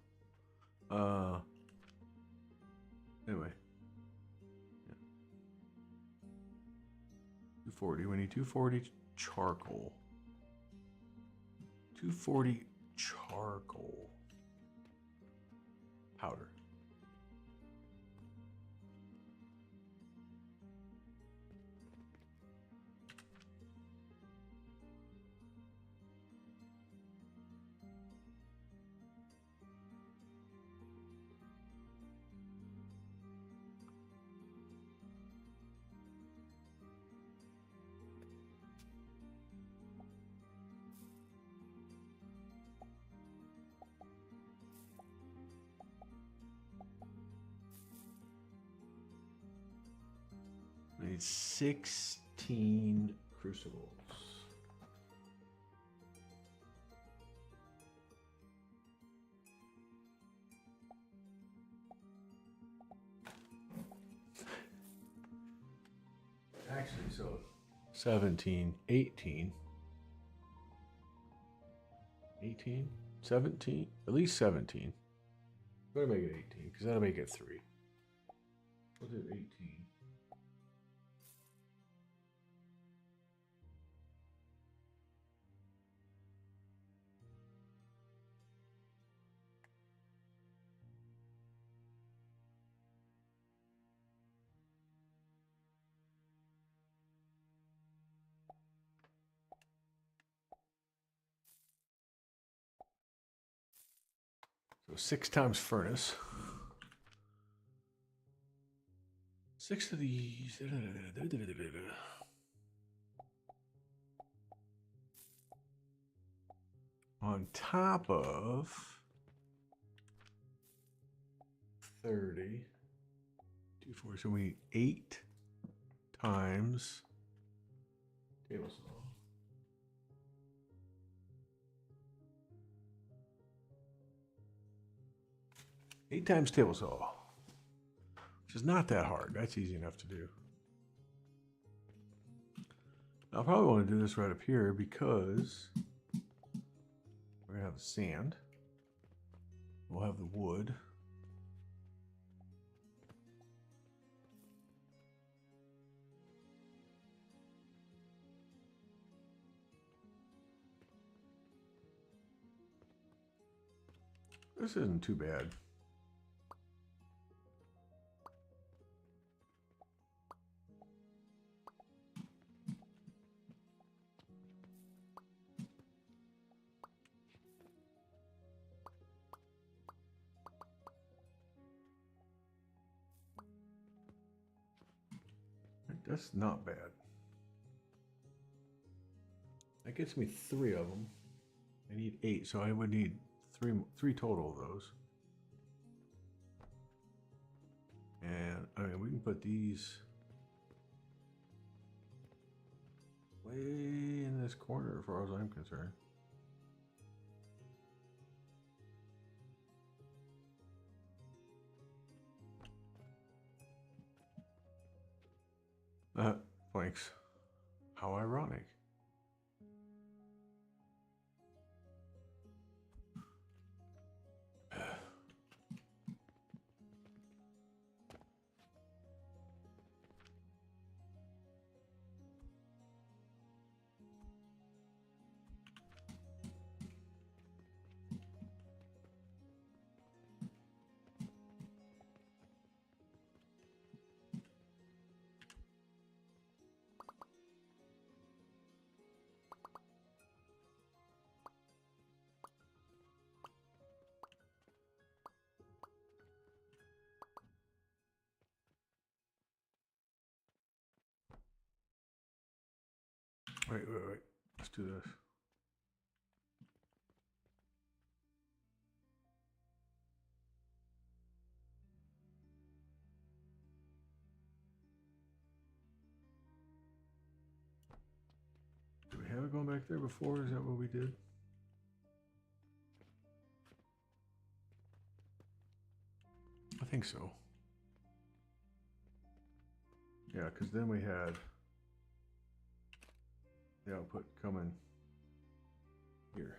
Anyway. Yeah. 240. We need 240 charcoal. 240 charcoal powder. We need 16 crucibles. Actually, so 17, 18, 18, 17, at least 17. Better make it 18, because that'll make it 3. We'll do 18. So 6 times furnace. 6 of these. On top of 30. 2, 4. So we need 8 times table saw. 8 times table saw. Which is not that hard. That's easy enough to do. I'll probably want to do this right up here because we're going to have the sand. We'll have the wood. This isn't too bad. That's not bad. That gets me 3 of them. I need 8, so I would need three total of those. And I mean, we can put these way in this corner, as far as I'm concerned. Planks. How ironic. Wait. Let's do this. Did we have it going back there before? Is that what we did? I think so. Yeah, because then we had the output coming here.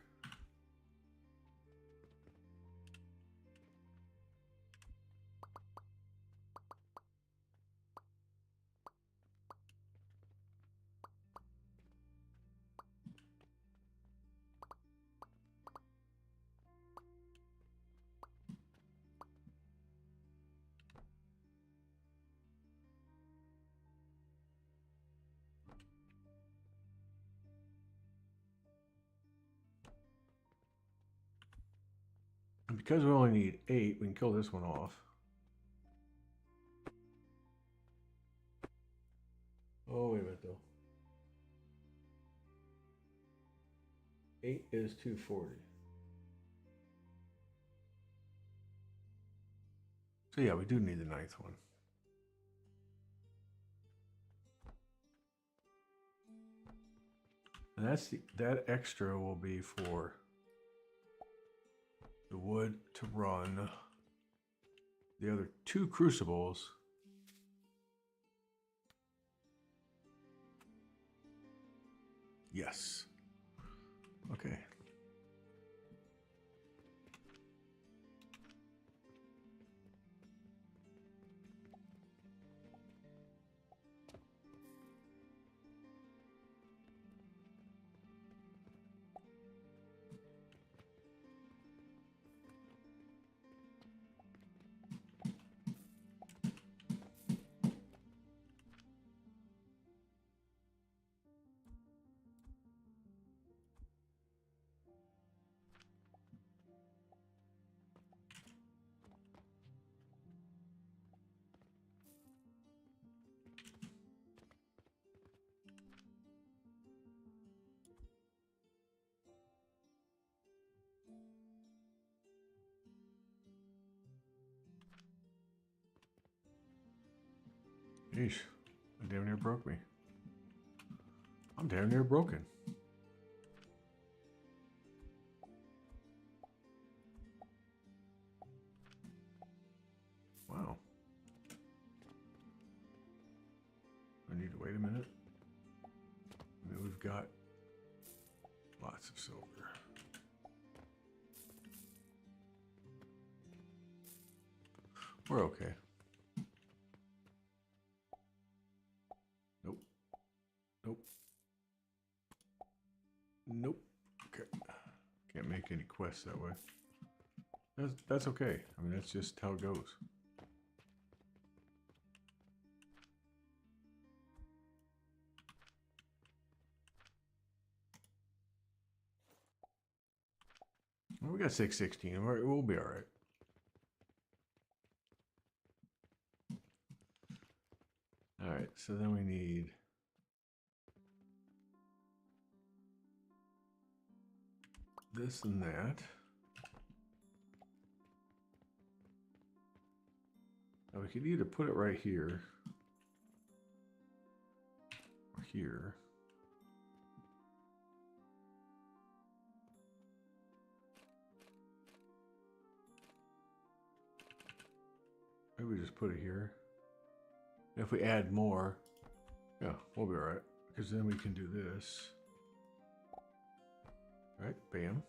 And because we only need 8, we can kill this one off. Oh, wait a minute though. 8 is 240. So yeah, we do need the 9th one. And that extra will be for the wood to run the other 2 crucibles. Yes. Okay. Yeesh. That damn near broke me. I'm damn near broken. Wow. I need to wait a minute. I mean, we've got lots of silver. We're okay. Nope. Nope. Nope. Okay. Can't make any quests that way. That's okay. I mean, that's just how it goes. Well, we got 616. We'll be all right. All right. So then we need this and that. Now we could either put it right here or here. Maybe we just put it here. If we add more, yeah, we'll be all right. Because then we can do this. Right, bam.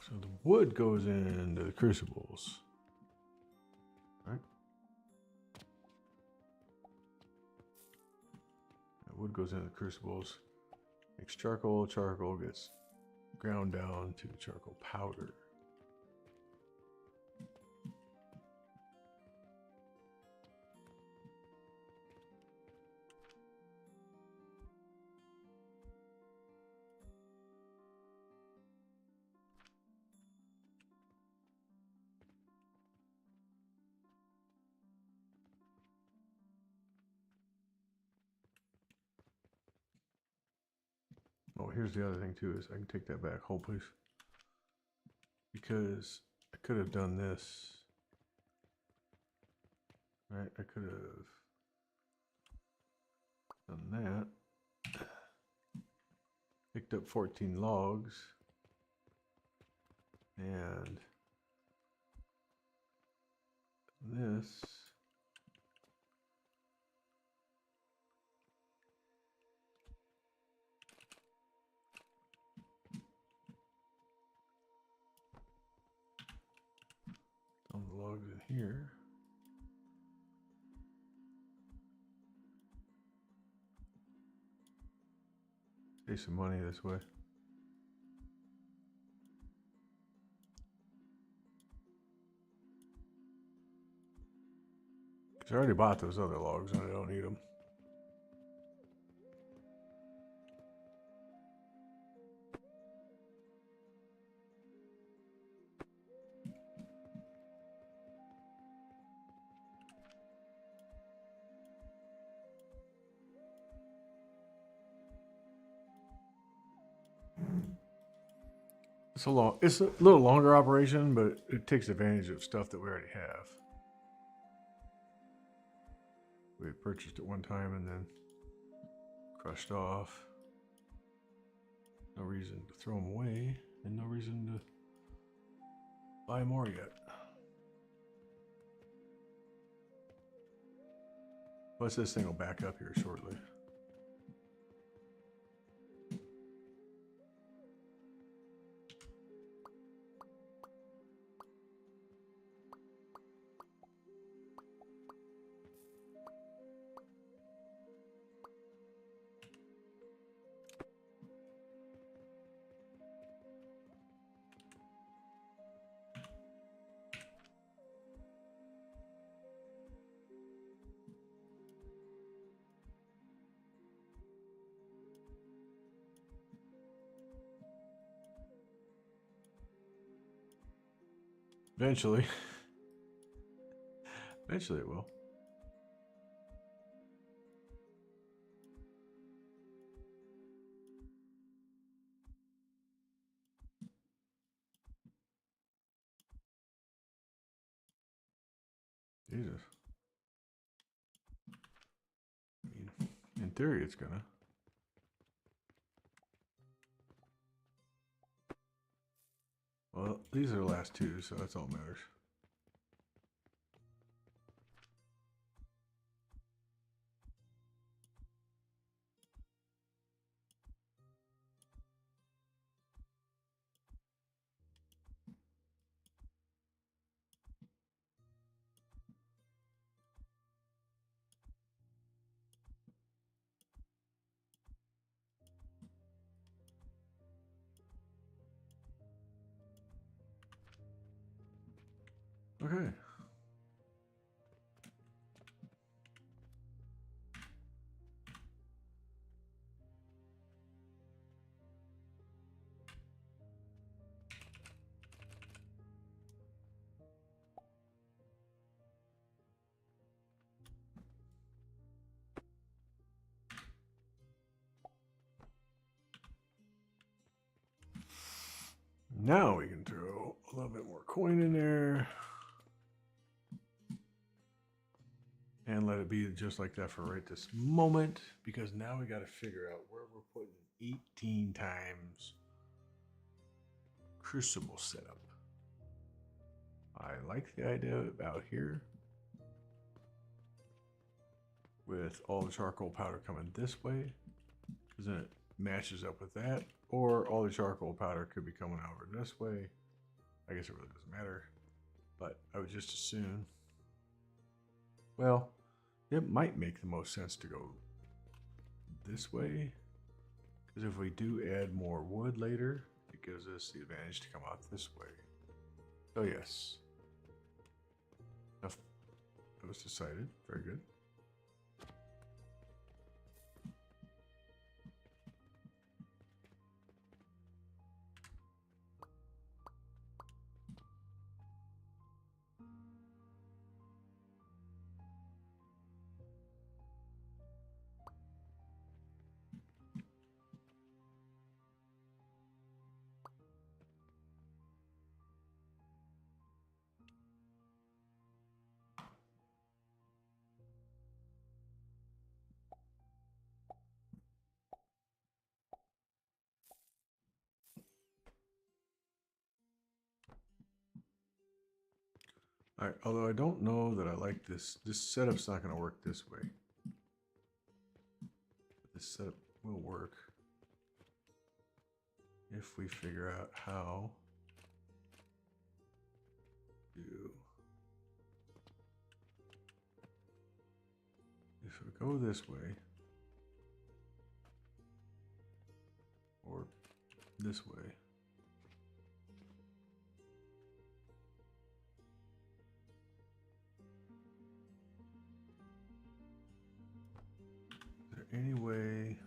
So the wood goes into the crucibles. Right? The wood goes into the crucibles. Makes charcoal. Charcoal gets ground down to charcoal powder. Oh, here's the other thing too, is I can take that back. Hold please. Because I could have done this. Right, I could have done that. Picked up 14 logs. And this. On the logs in here. Save some money this way. Because I already bought those other logs and I don't need them. It's a little longer operation, but it takes advantage of stuff that we already have. We had purchased it one time and then crushed off. No reason to throw them away, and no reason to buy more yet. Plus, this thing will back up here shortly. Eventually. Eventually it will. Jesus. I mean, in theory, it's gonna. Well, these are the last two, so that's all that matters. Okay. Now we can throw a little bit more coin in there. And let it be just like that for right this moment. Because now we got to figure out where we're putting 18 times crucible setup. I like the idea about here. With all the charcoal powder coming this way. Because then it matches up with that. Or all the charcoal powder could be coming over this way. I guess it really doesn't matter. But I would just assume. Well, it might make the most sense to go this way. Because if we do add more wood later, it gives us the advantage to come out this way. So yes. That was decided. Very good. All right, although I don't know that I like this. This setup's not going to work this way. This setup will work if we figure out how to. If we go this way or this way. Is there any way?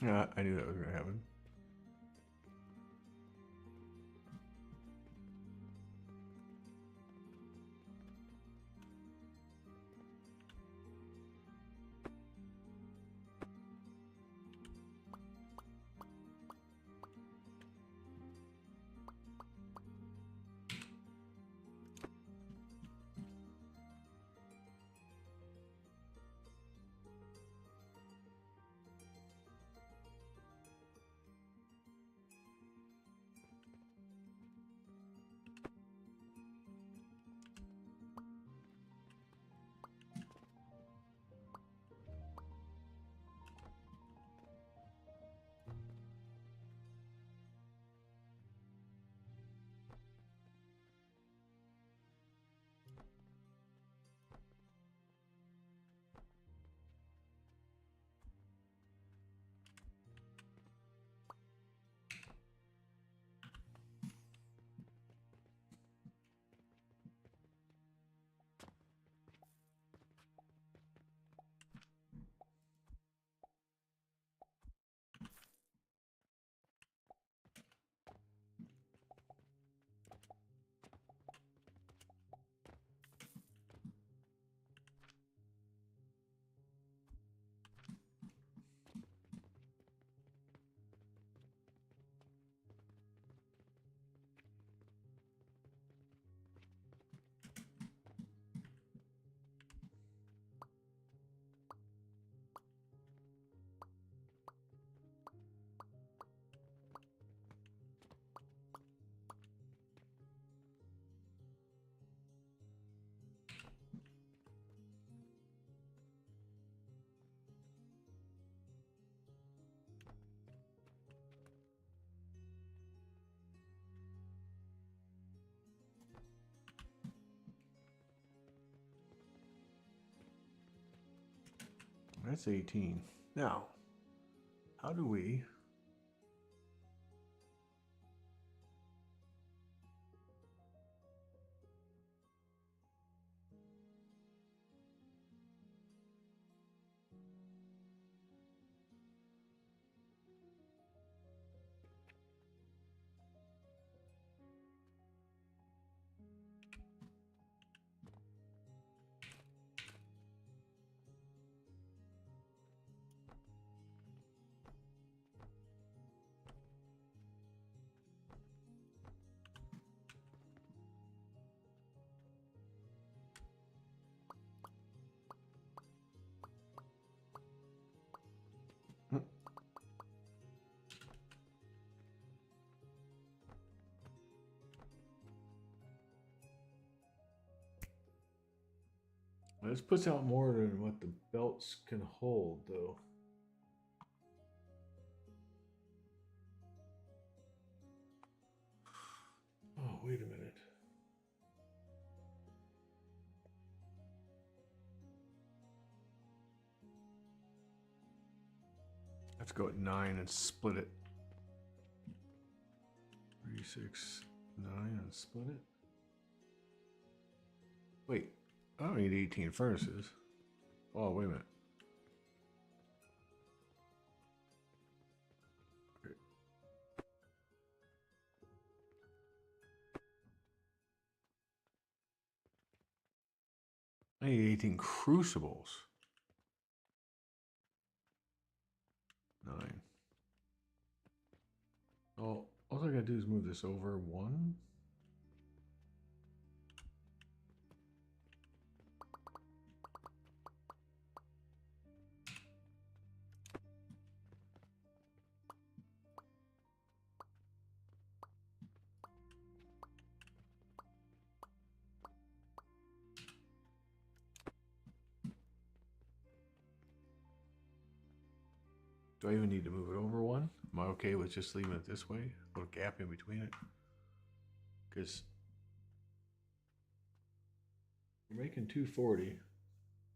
Yeah, I knew that was going to happen. That's 18. Now, how do we... This puts out more than what the belts can hold, though. Oh, wait a minute. Let's go at 9 and split it. 3, 6, 9 and split it. Wait, I don't need 18 furnaces. Oh, wait a minute. I need 18 crucibles. 9. Oh, all I gotta do is move this over 1. Do I even need to move it over 1? Am I okay with just leaving it this way? Put a gap in between it? Because we're making 240.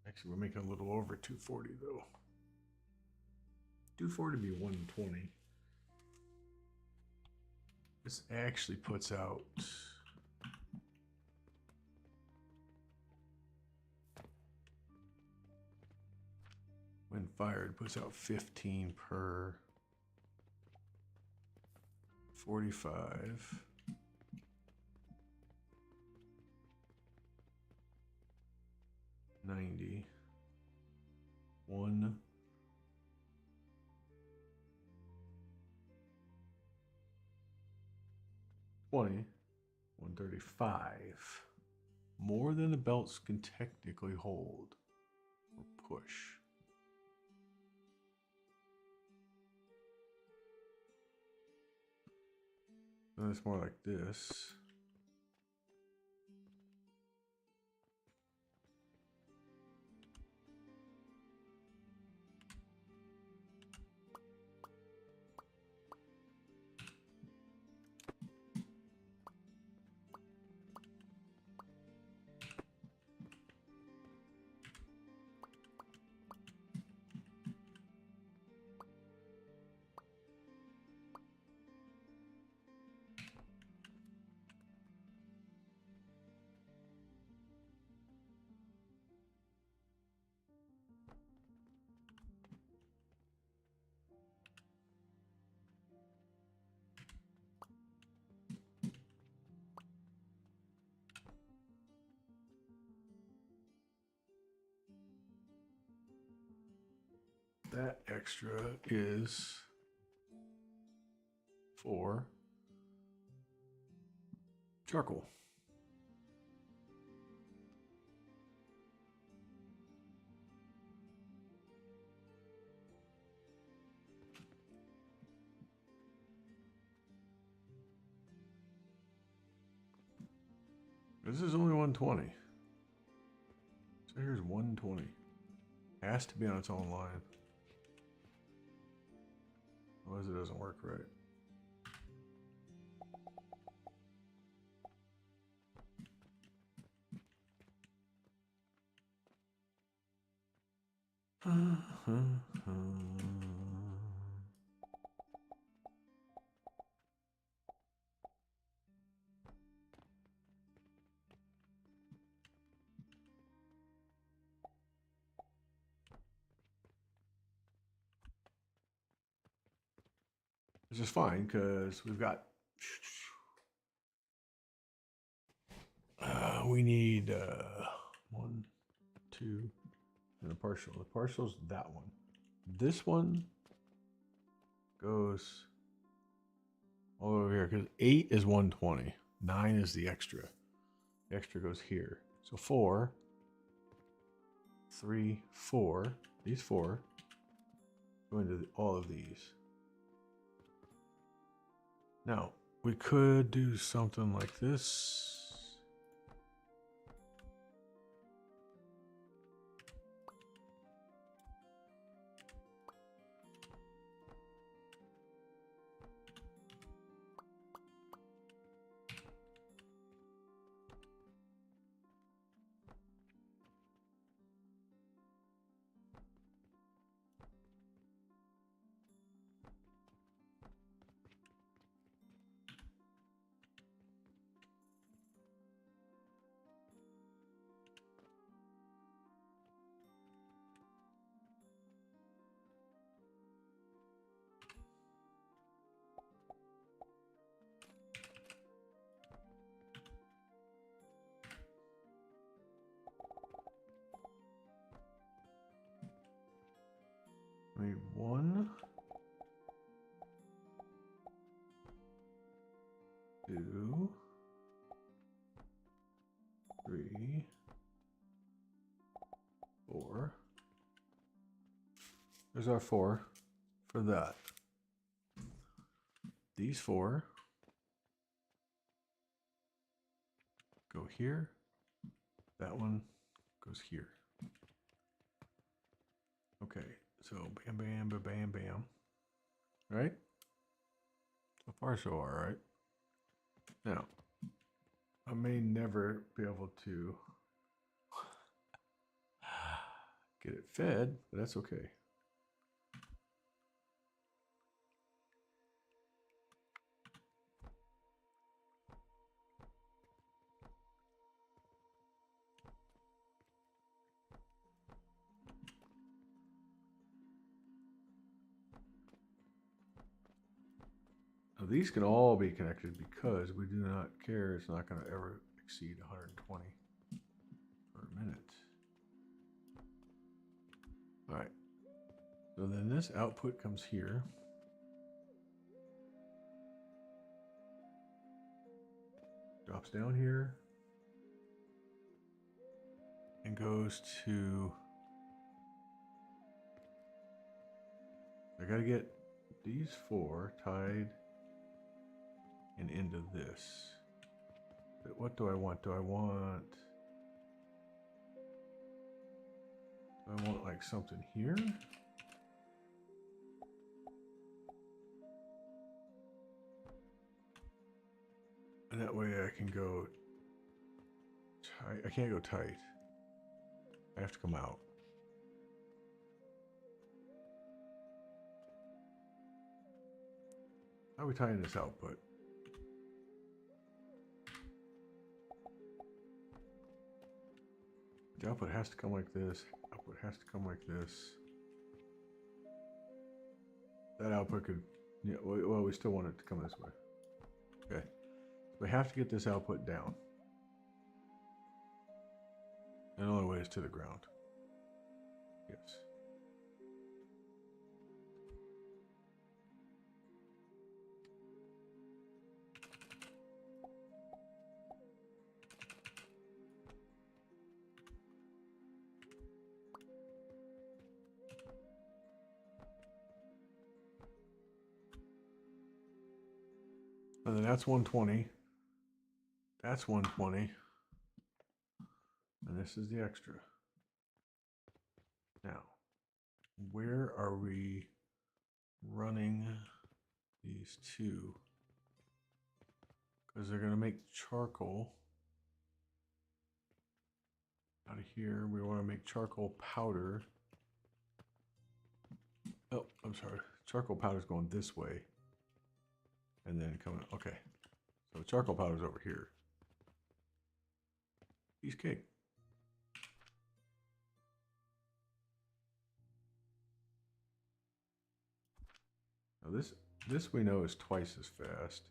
Actually, we're making a little over 240 though. 240 be 120. This actually puts out when fired, puts out 15 per 45. $90. 1. $20. 135. More than the belts can technically hold or push. And it's more like this. That extra is for charcoal. This is only 120. So here's 120. Has to be on its own line. Otherwise it doesn't work right. Which is fine because we've got. We need 1, 2, and a partial. The partial's that one. This one goes all over here because 8 is 120. 9 is the extra. The extra goes here. So 4, 3, 4. These 4 go into all of these. Now, we could do something like this. We need 1, 2, 3, 4. There's our 4 for that. These 4 go here. That one goes here. Okay, so bam, bam, bam, bam, bam. Right? So far, so all right. Now, I may never be able to get it fed, but that's okay. Now, these can all be connected because we do not care. It's not going to ever exceed 120 per minute. All right. So then this output comes here. Drops down here. And goes to... I got to get these 4 tied and into this. But what do I want? Do I want like something here? And that way I can go tight. I can't go tight. I have to come out. How are we tying this output? The output has to come like this. Output has to come like this. That output could, yeah, well, we still want it to come this way. Okay. So we have to get this output down. And the only way is to the ground. Yes. And then that's 120. That's 120. And this is the extra. Now, where are we running these two? Because they're going to make charcoal. Out of here, we want to make charcoal powder. Oh, I'm sorry. Charcoal powder's going this way. And then coming, okay. So charcoal powder's over here. Piece of cake. Now this we know is twice as fast.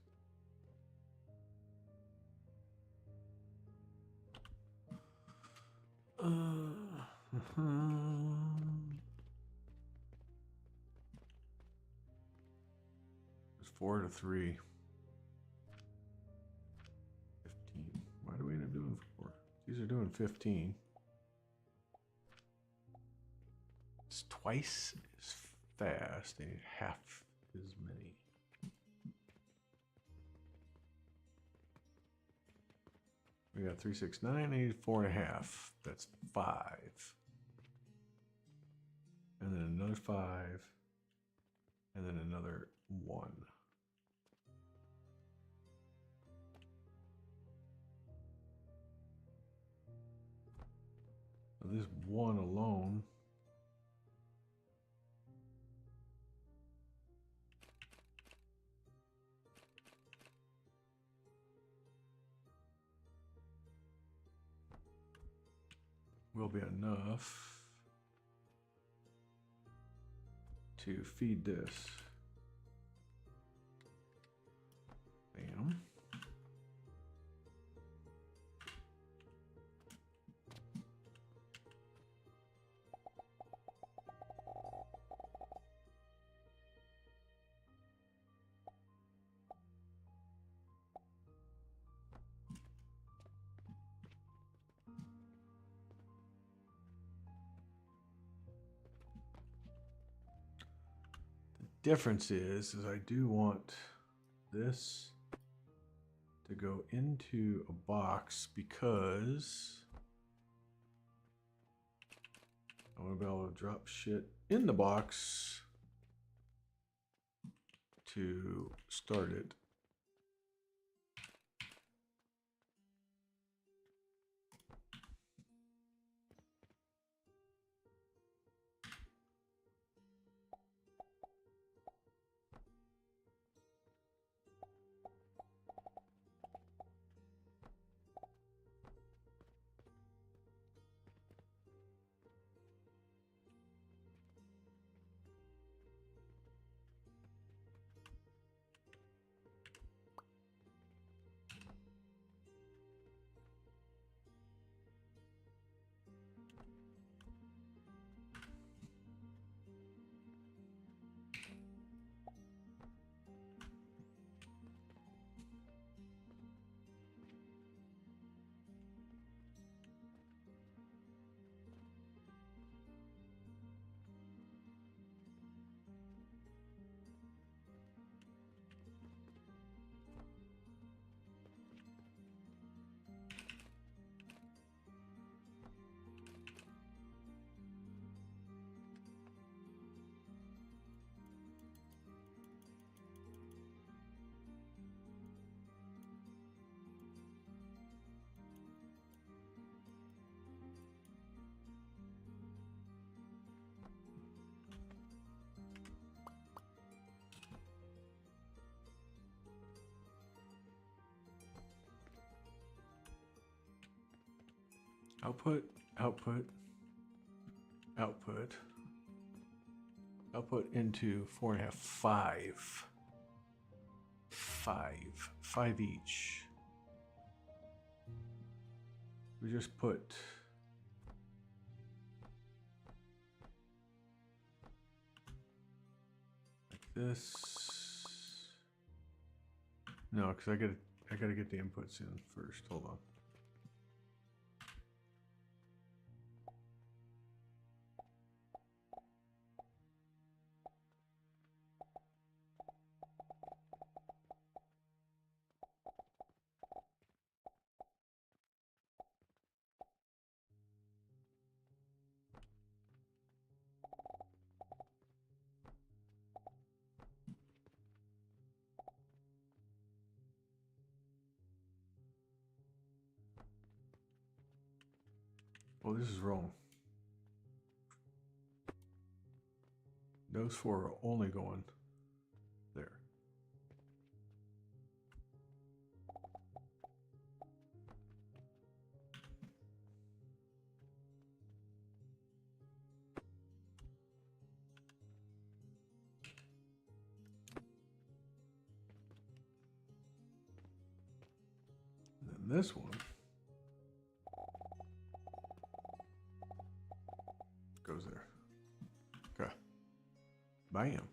It's 4 to 3. 15. Why do we end up doing 4? These are doing 15. It's twice as fast. They need half as many. We got 3, 6, 9. I need 4.5. That's 5. And then another 5. And then another 1. So this 1 alone will be enough to feed this. Bam. Difference is I do want this to go into a box because I want to be able to drop shit in the box to start it. Output, output, output, output into 4.5, 5. 5 each. We just put like this. No, because I gotta get the inputs in first. Hold on. Oh, this is wrong. Those four are only going there. And then this one goes there. Okay. Bam.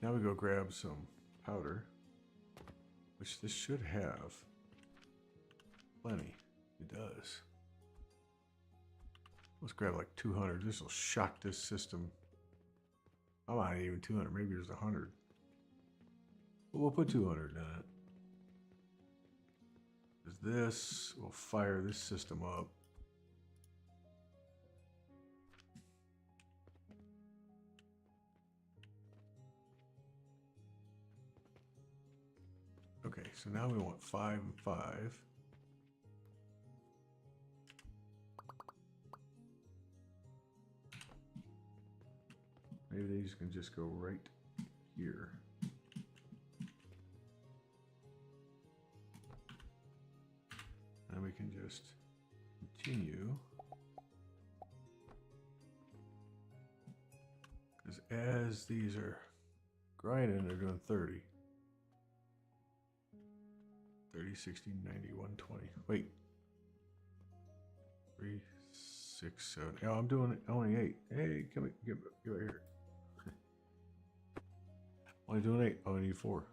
Now we go grab some powder, which this should have plenty. It does. Let's grab like 200. This will shock this system. Oh, not even 200. Maybe there's 100. But we'll put 200 in it. Because this will fire this system up. Okay, so now we want 5 and 5. Maybe these can just go right here. And we can just continue. Because as these are grinding, they're doing 30. 30, 60, 90, 120. Wait. 3, 6, 7. Oh, I'm doing only 8. Hey, come get right here. Only doing 8. Oh, I need 4.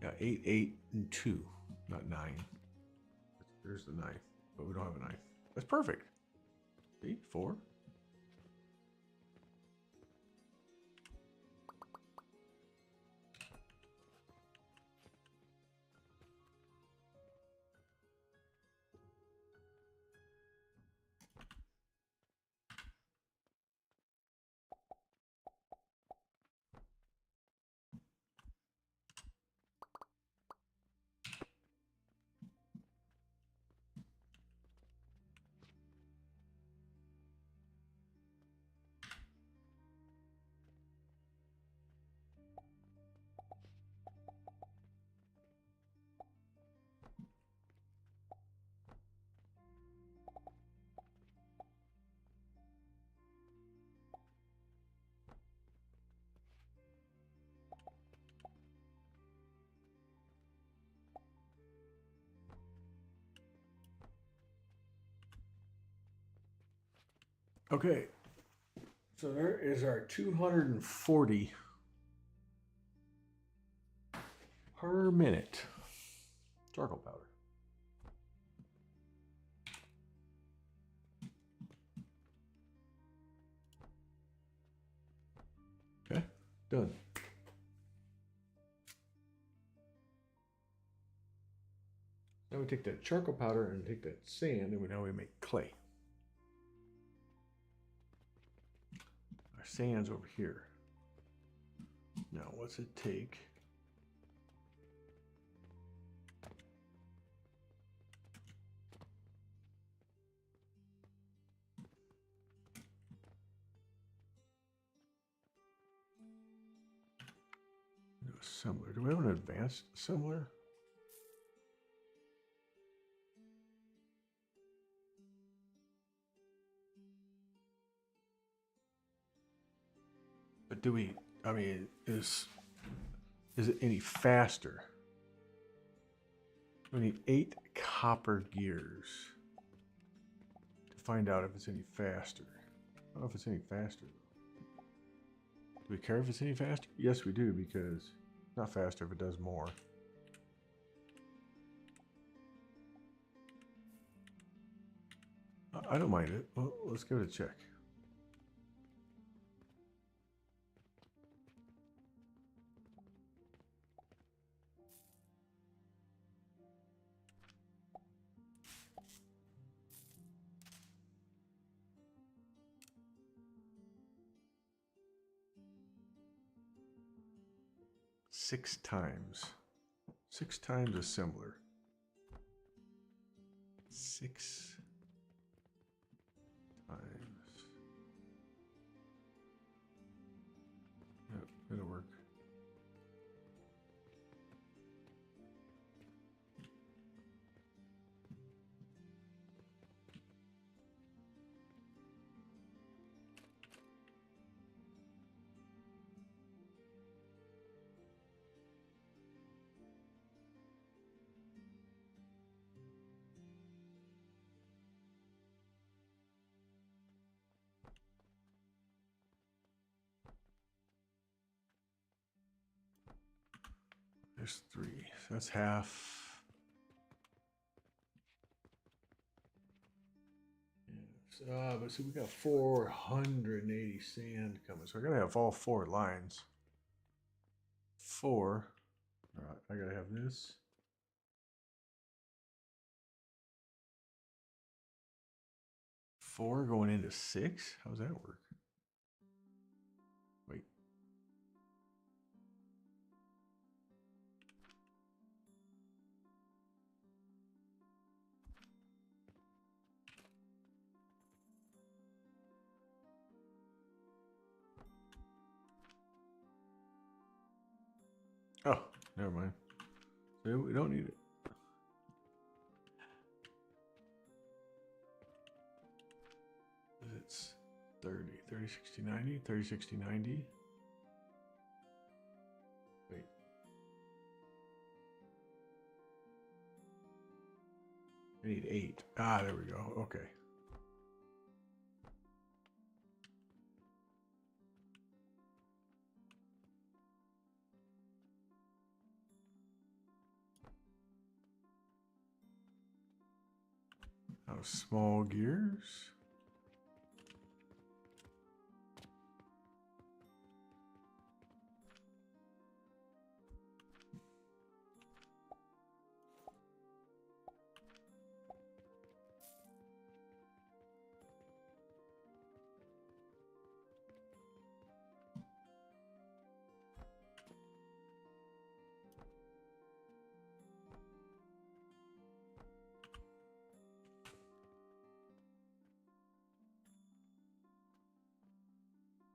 Yeah, 8, 8, and 2. Not 9. There's the 9th, but we don't have a 9th. That's perfect. See? 4. Okay, so there is our 240 per minute charcoal powder. Okay, done. Now we take that charcoal powder and take that sand, and now we make clay. Our sand's over here. Now, what's it take? Do a assembler. Do we have an advanced assembler? But do we, I mean, is it any faster? We need 8 copper gears to find out if it's any faster. I don't know if it's any faster. Do we care if it's any faster? Yes, we do, because it's not faster if it does more. I don't mind it. Well, let's give it a check. Six times assembler. 6 times minus 3. So that's half. But see, we got 480 sand coming. So I gotta have all 4 lines. 4. All right, I gotta have this. 4 going into 6? How does that work? Wait. Oh, never mind. So we don't need it. It's 30, 30, 60, 90, 30, 60, 90. Wait. I need 8. Ah, there we go. Okay. Now small gears.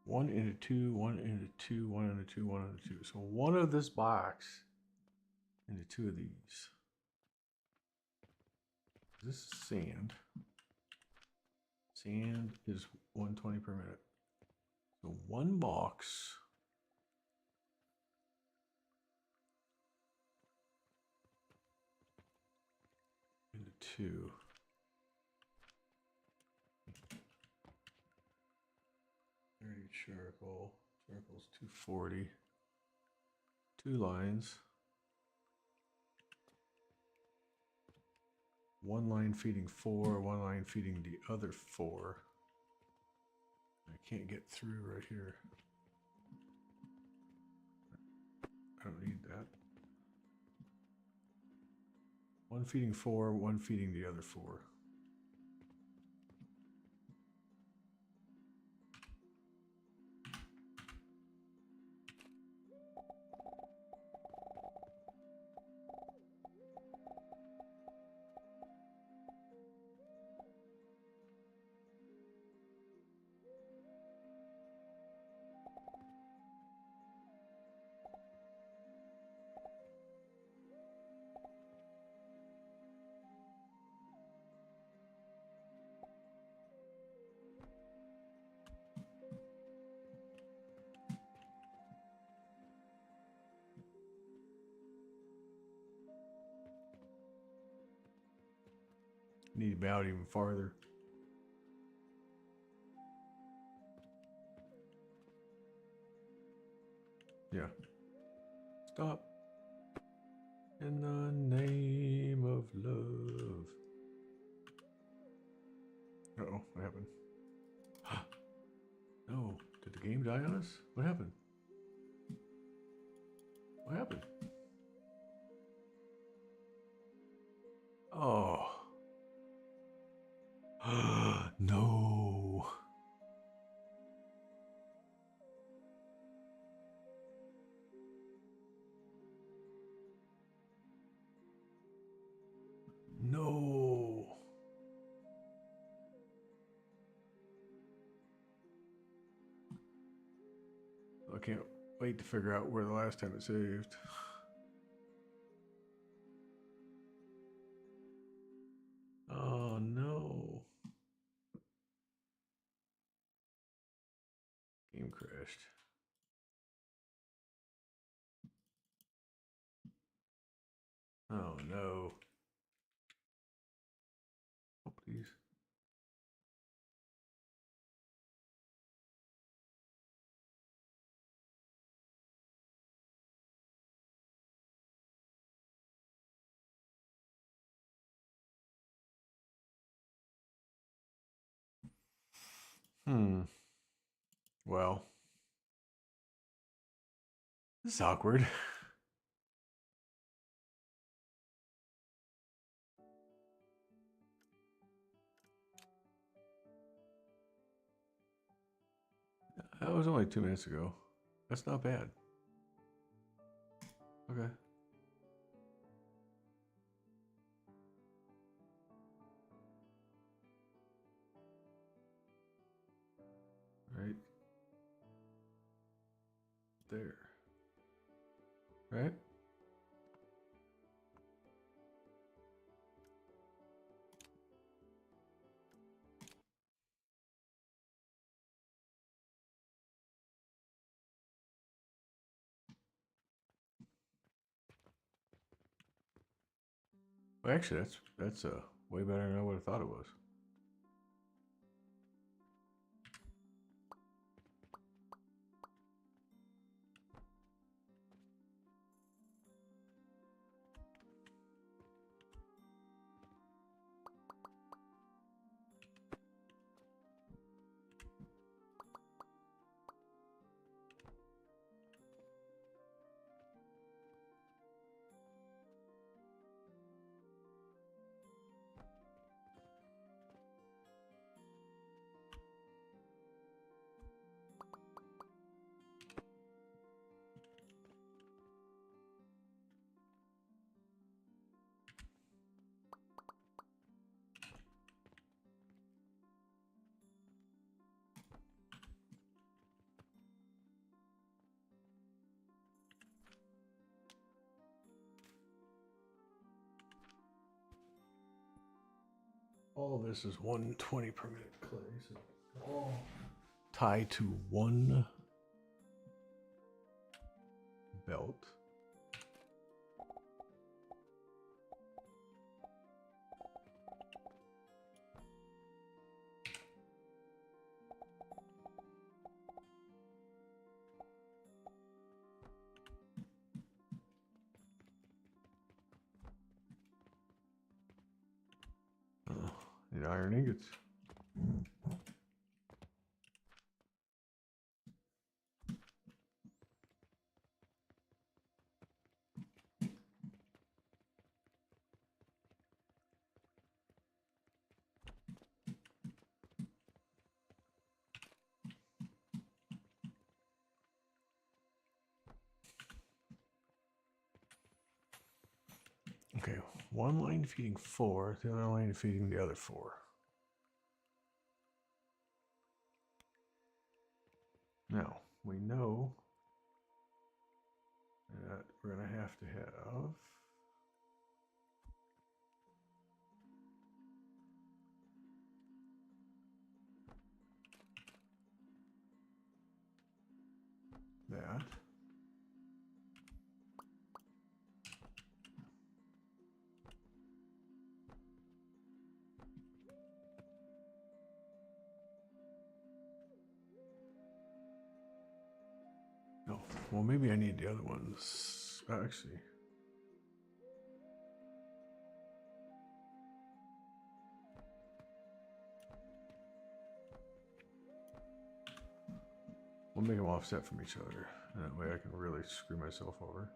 One into 2, 1 into 2, 1 into 2, 1 into 2. So one of this box into 2 of these. This is sand. Sand is 120 per minute. So one box into 2. 30 charcoal. Charcoal's 240. 2 lines. 1 line feeding 4, 1 line feeding the other 4. I can't get through right here. I don't need that. 1 feeding 4, 1 feeding the other 4. Need to be out even farther. Yeah. Stop. In the name of love. Uh-oh, what happened? No. Did the game die on us? What happened? What happened? Oh. No. No. I can't wait to figure out where the last time it saved. Oh no. Game crashed. Oh no. Oh, please. Well, this is awkward. That was only 2 minutes ago. That's not bad. Okay. Right there. Right? Well, actually, that's way better than I would have thought it was. All this is 120 per minute clay, so all tied to one belt. The iron ingots. Okay, one line feeding 4, the other line feeding the other 4. Now, we know that we're going to have that. No, well, maybe I need the other ones. Actually, we'll make them offset from each other. That way I can really screw myself over.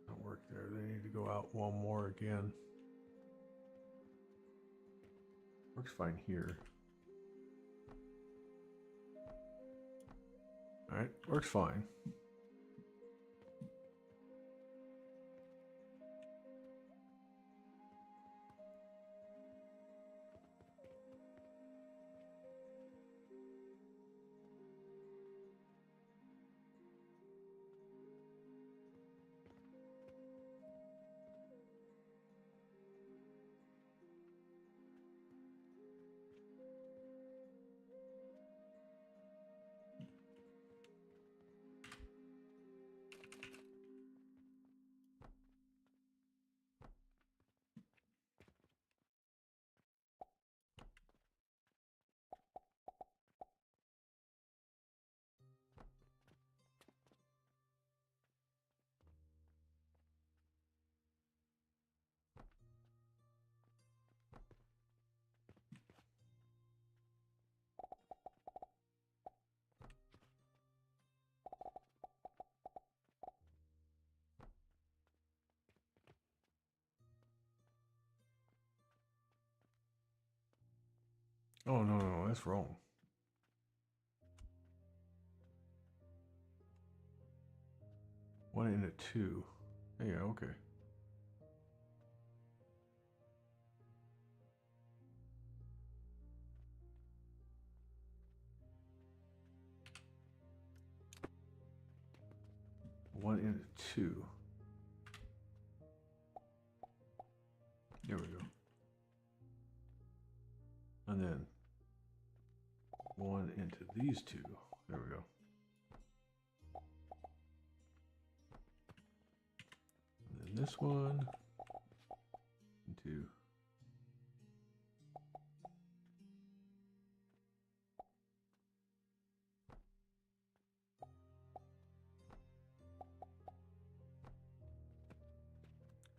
Don't work there. They need to go out one more again. Works fine here. All right, works fine. Oh, no, no, that's wrong. One and a two. Yeah, okay. One and a two. There we go. And then one into these two. There we go. And then this one into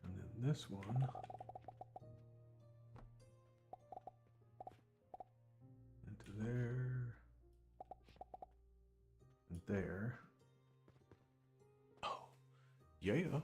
and then this one into there and there. Oh, yeah.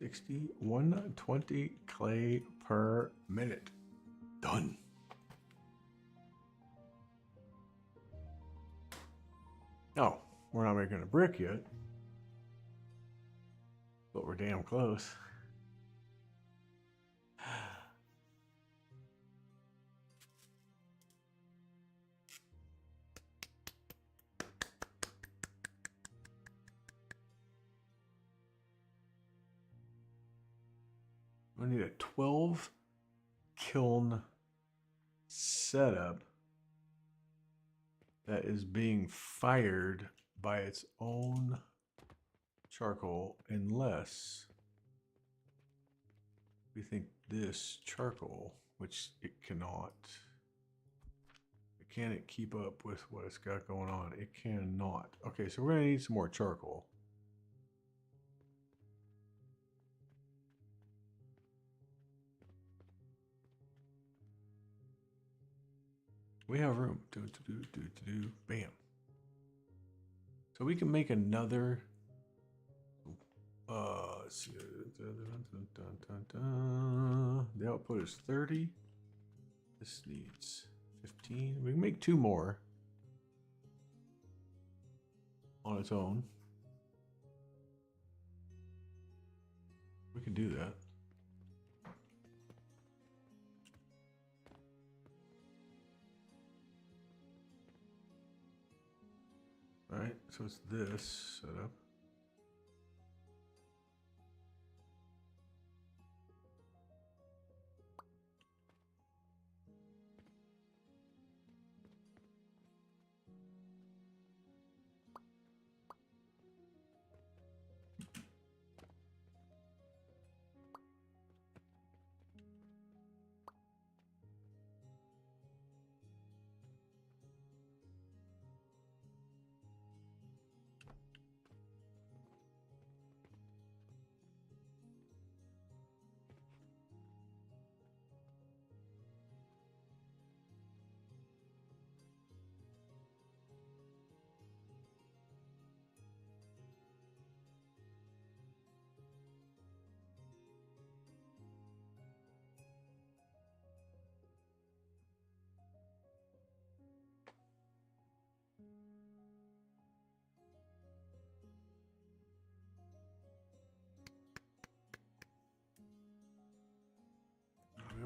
60, 120 clay per minute. Done. Oh, we're not making a brick yet, but we're damn close. We need a 12 kiln setup that is being fired by its own charcoal, unless we think this charcoal, which it cannot. Can it keep up with what it's got going on? It cannot. Okay, so we're gonna need some more charcoal. We have room. Bam. So we can make another Let's see. The output is 30. This needs 15. We can make 2 more on its own. We can do that. All right, so it's this setup.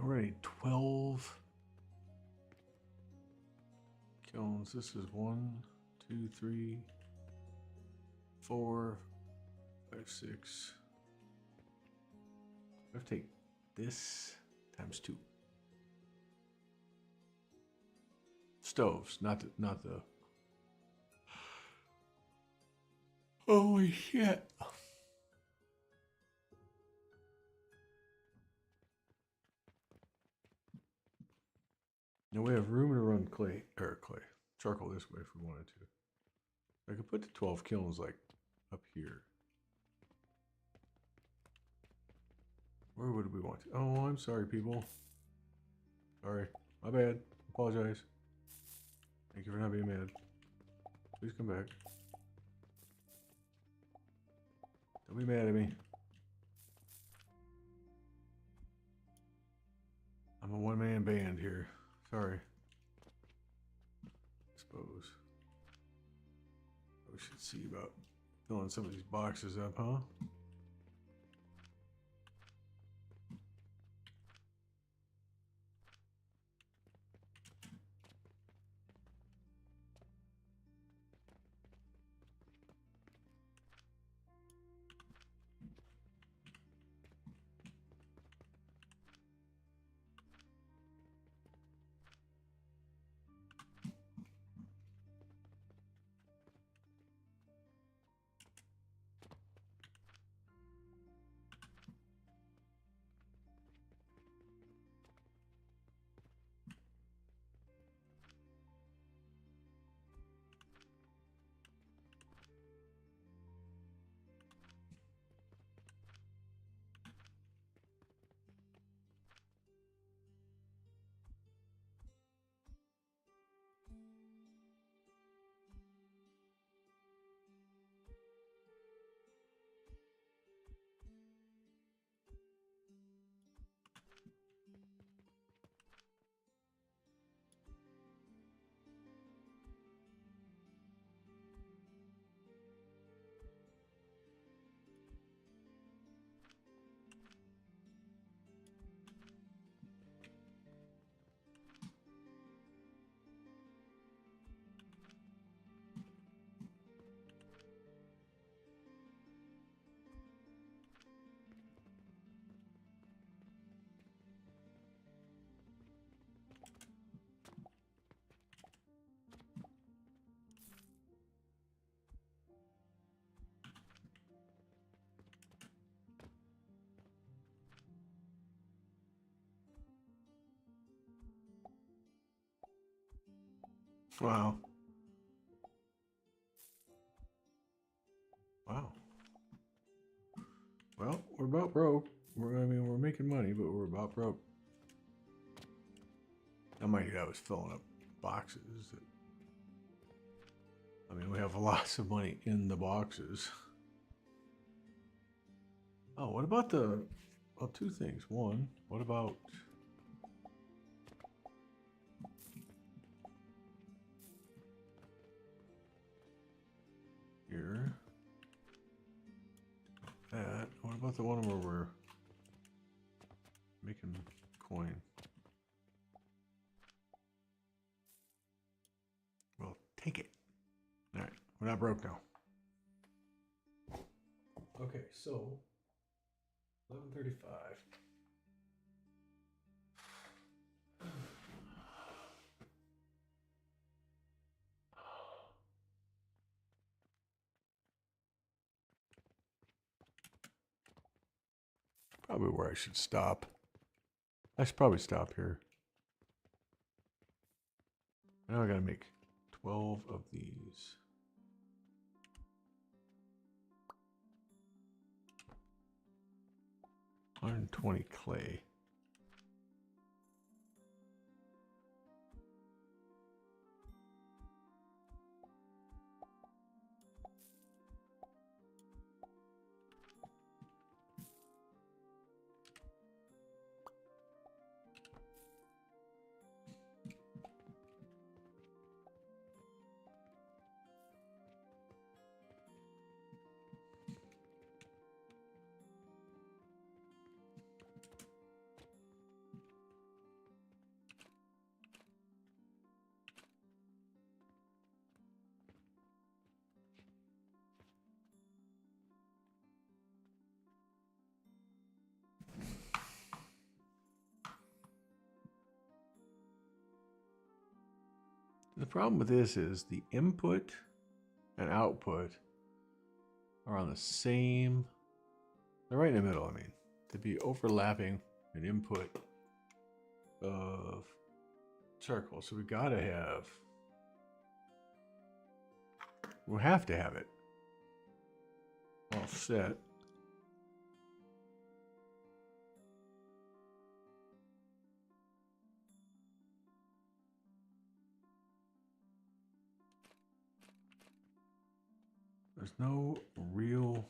Already 12 kilns. This is 1, 2, 3, 4, 5, 6. I have to take this times 2. Stoves, not the. Holy shit! Now we have room to run charcoal this way if we wanted to. I could put the 12 kilns like up here. Where would we want to? Oh, I'm sorry, people. Sorry, my bad. Apologize. Thank you for not being mad. Please come back. Don't be mad at me. I'm a one-man band here. Sorry. I suppose. We should see about filling some of these boxes up, huh? Wow. Wow. Well, we're about broke. We're making money, but we're about broke. I might I was filling up boxes. We have lots of money in the boxes. Oh, what about the... Well, two things. One, what about... Here. That. What about the one where we're making coin? Well, take it. All right, we're not broke now. Okay, so 11:35. Probably where I should stop. I should probably stop here. Now I gotta make 12 of these. $120 clay. The problem with this is the input and output are on the same, they're right in the middle. I mean, to be overlapping an input of charcoal. So we gotta have, we'll have to have it all set. There's no real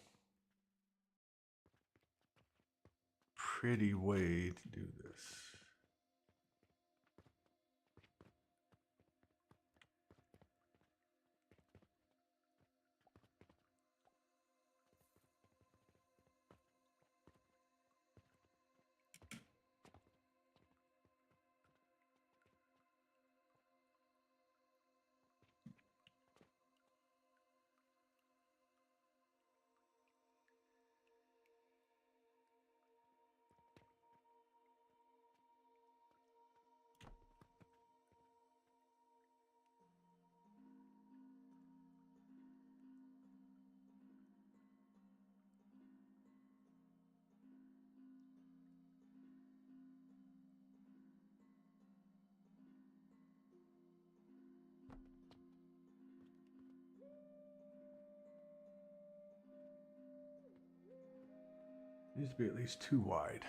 pretty way to do this. It needs to be at least 2 wide.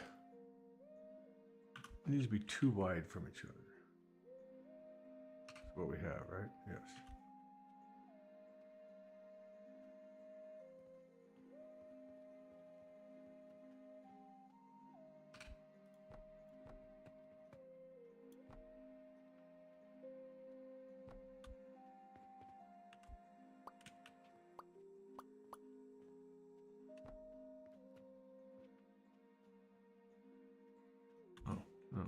It needs to be 2 wide from each other. That's what we have, right? Yes. Oh, no.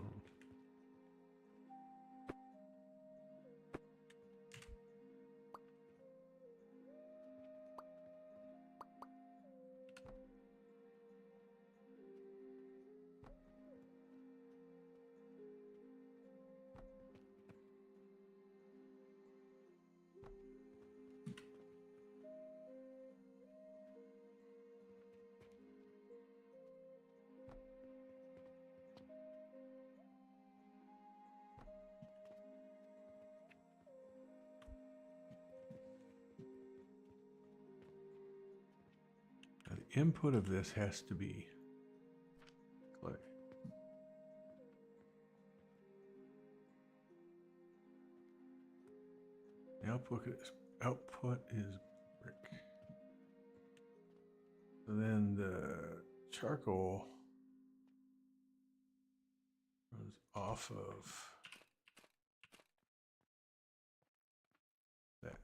Now the input of this has to be clay. The output is brick. So then the charcoal runs off of that.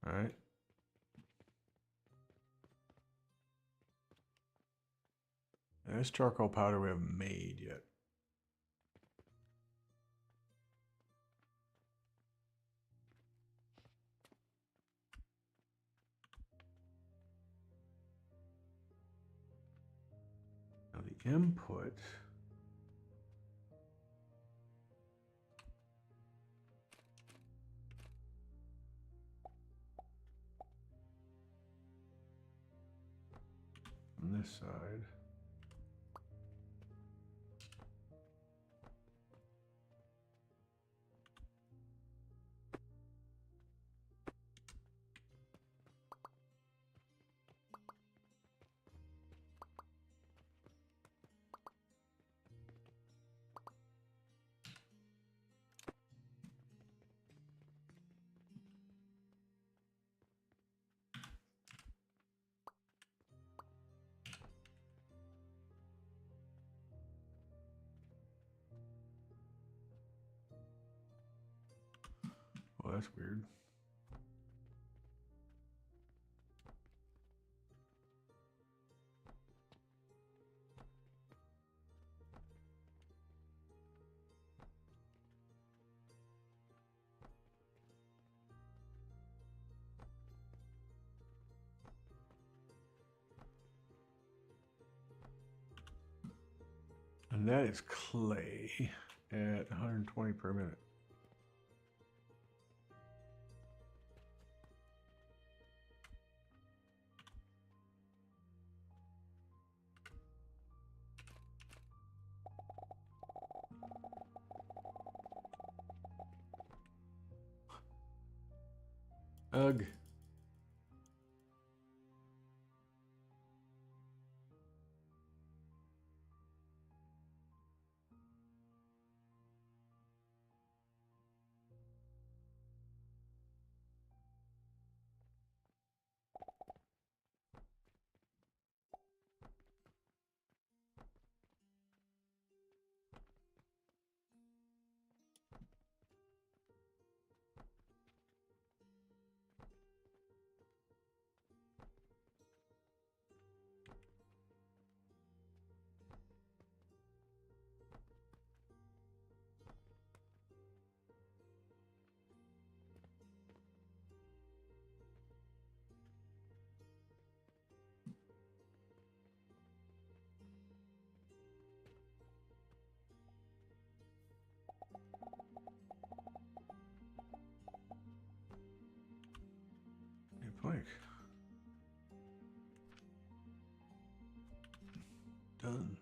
All right. And this charcoal powder we haven't made yet. Now the input. On this side. Well, that's weird. And that is clay at 120 per minute. Ugh. Plank. Done.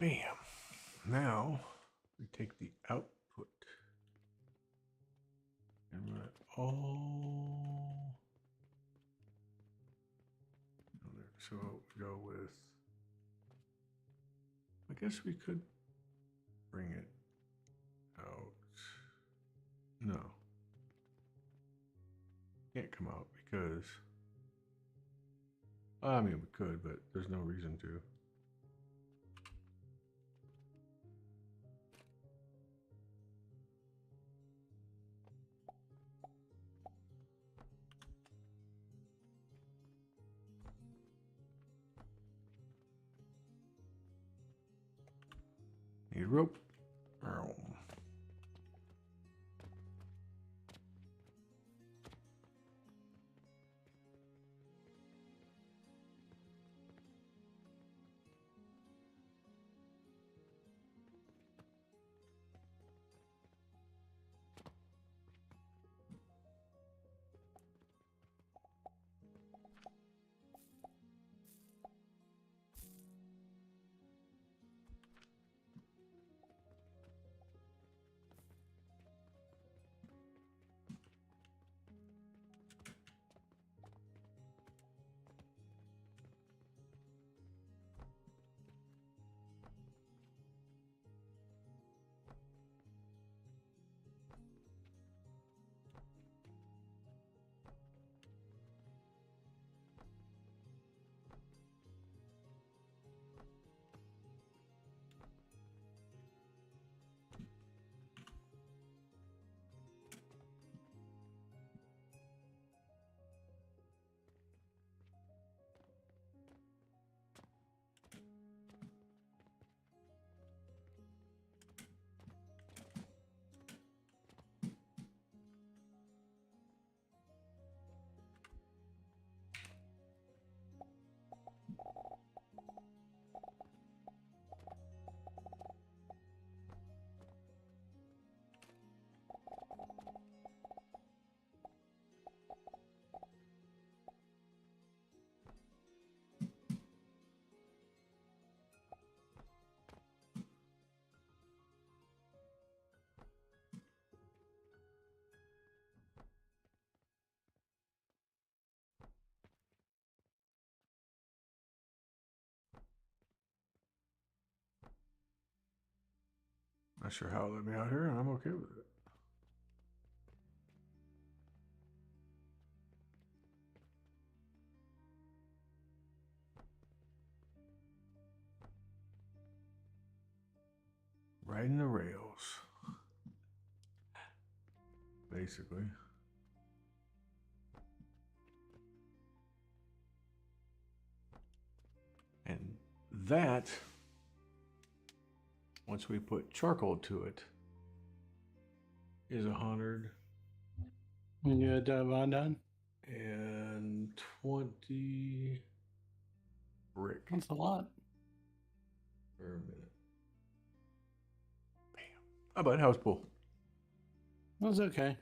Bam. Now we take the output and run it all. So we go with, I guess we could bring it out. No. Can't come out because, I mean, we could, but there's no reason to. Need rope. Ow. Not sure how it let me out here, and I'm okay with it. Riding the rails, basically. And that, once we put charcoal to it, is 100 You had done? and 20 brick That's a lot. per minute. Bam. How about house pool? That was okay.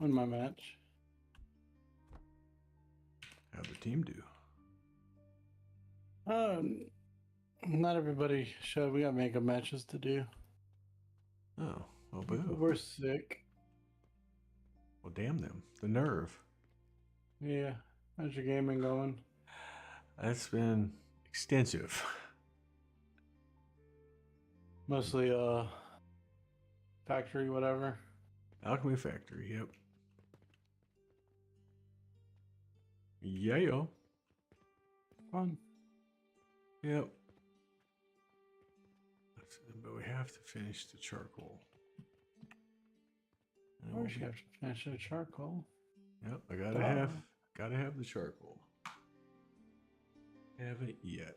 Won my match. How'd the team do? Not everybody showed. We got makeup matches to do. Oh, well, boo. We're sick. Well, damn them. The nerve. Yeah. How's your game been going? That's been extensive. Mostly factory, whatever. Alchemy Factory, yep. Yeah. Fun. Yep. But we have to finish the charcoal. Of course you have to finish the charcoal. Yep, I gotta have the charcoal. Haven't yet.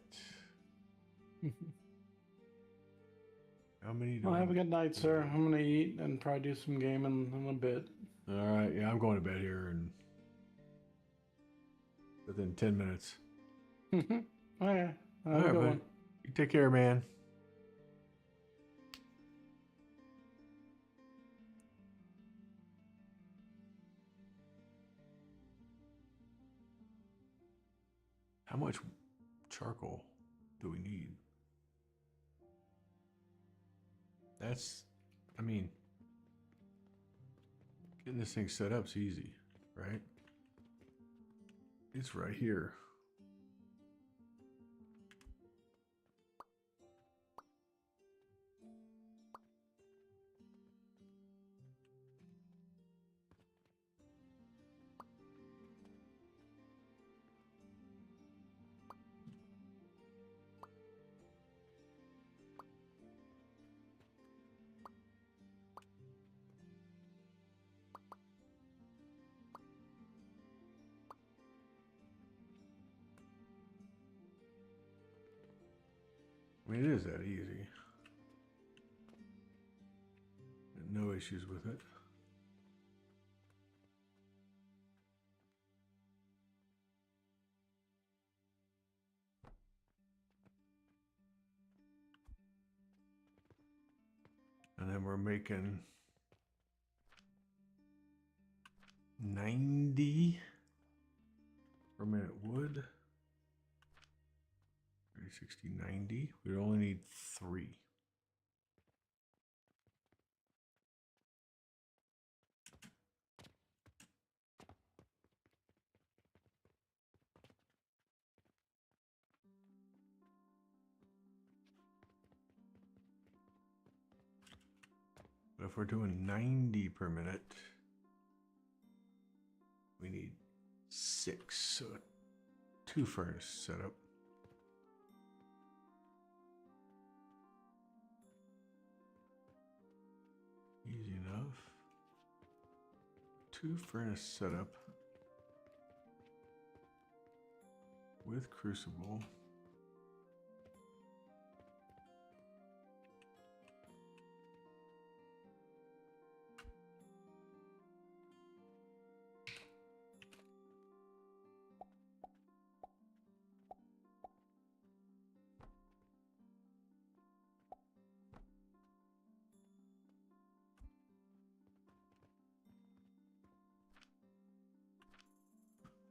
How many do Well, have a good night, sir. I'm gonna eat and probably do some gaming in a bit. All right, yeah, I'm going to bed here and within 10 minutes. Okay. All right, buddy. One. You take care, man. How much charcoal do we need? That's, I mean, getting this thing set up's easy, right? It's right here. I mean, it is that easy. No issues with it. And then we're making 90 per minute wood. 30, 60, 90. We only need 3. But if we're doing 90 per minute, we need 6. So 2 furnace setup. Easy enough. 2 furnace setup with crucible.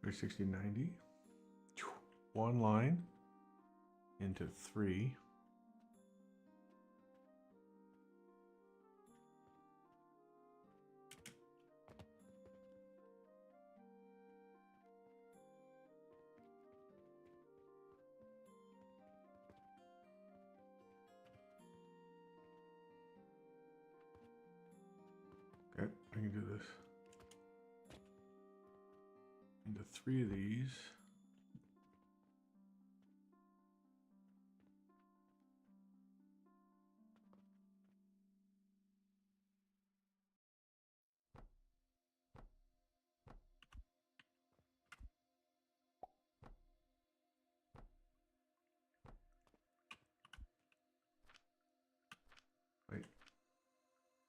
Or 60, 90. 1 line into 3. Okay, I can do this. Into 3 of these. Wait.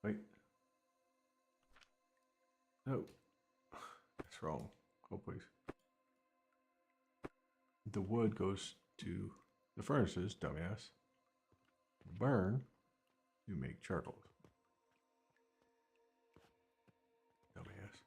Wait. No. That's wrong. Go please. The wood goes to the furnaces, dumbass. Burn, you make charcoal. Dumbass.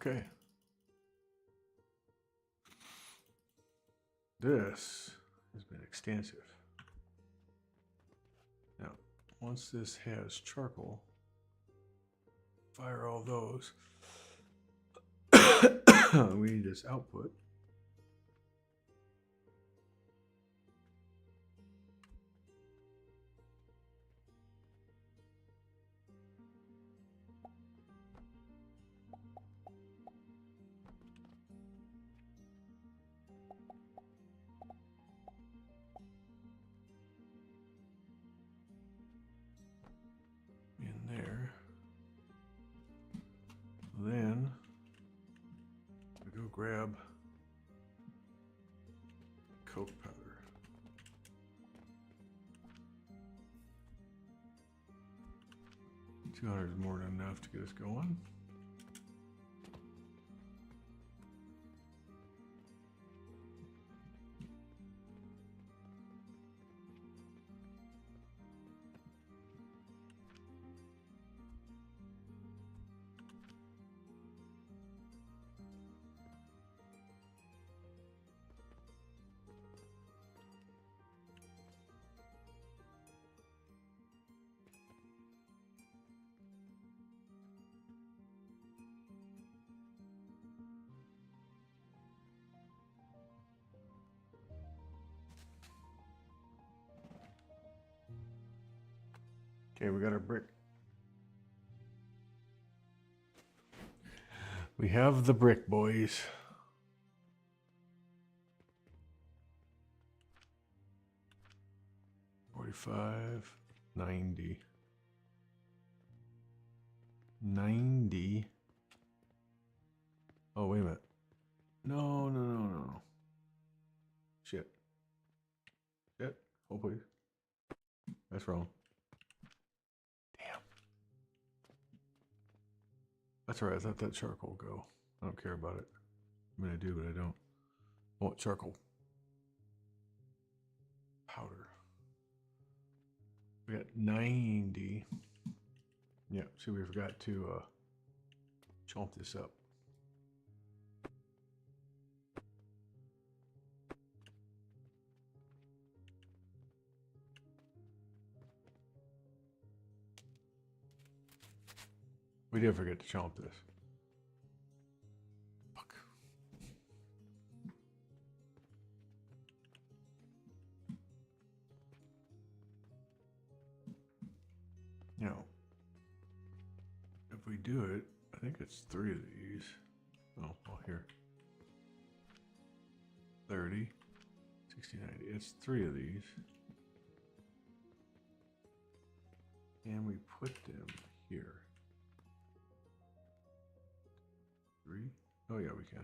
Okay. This has been extensive. Now, once this has charcoal, fire all those. We need this output. In there. Then we go grab coke powder. 200 is more than enough to get us going. Okay, we got our brick. We have the brick, boys. $45, $90. 90. Oh, wait a minute. No. Shit. Oh, please. That's wrong. Damn. That's all right. I thought that charcoal would go. I don't care about it. I mean, I do, but I don't. I want charcoal powder. We got 90. Yeah, see, we forgot to chomp this up. We did forget to chomp this. Fuck. Now, if we do it, I think it's 3 of these. Oh, well, here. 30, 60, 90. It's 3 of these. And we put them here. 3? Oh, yeah, we can.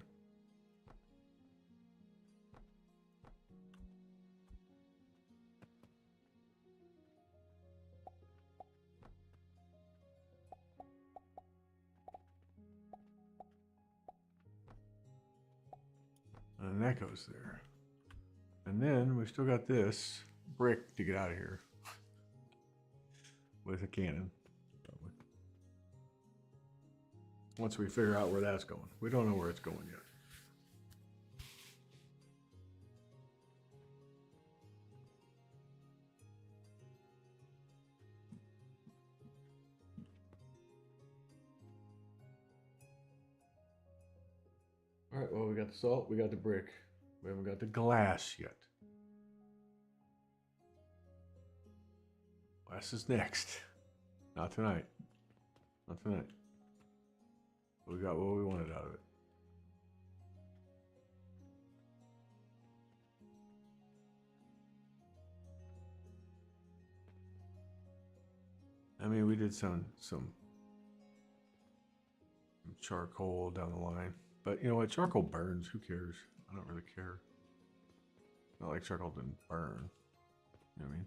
And that goes there. And then we still got this brick to get out of here with a cannon. Probably. Once we figure out where that's going. We don't know where it's going yet. All right, well, we got the salt, we got the brick. We haven't got the glass yet. Glass is next. Not tonight. Not tonight. We got what we wanted out of it. I mean, we did some charcoal down the line. But you know what? Charcoal burns. Who cares? I don't really care. Not like charcoal didn't burn. You know what I mean?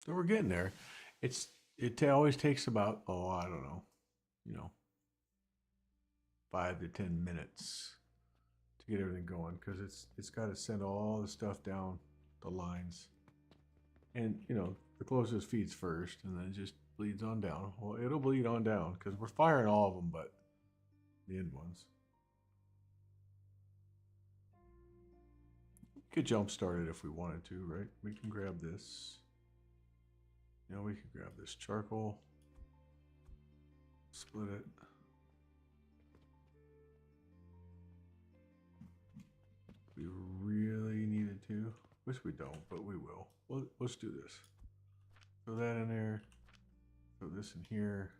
So we're getting there. It always takes about, oh, I don't know, 5 to 10 minutes to get everything going because it's got to send all the stuff down the lines. And, you know, the closest feeds first, and then it just bleeds on down. Well, it'll bleed on down, because we're firing all of them, but the end ones. We could jump start it if we wanted to, right? We can grab this. You know, we could grab this charcoal. Split it. We really needed to. Wish we don't, but we will. Let's do this. Throw that in there. Throw this in here.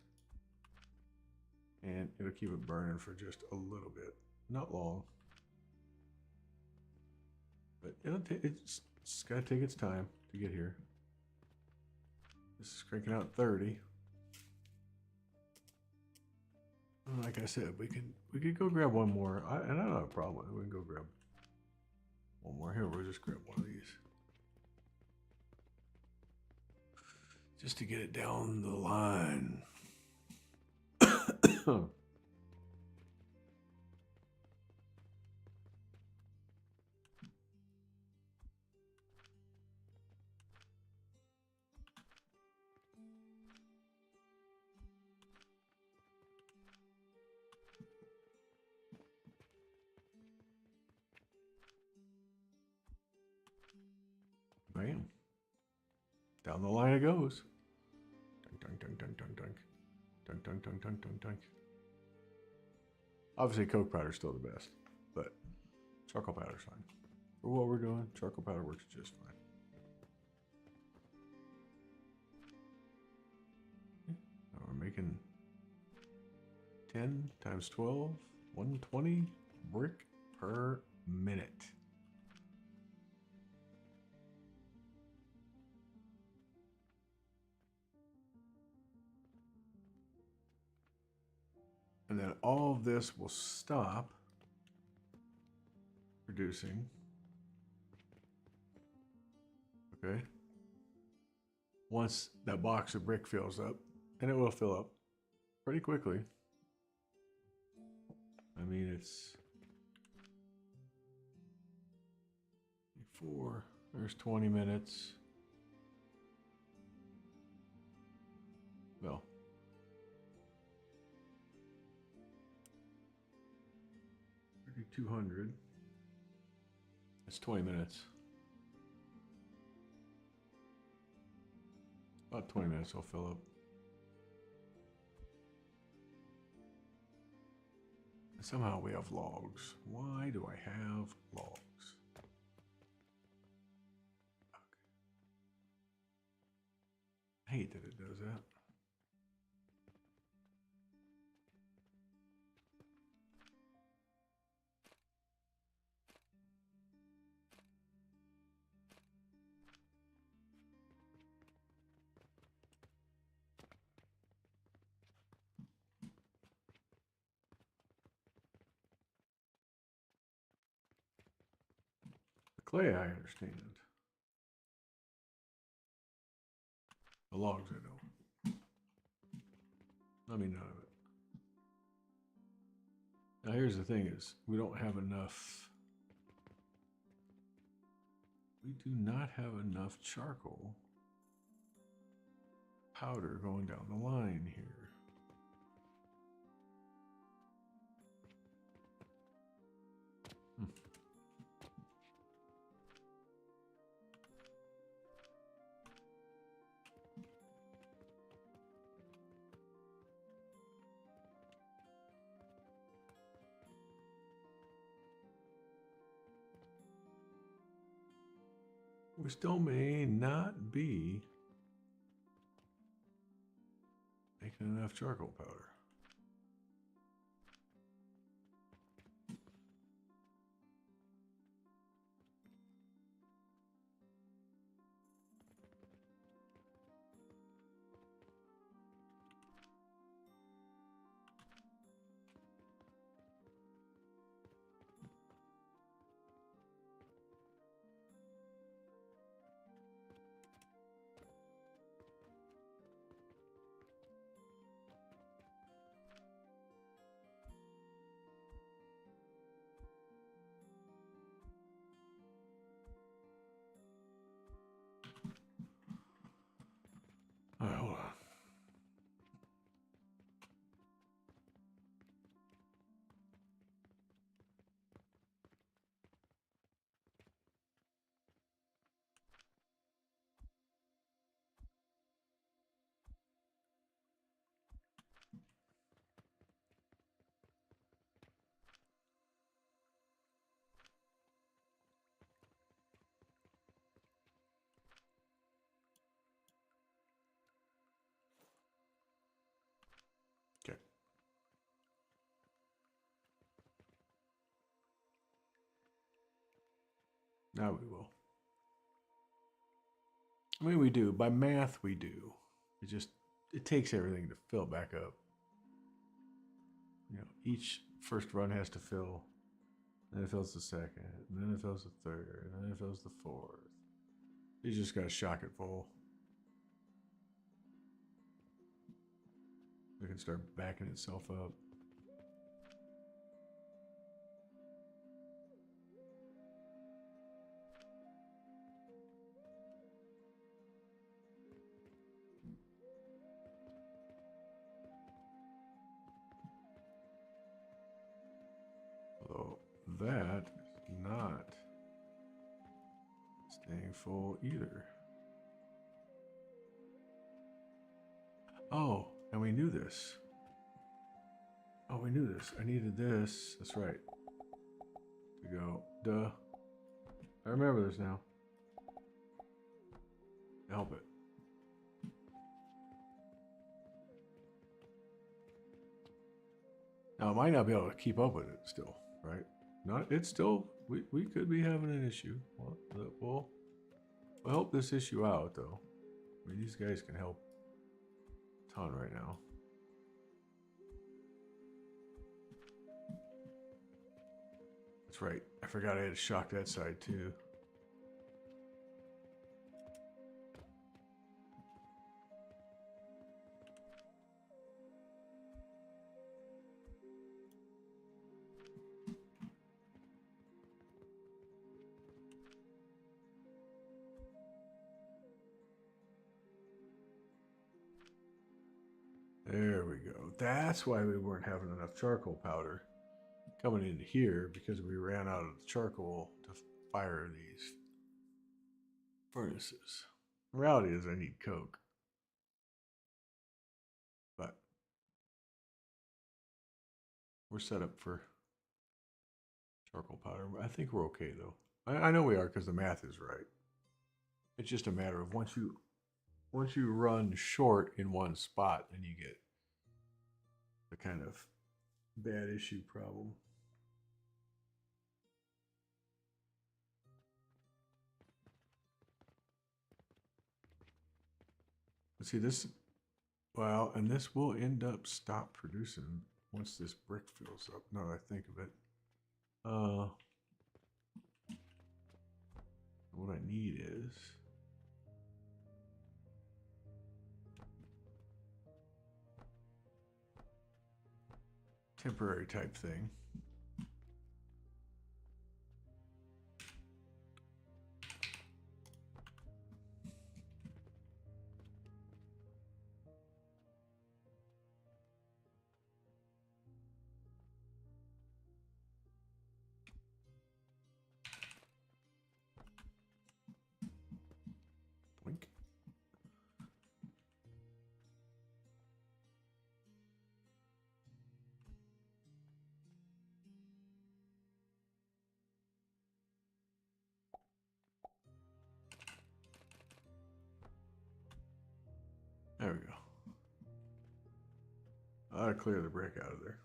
And it'll keep it burning for just a little bit. Not long. But it's got to take its time to get here. This is cranking out 30. Like I said, we could go grab one more. And I don't have a problem with it. We can go grab one more here. We'll just grab one of these. Just to get it down the line. Bam. Down the line it goes. Dunk, dunk, dunk, dunk, dunk, dunk. Dunk, dunk, dunk, dunk, dunk, dunk. Obviously, coke powder is still the best, but charcoal powder is fine. For what we're doing, charcoal powder works just fine. Now we're making 10 times 12, 120 brick per minute. And then all of this will stop producing. Okay. Once that box of brick fills up, and it will fill up pretty quickly. I mean, it's 4, there's 20 minutes. Well, 3,200. That's 20 minutes. About 20 minutes will fill up. And somehow we have logs. Why do I have logs? Okay. I hate that it does that. Clay, I understand. The logs, I don't. I mean, none of it. Now, here's the thing is, we don't have enough. We do not have enough charcoal powder going down the line here. We still may not be making enough charcoal powder. Now we will. I mean, we do. By math, we do. It takes everything to fill back up. You know, each first run has to fill. Then it fills the second. And then it fills the third. And then it fills the fourth. You just got to shock it full. It can start backing itself up. Although that is not staying full either. Oh, and we knew this. Oh, we knew this. I needed this. That's right. To go. Duh. I remember this now. Help it. Now, I might not be able to keep up with it still, right? Not. It's still. We could be having an issue. We'll help this issue out, though. I mean, these guys can help a ton right now. That's right. I forgot I had to shock that side too. There we go. That's why we weren't having enough charcoal powder coming into here, because we ran out of the charcoal to fire these furnaces. The reality is I need coke. But we're set up for charcoal powder. I think we're okay though. I know we are because the math is right. It's just a matter of once you run short in one spot, then you get the kind of bad issue problem. But see this, well, and this will end up stop producing once this brick fills up. Now that I think of it. What I need is temporary type thing. Blink. There we go. I'll clear the brick out of there.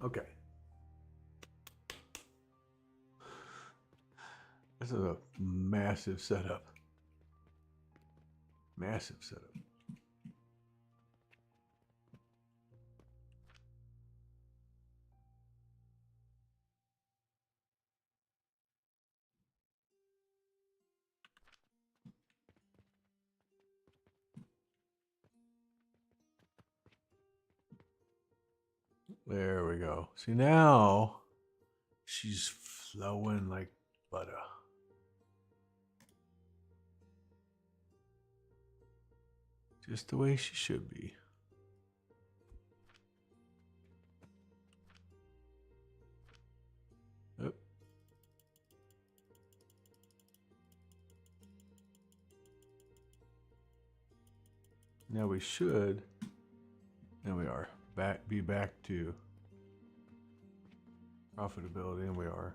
Okay. This is a massive setup. Massive setup. There we go. See, now she's flowing like butter. Just the way she should be. Oh. Now we should, and we are, be back to profitability, and we are.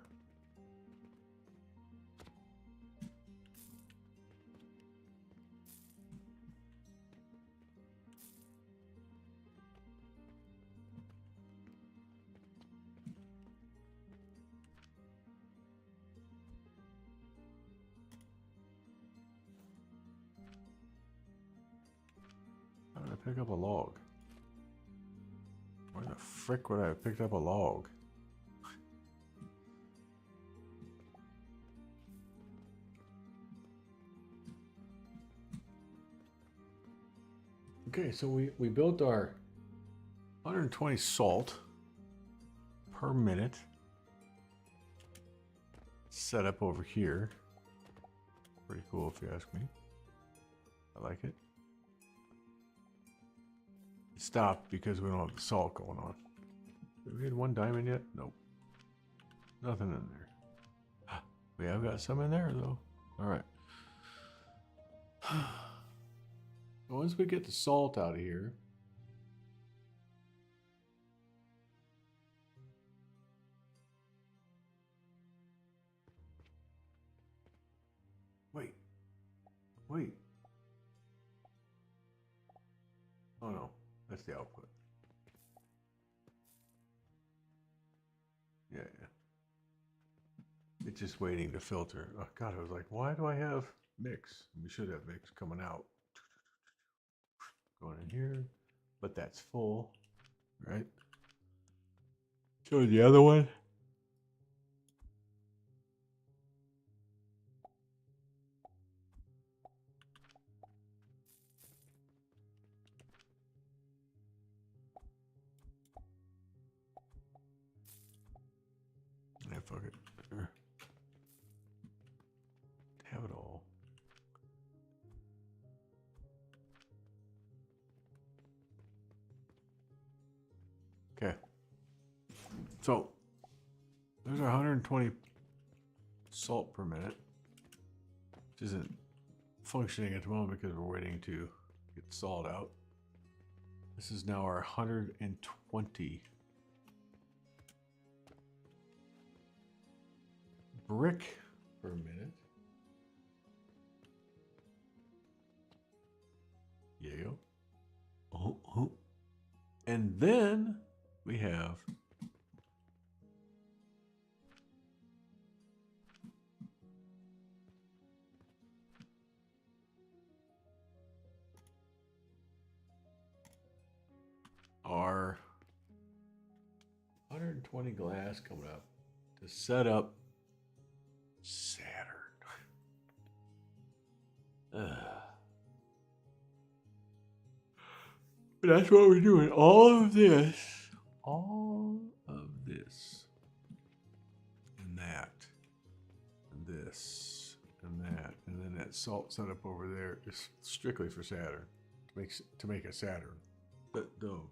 How did I pick up a log? Where the frick would I have picked up a log? Okay, so we built our 120 salt per minute setup over here. Pretty cool if you ask me. I like it. It stopped because we don't have the salt going on. Did we get one diamond yet? Nope. Nothing in there. We have got some in there though. All right. Once we get the salt out of here, wait. Oh no, that's the output. Yeah. It's just waiting to filter. Oh God, I was like, why do I have mix? We should have mix coming out. Going in here, but that's full, right? So the other one. Yeah, fuck it. Sure. Have it all. Okay. So there's our 120 salt per minute, which isn't functioning at the moment because we're waiting to get salt out. This is now our 120 brick per minute. Yeah. Oh. And then we have our 120 glass coming up to set up Saturn. But that's what we're doing. All of this, and that, and this, and that, and then that salt setup over there is strictly for Saturn, to make a Saturn. But though,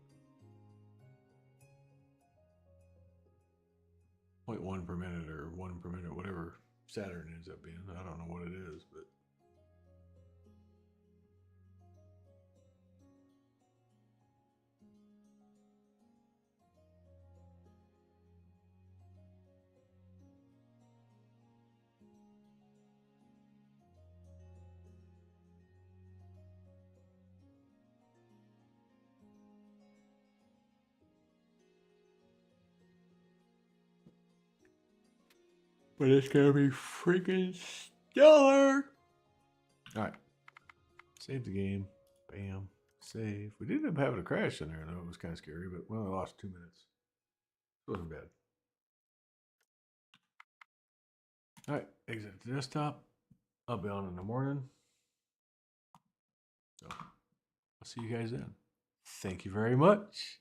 0.1 per minute or 1 per minute, whatever Saturn ends up being. I don't know what it is, but. But it's gonna be freaking stellar! Alright. Save the game. Bam. Save. We did end up having a crash in there, though. It was kind of scary, but we only lost 2 minutes. It wasn't bad. Alright, exit the desktop. I'll be on in the morning. So, I'll see you guys then. Thank you very much.